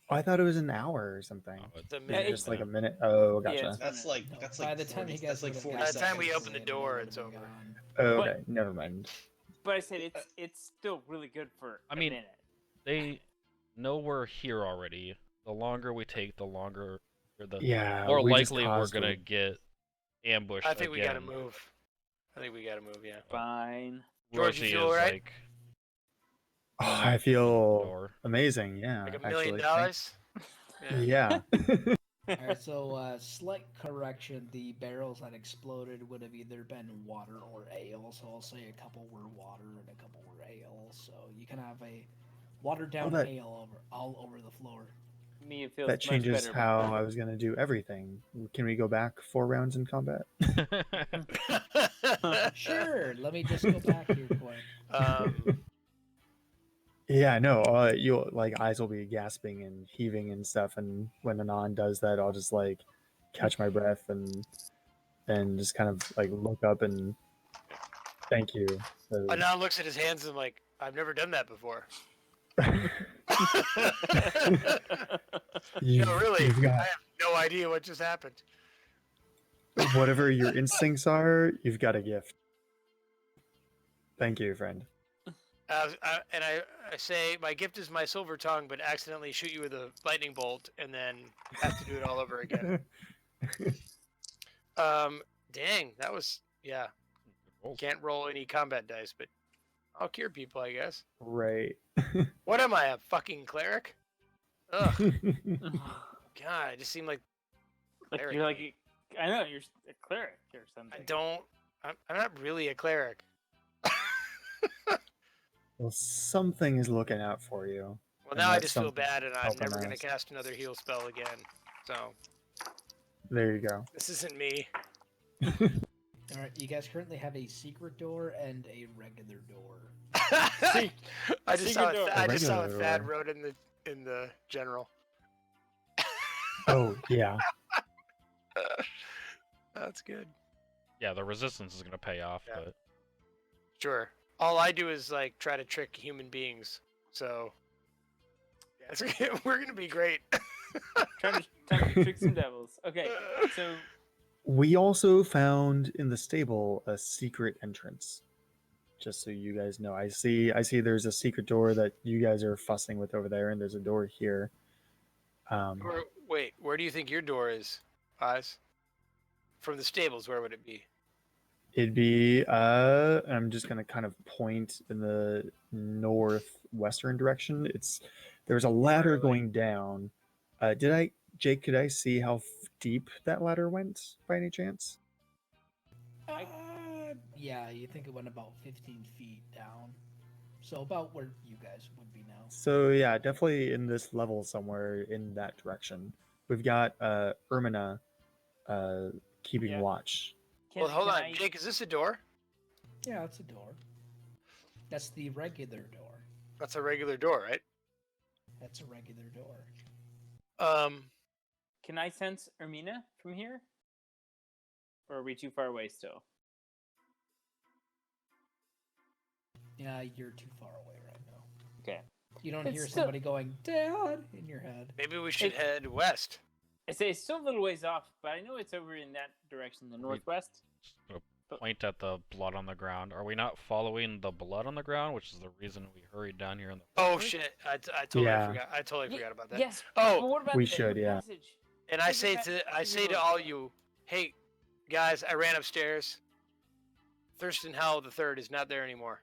Oh, I thought it was an hour or something. oh, It's a Is it minute. just like a minute? Oh, gotcha. it's- That's like No, that's by like the time 40, you guys that's like would've 40 gotten By the time we seconds. open the door, it's over. Oh, But- okay, never mind. But I said it's still really good for I mean, a minute. they know we're here already. The longer we take, the longer, or the Yeah. more we just likely we're caused gonna it. get ambushed. I think we gotta again. move. Yeah. Fine. George, you Rosie feel is alright? like Oh, I feel door. amazing. Yeah. Like $1 actually. million? Thank- Yeah. Alright, so slight correction. The barrels that exploded would have either been water or ale. So I'll say a couple were water and a couple were ale. So you can have a watered down that- ale all over the floor. Me, it feels that much changes better. how I was gonna do everything. Can we go back 4 rounds in combat? Sure, let me just go back here quick. Yeah, no. You'll like eyes will be gasping and heaving and stuff, and when Anon does that, I'll just like catch my breath and just kind of like look up and thank you. So- Anon looks at his hands and like, I've never done that before. You've, No, really, you've I got have no idea what just happened. whatever your instincts are. You've got a gift. Thank you, friend. I say my gift is my silver tongue, but accidentally shoot you with a lightning bolt, and then have to do it all over again. Dang, that was Can't roll any combat dice, but I'll cure people, I guess. Right. What am I, a fucking cleric? Ugh, God, I just seem like cleric. You're like, I know you're a cleric or something. I'm not really a cleric. Well, something is looking out for you. Well, And now I that's just feel something bad, and I'm helping never going to us. cast another heal spell again. So There you go. this isn't me. All right, you guys currently have a secret door and a regular door. I just saw Secret door. I just saw what Regular Thad door. wrote in the general. Oh, yeah. That's good. Yeah, the resistance is gonna pay off, Yeah. but Sure. All I do is like try to trick human beings. So yeah, we're gonna be great. Trying to trick some devils. Okay, so We also found in the stable a secret entrance. Just so you guys know, I see there's a secret door that you guys are fussing with over there, and there's a door here. Wait, where do you think your door is, Oz? From the stables, where would it be? It'd be I'm just gonna kind of point in the northwestern direction. There's a ladder going down. Jake, could I see how deep that ladder went by any chance? Yeah, you think it went about 15 feet down. So about where you guys would be now. So yeah, definitely in this level somewhere in that direction. We've got Ermina keeping Yeah. watch. Well, hold on, Jake. Is this a door? Yeah, that's a door. That's the regular door. That's a regular door, right? That's a regular door. Can I sense Ermina from here? Or are we too far away still? Yeah, you're too far away right now. Okay. You don't It's hear still- somebody going, Dad, in your head. Maybe we should It- head west. I say it's still a little ways off, but I know it's over in that direction, the northwest. just gonna point at the blood on the ground. Are we not following the blood on the ground, which is the reason we hurried down here in the Oh first place? shit! I totally Yeah. forgot. I totally Ye- forgot about that. Yes. Oh, but what about we the should, yeah. passage? And I Take say it to back I say to the all road. you, hey, guys, I ran upstairs. Thurston Howell the Third is not there anymore,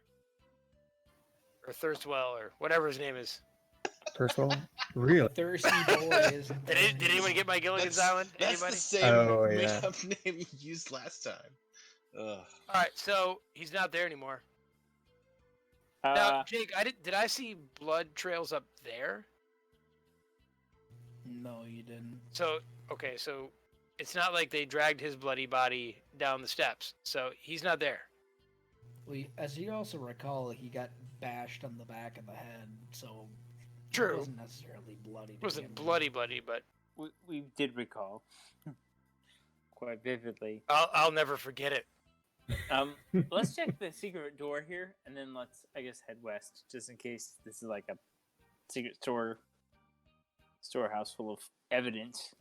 or Thirstwell, or whatever his name is. Percival? Really? Thirsty boy is. Did anyone get my Gilligan's That's, Island? that's Anybody? the same Oh, yeah. made-up name you used last time. Ugh. All right, so he's not there anymore. Now, Uh, Jake, did I see blood trails up there? No, you didn't. So okay, so it's not like they dragged his bloody body down the steps. So he's not there. Well, as you also recall, he got bashed on the back of the head, so it True. wasn't necessarily bloody. It wasn't bloody, but we did recall quite vividly. I'll never forget it. Let's check the secret door here, and then let's, I guess, head west, just in case this is like a secret storehouse full of evidence.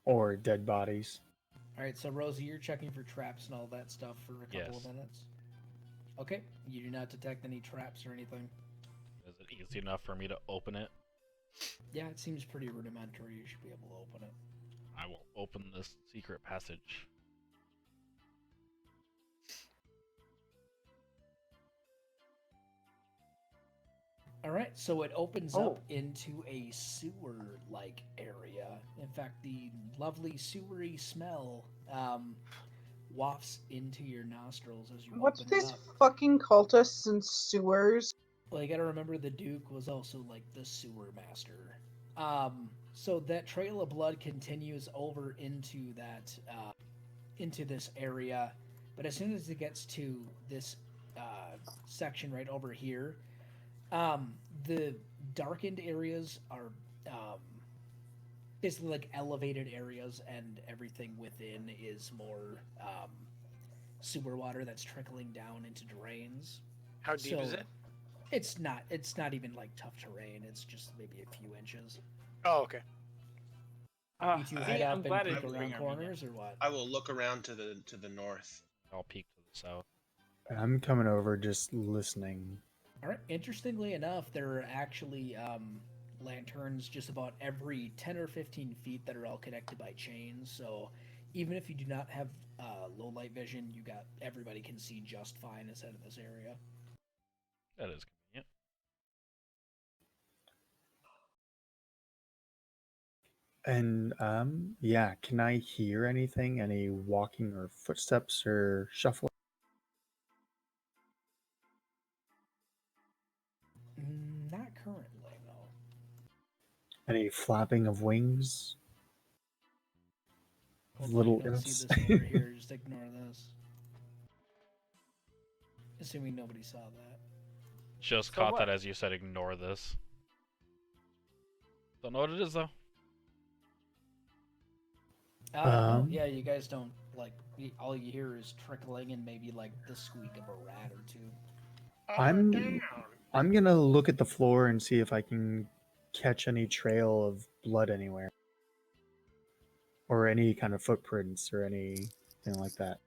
Or dead bodies. All right, so Rosie, you're checking for traps and all that stuff for a couple of Yes. minutes. Okay, you do not detect any traps or anything. Is it easy enough for me to open it? Yeah, it seems pretty rudimentary. You should be able to open it. I will open this secret passage. All right, so it opens Oh. up into a sewer-like area. In fact, the lovely sewery smell wafts into your nostrils as you What's open it these up. fucking cultists and sewers? Well, you gotta remember the Duke was also like the sewer master. So that trail of blood continues over into that, into this area, but as soon as it gets to this section right over here, the darkened areas are basically like elevated areas, and everything within is more sewer water that's trickling down into drains. How deep is So, it? It's not even like tough terrain. It's just maybe a few inches. Oh, okay. You two see, head I'm up glad and I peek didn't around bring Armenia. corners, or what? I will look around to the north. I'll peek to the south. I'm coming over just listening. All right. Interestingly enough, there are actually lanterns just about every 10 or 15 feet that are all connected by chains. So even if you do not have low light vision, everybody can see just fine inside of this area. That is convenient. And yeah, can I hear anything? Any walking or footsteps or shuffling? Not currently, no. Any flapping of wings? Hold on, Little I don't see imps. this over here. Just ignore this. Assuming nobody saw that. Just So caught what? that as you said ignore this. Don't know what it is though. No, Um, yeah, you guys don't all you hear is trickling and maybe like the squeak of a rat or two. I'm I'm gonna look at the floor and see if I can catch any trail of blood anywhere, or any kind of footprints or anything like that.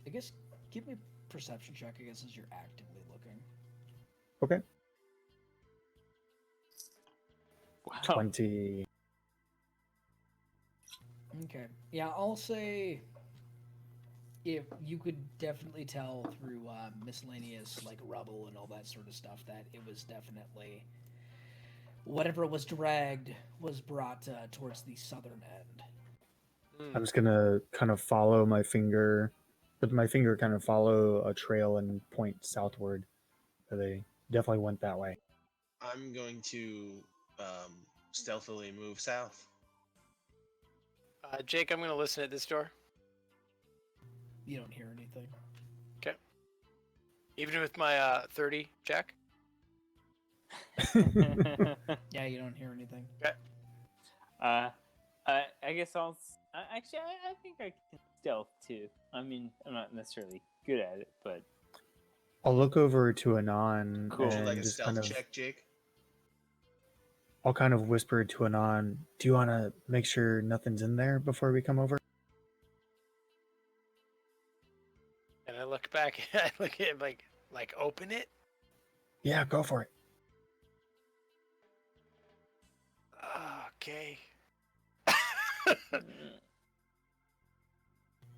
I guess give me a perception check, I guess, as you're actively looking. Okay, Wow. 20. Okay. Yeah, I'll say if you could definitely tell through miscellaneous like rubble and all that sort of stuff that it was definitely whatever was dragged was brought towards the southern end. I'm just gonna kind of follow my finger, but my finger kind of follow a trail and point southward. They definitely went that way. I'm going to stealthily move south. Jake, I'm going to listen at this door. You don't hear anything. Okay. Even with my 30 check? Yeah, you don't hear anything. Okay. I guess actually, I think I can stealth too. I mean, I'm not necessarily good at it, but I'll look over to Anon Cool. Would you and like a just stealth kind of, check, Jake? I'll kind of whisper to Anon, do you want to make sure nothing's in there before we come over? And I look back, I look at him like open it? Yeah, go for it. Okay.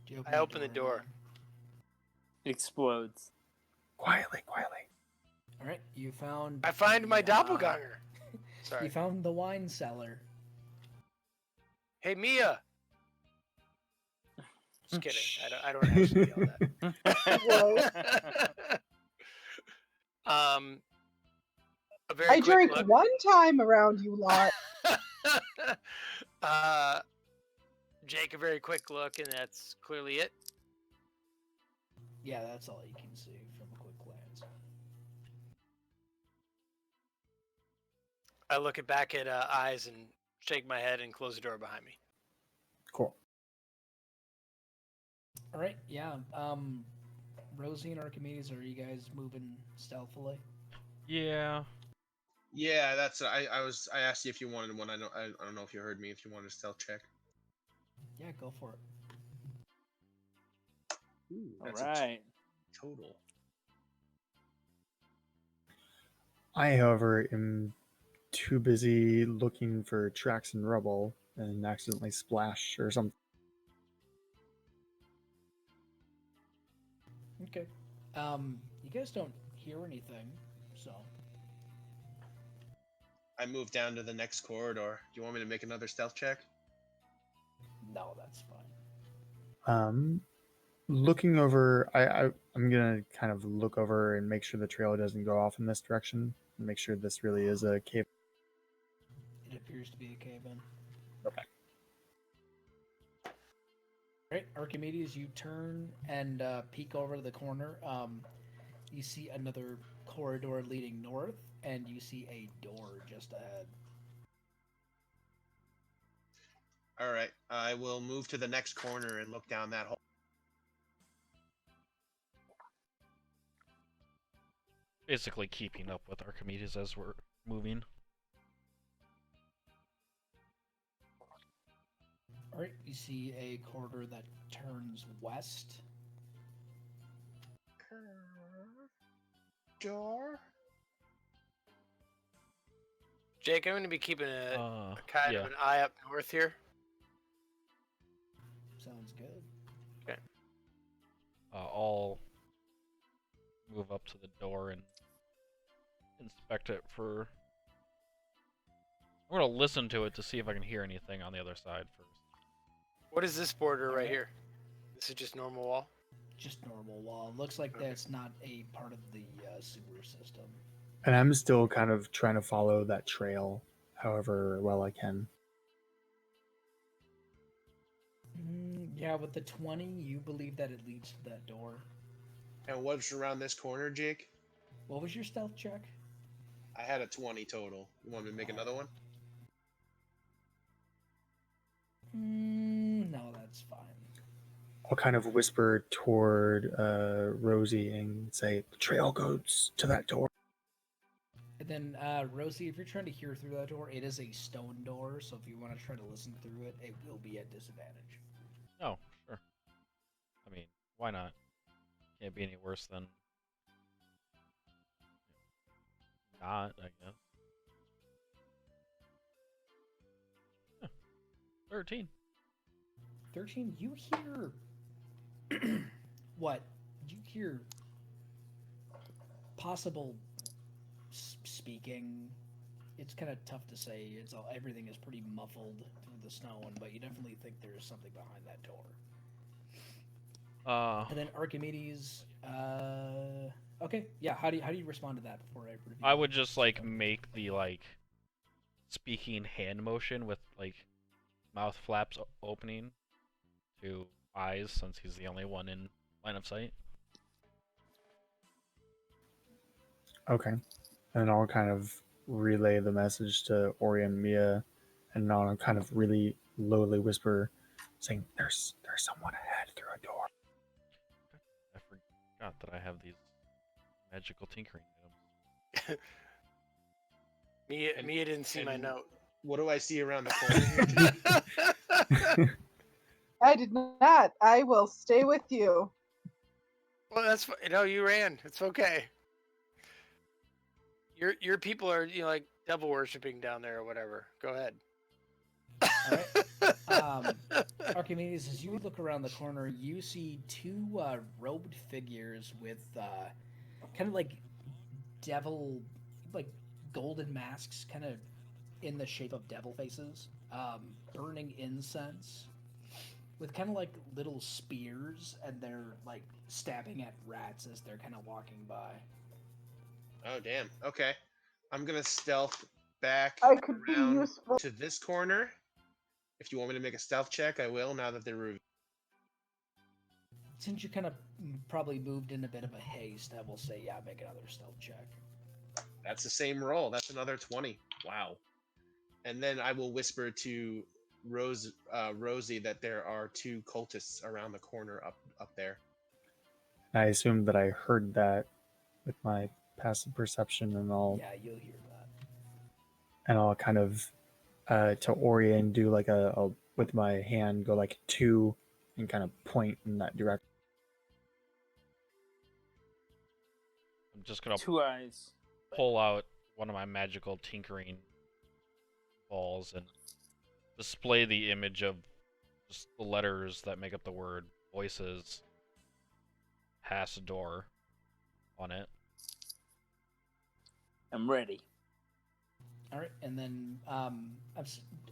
Do you I open the door. or not? it explodes. Quietly. All right, you found. I find my the, doppelganger. You Sorry. found the wine cellar. Hey, Mia. Just kidding. I don't actually yell that. A very I quick drank look. one time around you lot. Jake, a very quick look, and that's clearly it. Yeah, that's all you can see from a quick glance. I look it back at eyes and shake my head and close the door behind me. Cool. All right, yeah. Rosie and Archimedes, are you guys moving stealthily? Yeah. Yeah, that's I asked you if you wanted one. I don't know if you heard me. If you wanted a stealth check. Yeah, go for it. Ooh, All that's right. a total. I, however, am too busy looking for tracks and rubble and accidentally splash or something. Okay. You guys don't hear anything, so. I moved down to the next corridor. Do you want me to make another stealth check? No, that's fine. Looking over, I'm gonna kind of look over and make sure the trail doesn't go off in this direction and make sure this really is a cave. It appears to be a cave-in. Okay. Right, Archimedes, you turn and peek over to the corner. You see another corridor leading north, and you see a door just ahead. All right. I will move to the next corner and look down that hole. Basically keeping up with Archimedes as we're moving. All right, you see a corridor that turns west. Door. Jake, I'm going to be keeping a kind yeah. of an eye up north here. Sounds good. I'll move up to the door and inspect it for... I'm going to listen to it to see if I can hear anything on the other side first. What is this border right Okay. here? This is just normal wall? Just normal wall. Looks like Okay. that's not a part of the sewer system. And I'm still kind of trying to follow that trail however well I can. Yeah, with the 20, you believe that it leads to that door. And what's around this corner, Jake? What was your stealth check? I had a 20 total. You want me to make another one? No, that's fine. I'll kind of whisper toward Rosie and say, the trail goes to that door. And then, Rosie, if you're trying to hear through that door, it is a stone door, so if you want to try to listen through it, it will be at disadvantage. Oh, sure. I mean, why not? Can't be any worse than not, I guess. Huh. 13. 13, you hear... what? You hear possible speaking. It's kind of tough to say. Everything is pretty muffled through the stone, but you definitely think there's something behind that door. And then Archimedes. Okay, yeah. How do you respond to that before I review? I would just like make the speaking hand motion with mouth flaps opening to eyes, since he's the only one in line of sight. Okay. And I'll kind of relay the message to Ori and Mia, and I'll kind of really lowly whisper, saying, "There's someone ahead through a door." I forgot that I have these magical tinkering items. Mia didn't see my note. What do I see around the corner here, Jake? I did not. I will stay with you. Well, that's you ran. It's okay. Your people are like devil worshipping down there or whatever. Go ahead. All right. Archimedes, as you look around the corner, you see two robed figures with kind of like devil, like golden masks, kind of in the shape of devil faces, burning incense with kind of like little spears, and they're like stabbing at rats as they're kind of walking by. Oh, damn. Okay. I'm going to stealth back I could be around useful. to this corner. If you want me to make a stealth check, I will, now that they're revealed. Since you kind of probably moved in a bit of a haste, I will say, yeah, make another stealth check. That's the same roll. That's another 20. Wow. And then I will whisper to Rosie that there are two cultists around the corner up there. I assumed that I heard that with my passive perception, and Yeah, you'll hear that. I'll kind of to Ori and do like a with my hand go like 2 and kind of point in that direction. I'm just gonna 2 eyes. pull out one of my magical tinkering balls and display the image of just the letters that make up the word voices past door on it. I'm ready. All right, and then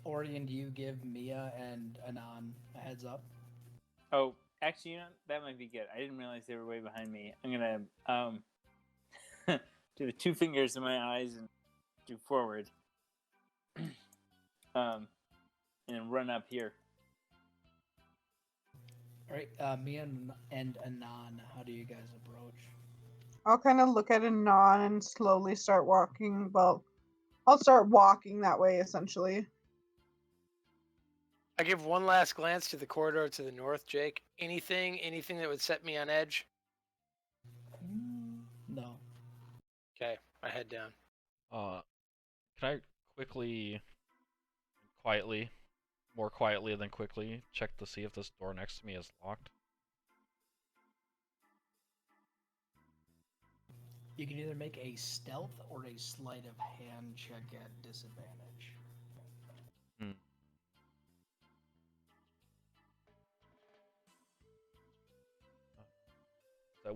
Orion, do you give Mia and Anon a heads up? Oh, actually, that might be good. I didn't realize they were way behind me. I'm gonna do the 2 fingers in my eyes and do forward, and then run up here. All right, Mia and Anon, how do you guys approach? I'll kind of look at Anon and slowly start walking. Well, I'll start walking that way, essentially. I give one last glance to the corridor to the north, Jake. Anything that would set me on edge? No. Okay, I head down. Can I quietly, more quietly than quickly, check to see if this door next to me is locked? You can either make a stealth or a sleight of hand check at disadvantage.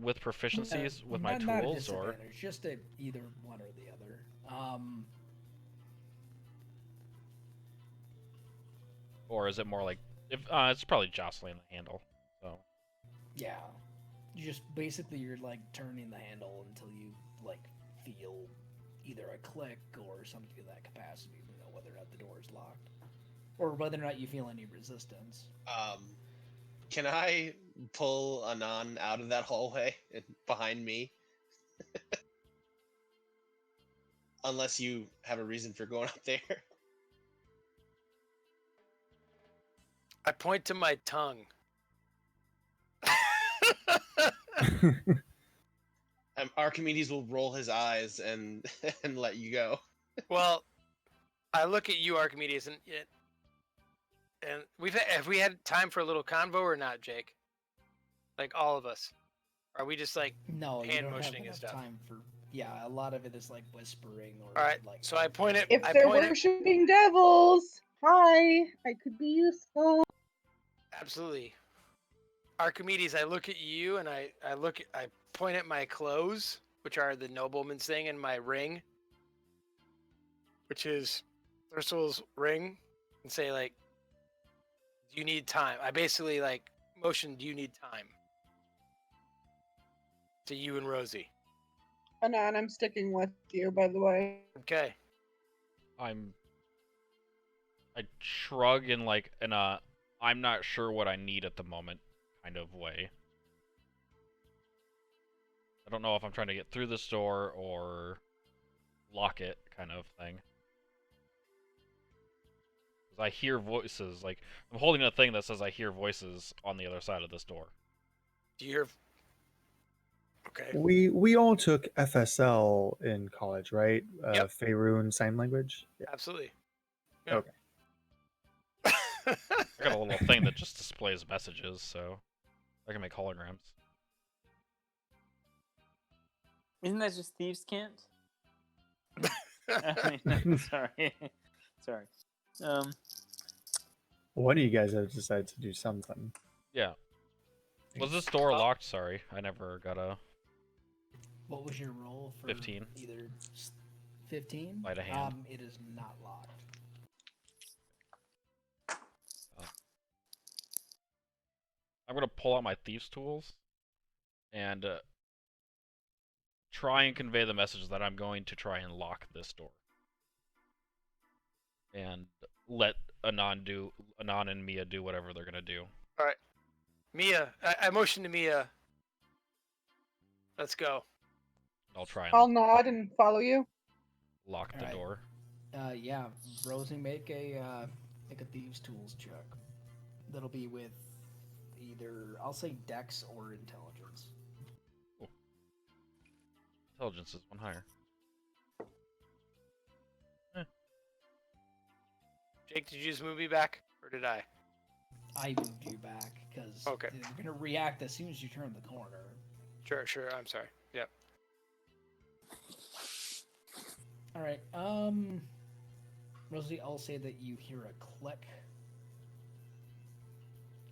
With proficiencies with my not a tools, or disadvantage, just a, either one or the other. or is it more like if it's probably jostling the handle? So Yeah, you just basically you're like turning the handle until you like feel either a click or something to that capacity to know whether or not the door is locked, or whether or not you feel any resistance. Can I pull Anon out of that hallway behind me? Unless you have a reason for going up there. I point to my tongue. Archimedes will roll his eyes and and let you go. Well, I look at you, Archimedes, and have we had time for a little convo or not, Jake? Like all of us? Are we just like No, you hand don't have motioning and enough stuff? time for. Yeah, a lot of it is like whispering or All right, like. so I point it. If I they're point it. worshipping devils, hi, I could be useful. Absolutely. Archimedes, I look at you and I point at my clothes, which are the nobleman's thing, and my ring, which is Thursel's ring, and say like, do you need time? I basically like motion, do you need time? To you and Rosie. Anon, I'm sticking with you, by the way. Okay. I shrug in like an I'm not sure what I need at the moment kind of way. I don't know if I'm trying to get through this door or lock it kind of thing. Because I hear voices, like, I'm holding a thing that says I hear voices on the other side of this door. Do you hear? Okay. We all took FSL in college, right? Yep. Faerun sign language. Yeah. Absolutely. Yeah. Okay. I got a little thing that just displays messages, so I can make holograms. Isn't that just thieves' can't? I mean, sorry. Sorry. One of you guys have decided to do something. Yeah. Was this door locked? Sorry, I never got a... What was your roll for 15. either 15? Sleight of hand. It is not locked. I'm gonna pull out my thieves' tools and try and convey the message that I'm going to try and lock this door. And let Anon and Mia do whatever they're gonna do. All right. Mia, I motion to Mia. Let's go. I'll try I'll and nod and follow you. lock the Alright. door. Yeah, Rosie, make a thieves' tools check. That'll be with either I'll say Dex or Intelligence. Intelligence is one higher. Jake, did you just move me back, or did I? I moved you back because Okay. they're gonna react as soon as you turn the corner. Sure. I'm sorry. Yep. All right. Rosie, I'll say that you hear a click.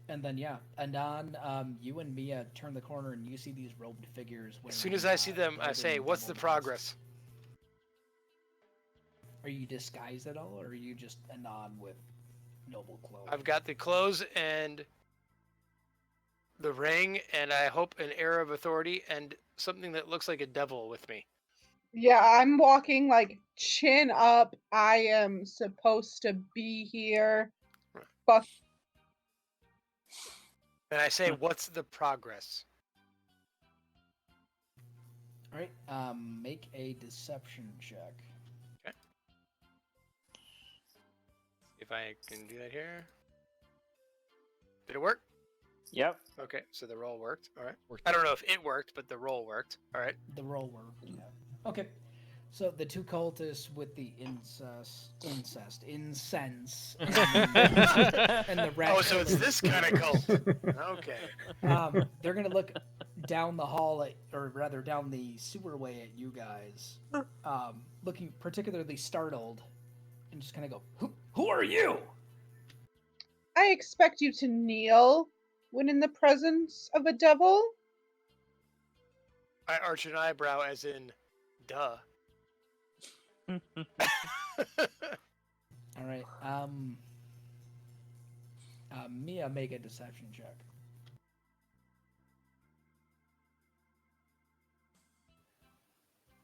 And then, yeah, Anon, you and Mia turn the corner and you see these robed figures. As soon as I see them, I say, "What's the progress?" Are you disguised at all, or are you just Anon with noble clothes? I've got the clothes and the ring, and I hope an air of authority and something that looks like a devil with me. Yeah, I'm walking like chin up. I am supposed to be here. Fuck. And I say, "What's the progress?" All right. Make a deception check. If I can do that here. Did it work? Yep. Okay, so the roll worked. All right. Worked. I don't know if it worked, but the roll worked. All right. The roll worked. Yeah. Okay. So the two cultists with the incense, and the rat. Oh, so it's this kind of cult. Okay. They're gonna look down the hall or rather down the sewerway at you guys, looking particularly startled, and just kind of go, "Who are you?" I expect you to kneel when in the presence of a devil. I arch an eyebrow, as in, duh. All right. Mia, make a deception check.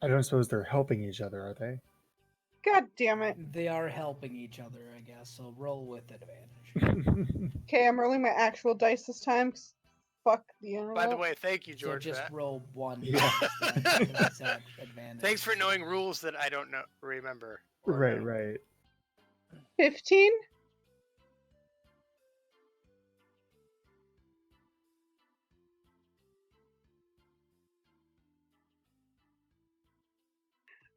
I don't suppose they're helping each other, are they? God damn it. They are helping each other, I guess. So roll with advantage. Okay, I'm rolling my actual dice this time. 'Cause fuck the internet. By the way, thank you, So George, for just that. roll one. Yeah. dice then, because it's at advantage. Thanks for knowing rules that I don't know remember. or Right, know. right. 15?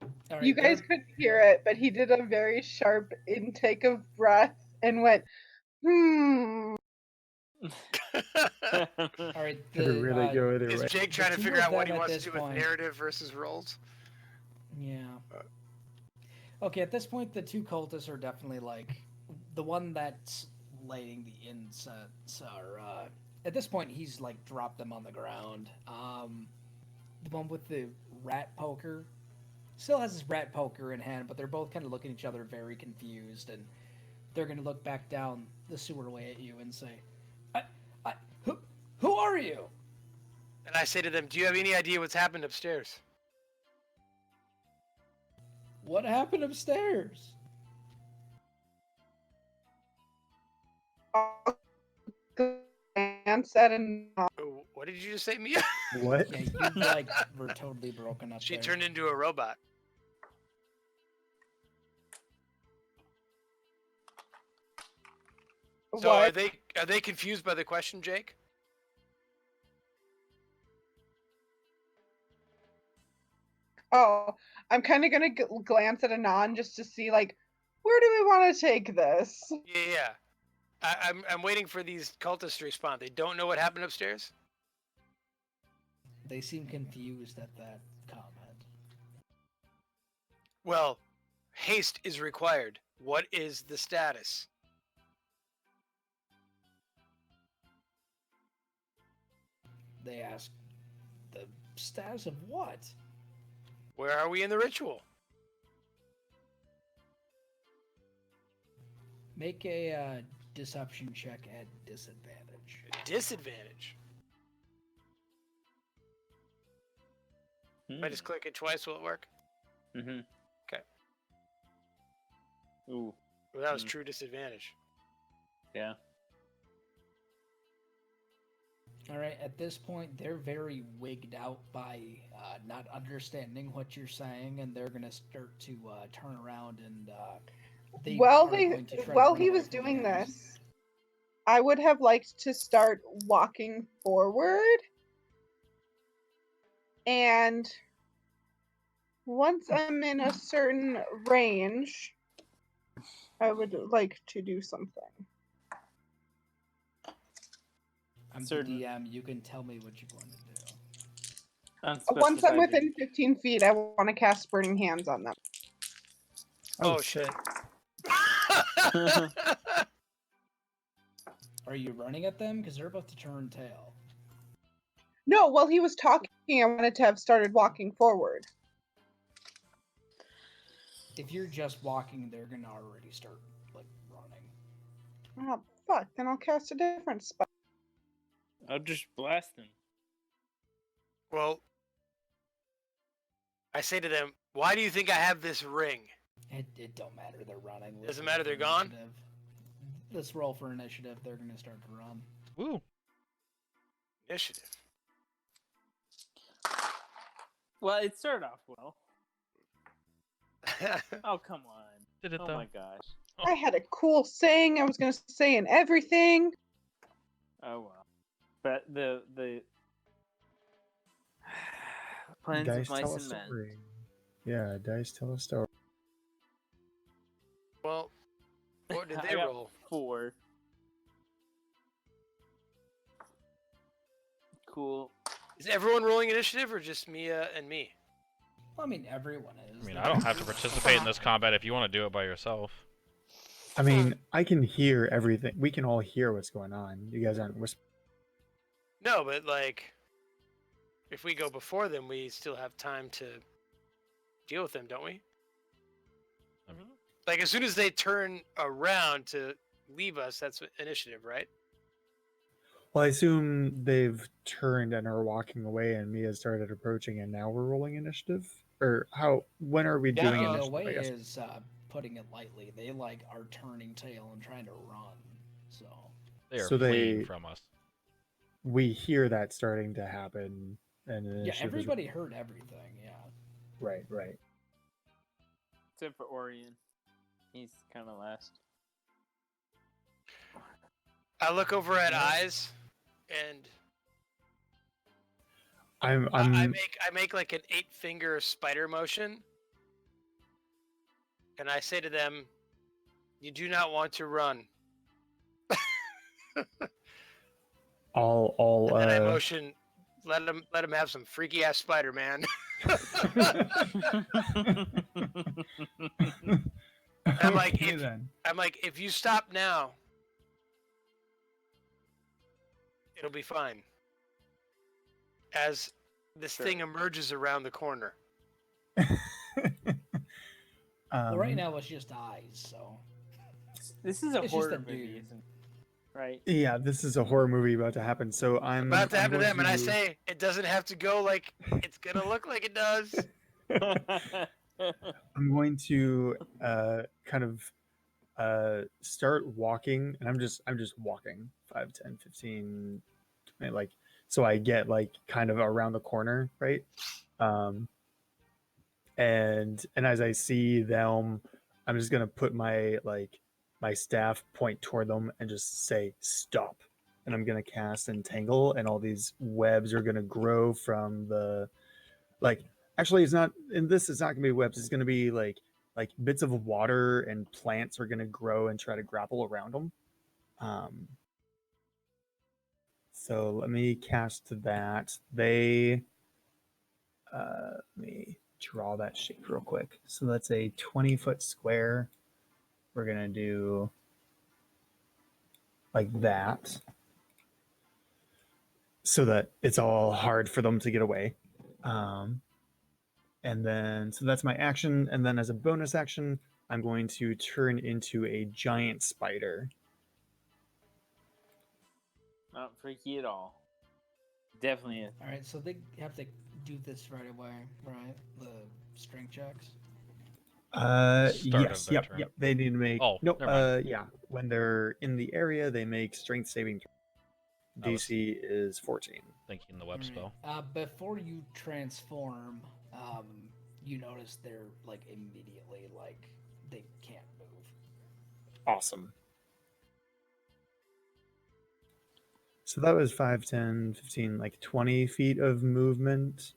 All right, You guys couldn't hear it, but he did a very sharp intake of breath and went, All right. Could it really go either Is way? Jake trying to two figure of out what them he at wants to this do with point- narrative versus rolls? Yeah. Okay, at this point, the two cultists are definitely like the one that's lighting the incense. Are at this point he's like dropped them on the ground. The one with the rat poker still has his rat poker in hand, but they're both kind of looking at each other very confused, and they're gonna look back down the sewerway at you and say, who are you?" And I say to them, do you have any idea what's happened upstairs? "What happened upstairs?" glance at a Oh, what did you just say, Mia? What? Yeah, you like were totally broken up. She there. turned into a robot. So what? are they confused by the question, Jake? Oh, I'm kind of gonna glance at Anon just to see, like, where do we want to take this? Yeah. I'm waiting for these cultists to respond. They don't know what happened upstairs? They seem confused at that comment. Well, haste is required. What is the status? They ask, "The status of what?" Where are we in the ritual? Make a deception check at disadvantage. Disadvantage. If I just click it twice, will it work? Mm-hmm. Okay. Ooh. Well, that was true disadvantage. Yeah. All right, at this point, they're very wigged out by not understanding what you're saying, and they're going to start to turn around and. While are going to try to while run he away was from you doing guys. this, I would have liked to start walking forward. And once I'm in a certain range, I would like to do something. I'm Certain- the DM. You can tell me what you want to do. Once Unspecified I'm within 15 feet, I want to cast Burning Hands on them. Oh, shit. Are you running at them? Because they're about to turn tail. No, while he was talking, I wanted to have started walking forward. If you're just walking, they're going to already start like running. Oh, fuck. Then I'll cast a different spell. I'll just blast them. Well, I say to them, why do you think I have this ring? It don't matter. They're running. Let's Doesn't roll matter, for they're gone? initiative. Let's roll for initiative. They're going to start to run. Woo. Initiative. Well, it started off well. Oh, come on. Did it Oh though? my gosh. I had a cool saying I was going to say and everything. Oh well. But the plans of Dice mice tell a and men. story. Yeah, dice tell a story. Well, what did I they got roll? 4. Cool. Is everyone rolling initiative or just Mia and me? Well, I mean, everyone is. I mean, They're I don't in have to groups. participate in this combat if you want to do it by yourself. I mean, I can hear everything. We can all hear what's going on. You guys aren't whispering. No, but like, if we go before them, we still have time to deal with them, don't we? Like, as soon as they turn around to leave us, that's initiative, right? Well, I assume they've turned and are walking away, and Mia started approaching, and now we're rolling initiative. Or how? When are we doing No, initiative? way I guess. is putting it lightly. They like are turning tail and trying to run. So They are So fleeing they- from us. We hear that starting to happen, and yeah, initiative is- everybody heard everything. Yeah. Right, right. Except for Orion. He's kind of last. I look over at Yeah. Eyes, and I'm. I make like an 8-finger spider motion, and I say to them, "You do not want to run." I'll. And then I motion, let him have some freaky ass spider, man. I'm like, Okay, if- then. I'm like, if you stop now, it'll be fine. As this Sure. thing emerges around the corner. Well, right now it's just eyes. So This is a It's just horror a movie, dude. isn't it? Right? Yeah, this is a horror movie about to happen. So I'm About to I'm happen to going them, and I to- say, it doesn't have to go like it's gonna look like it does. I'm going to kind of start walking, and I'm just walking 5, 10, 15, 20, like, so I get like kind of around the corner, right? And as I see them, I'm just gonna put my staff point toward them and just say stop, and I'm gonna cast entangle, and all these webs are gonna grow from the actually it's not in this, it's not gonna be webs, it's gonna be like bits of water and plants are gonna grow and try to grapple around them. So let me cast that. Let me draw that shape real quick. So that's a 20-foot square. We're gonna do like that, so that it's all hard for them to get away. And then, so that's my action. And then as a bonus action, I'm going to turn into a giant spider. Not freaky at all. Definitely is. all right, so they have to do this right away, right? The strength checks. Start of Yes, their yep, turn. yep. They need to make. Oh, nope. never mind. Yeah. When they're in the area, they make strength saving. I was- DC is 14. Thinking the web All spell. right. Before you transform, you notice they're like immediately like they can't move. Awesome. So that was 5, 10, 15, like 20 feet of movement.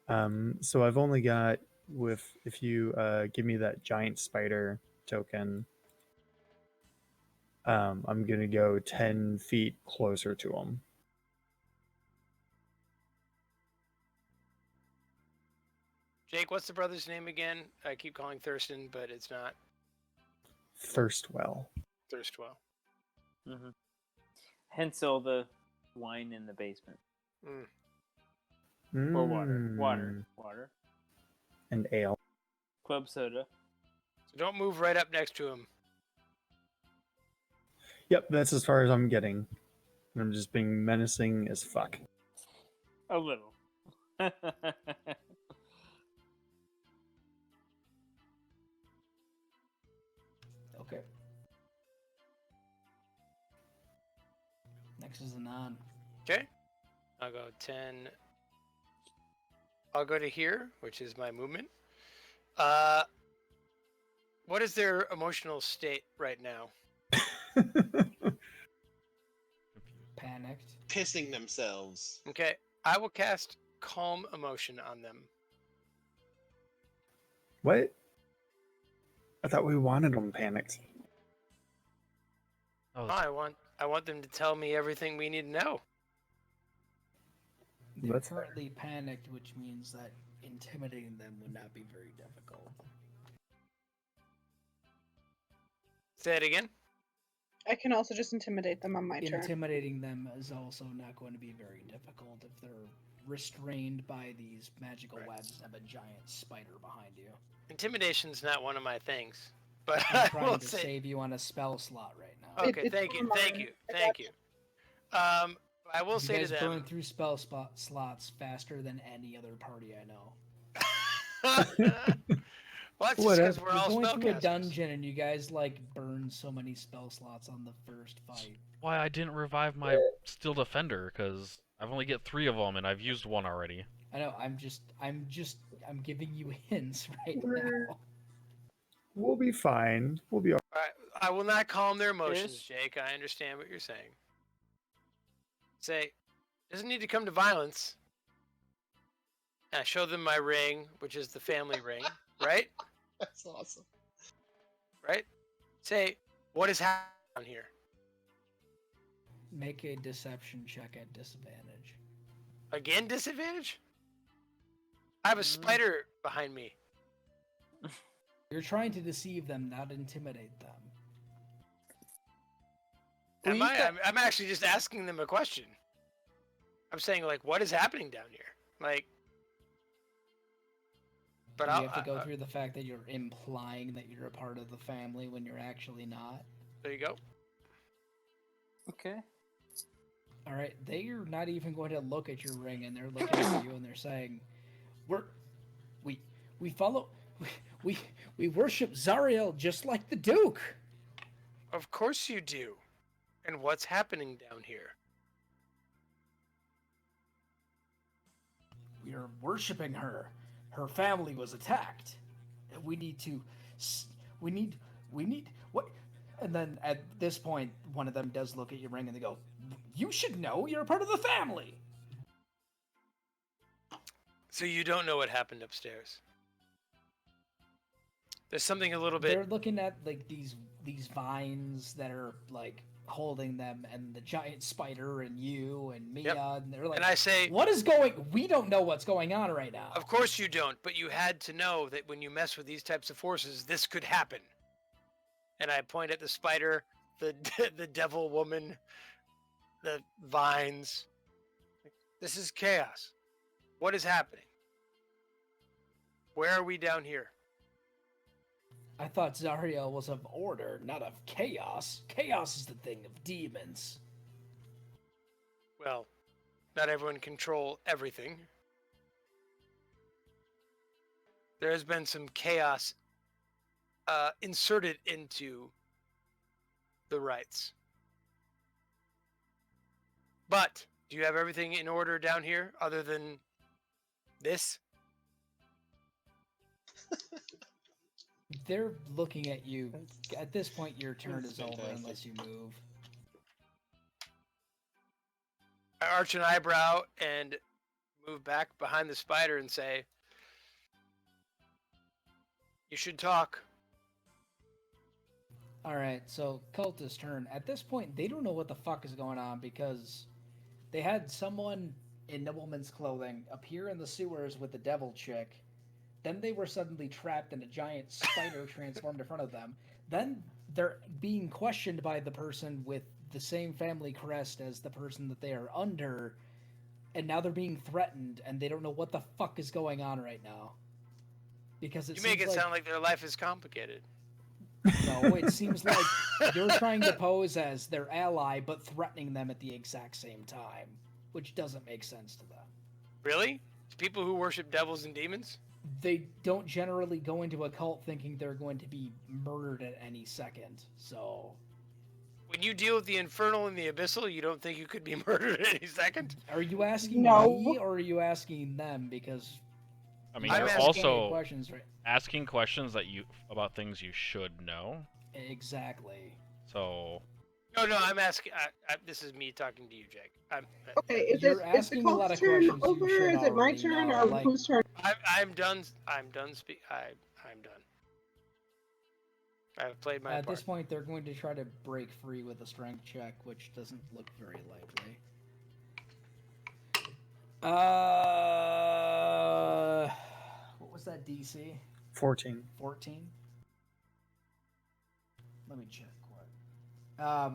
So I've only got if you give me that giant spider token, I'm gonna go 10 feet closer to him. Jake, what's the brother's name again? I keep calling Thurston, but it's not Thirstwell. Thirstwell. Mm-hmm. Hence all the wine in the basement. Or water. Water. Water. And ale. Club soda. So don't move right up next to him. Yep, that's as far as I'm getting. I'm just being menacing as fuck. A little. Okay. Next is the non. Okay. I'll go 10. I'll go to here, which is my movement. What is their emotional state right now? panicked. pissing themselves. Okay, I will cast Calm Emotion on them. What? I thought we wanted them panicked. Oh, I want them to tell me everything we need to know. They're That's fair. currently panicked, which means that intimidating them would not be very difficult. Say it again. I can also just intimidate them on my turn. Intimidating them is also not going to be very difficult if they're restrained by these magical Right. webs of a giant spider behind you. Intimidation's not one of my things, but I'm I trying will to say. save you on a spell slot right now. Okay, It's thank you, fine. thank you, I thank got you. I will You say guys to burn them. through slots faster than any other party I know. Well, that's just Whatever. because we're You're all going through a spellcasters. dungeon and you guys like burn so many spell slots on the first fight. why I didn't revive my Steel Defender, because I've only get 3 of them, and I've used 1 already. I know. I'm giving you hints right We're- now. We'll be fine. We'll be all Alright, I will not calm their emotions, Ish. Jake. I understand what you're saying. Say, doesn't need to come to violence. And I show them my ring, which is the family ring, right? That's awesome. Right? Say, what is happening down here? Make a deception check at disadvantage. Again, disadvantage? I have a spider behind me. You're trying to deceive them, not intimidate them. Am I? I'm actually just asking them a question. I'm saying, like, what is happening down here? Like, but you I'll have to go through the fact that you're implying that you're a part of the family when you're actually not. there you go. Okay. All right, they're not even going to look at your ring, and they're looking at you, and they're saying, "We follow, we worship Zariel just like the Duke." Of course you do. And what's happening down here? We are worshiping her. Her family was attacked. And we need what? And then at this point, one of them does look at your ring and they go, "You should know. You're a part of the family." So you don't know what happened upstairs. There's something a little They're bit. looking at like these vines that are like holding them, and the giant spider, and you and Mia, Yep. and they're like, And I say, "What is going? We don't know what's going on right now." of course you don't, but you had to know that when you mess with these types of forces, this could happen. And I point at the spider, the the devil woman, the vines. This is chaos. What is happening? Where are we down here? I thought Zariel was of order, not of chaos. Chaos is the thing of demons. Well, not everyone can control everything. There has been some chaos inserted into the rites. But do you have everything in order down here other than this? They're looking at you. At this point, your turn That's is over fantastic. unless you move. I arch an eyebrow and move back behind the spider and say, "You should talk." Alright, so Cult's turn. At this point, they don't know what the fuck is going on because they had someone in nobleman's clothing appear in the sewers with the devil chick. Then they were suddenly trapped in a giant spider transformed in front of them. Then they're being questioned by the person with the same family crest as the person that they are under. And now they're being threatened and they don't know what the fuck is going on right now. Because You make it sound like their life is complicated. No, it seems like you're trying to pose as their ally, but threatening them at the exact same time, which doesn't make sense to them. Really? People who worship devils and demons? They don't generally go into a cult thinking they're going to be murdered at any second, so... When you deal with the infernal and the abyssal, you don't think you could be murdered at any second? Are you asking No. me, or are you asking them? Because I mean, I'm you're asking also questions, right? asking questions that you about things you should know. Exactly. So No, I'm asking. This is me talking to you, Jake. Okay, is You're it is the asking a lot cult's of turn questions you over? should Is it my already turn know. or Like, whose turn? I'm done. I'm done. I'm done. I've played my at part. this point, they're going to try to break free with a strength check, which doesn't look very likely. What was that DC? 14. 14? Let me check what.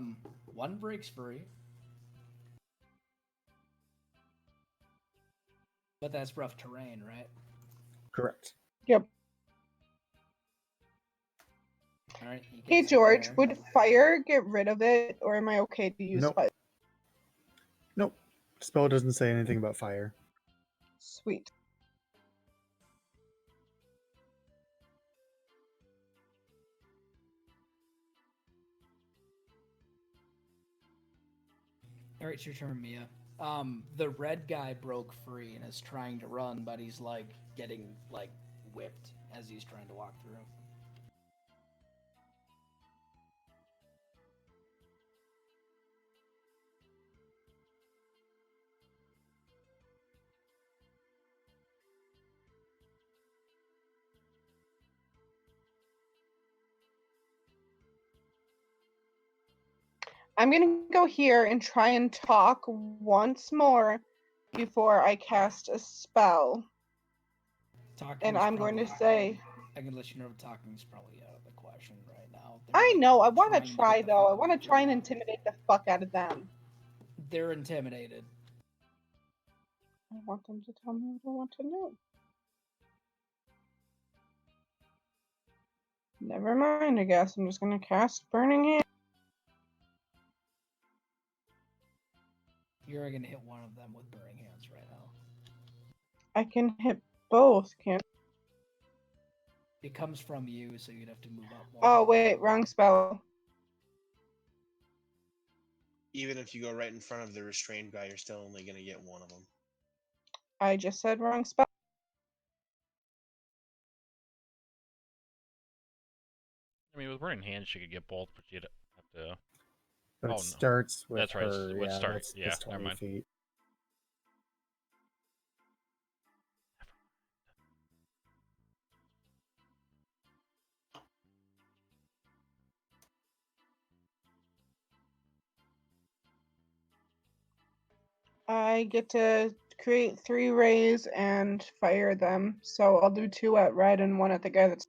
One breaks free. But that's rough terrain, right? Correct. Yep. All right. Hey George, would fire get rid of it, or am I okay to use Nope. fire? Nope. Spell doesn't say anything about fire. Sweet. All right, it's your turn, Mia. The red guy broke free and is trying to run, but he's like getting like whipped as he's trying to walk through. I'm gonna go here and try and talk once more before I cast a spell. And I'm going to say, I can let you know talking's probably out of the question right now. I know, I want to trying to try get the though. I fuck want away to try from and you. intimidate the fuck out of them. They're intimidated. I want them to tell me what I want to know. Never mind, I guess. I'm just gonna cast Burning Hand. You're gonna hit one of them with burning hands right now. I can hit both, can't It comes from you, so you'd have to move up one. Oh wait, wrong spell. Even if you go right in front of the restrained guy, you're still only going to get one of them. I just said wrong spell. I mean, with burning hands, you could get both, but you'd have to. But Oh, it no. starts with That's right, her. it would Yeah, start- that's, yeah, that's never 20 mind. feet. I get to create 3 rays and fire them. So I'll do 2 at red and 1 at the guy that's.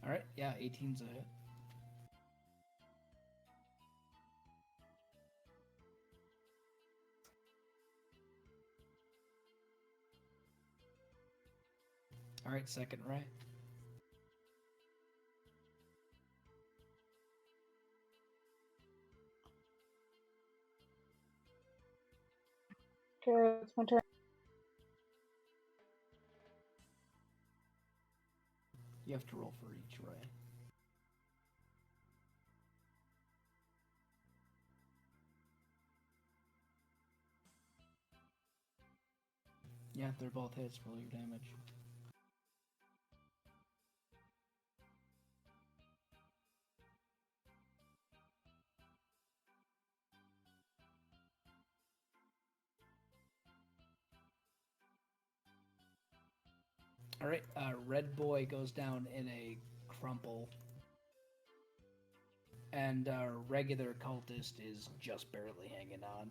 All right, yeah, 18's a hit. All right, second right. Okay, it's my turn. You have to roll for each right. Yeah, they're both hits. Roll your damage. All right, red boy goes down in a crumple, and regular cultist is just barely hanging on.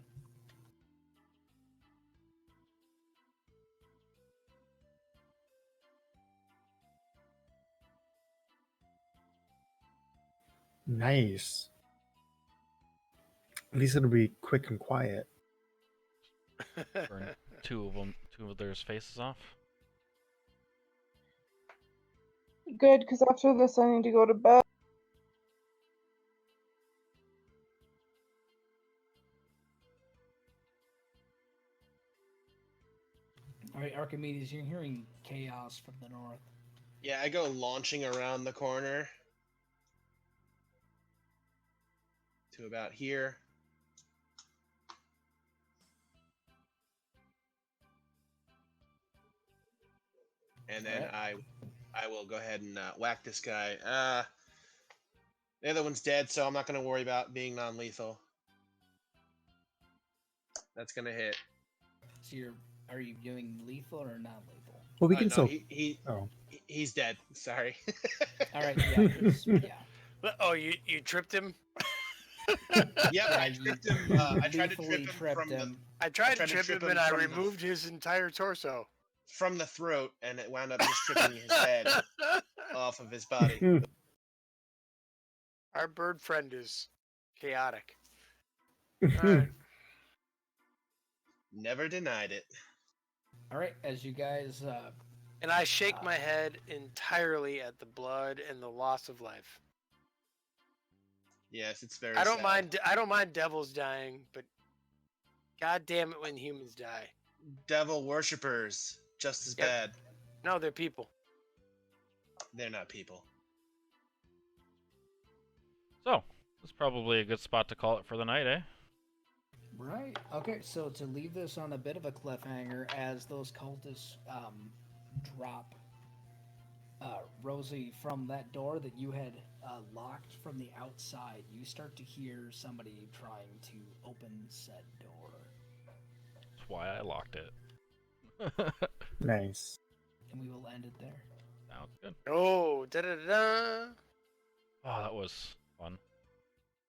Nice. At least it'll be quick and quiet. Burn two of theirs faces off. Good, because after this I need to go to bed. All right, Archimedes, you're hearing chaos from the north. Yeah, I go launching around the corner to about here. and then Alright. I will go ahead and whack this guy. The other one's dead, so I'm not going to worry about being non-lethal. That's going to hit. So are you doing lethal or non-lethal? Well, we can No, still. Oh, he's dead. Sorry. All right, yeah, 'cause- yeah. Oh, you tripped him? Yep, Yeah, I tripped him. I tried to lethally trip him tripped from him. I tried to trip him and I removed his entire torso. from the throat, and it wound up just tripping his head off of his body. Our bird friend is chaotic. Alright. Never denied it. All right, as you guys, And I shake my head entirely at the blood and the loss of life. Yes, it's very. I don't sad. mind. I don't mind devils dying, but god damn it when humans die. Devil worshippers, just as Yep. bad. No, they're people. They're not people. So, this is probably a good spot to call it for the night, eh? right. Okay, so to leave this on a bit of a cliffhanger, as those cultists drop Rosie from that door that you had locked from the outside, you start to hear somebody trying to open said door. That's why I locked it. Nice. And we will end it there. Sounds good. Oh, da da da. Oh, that was fun.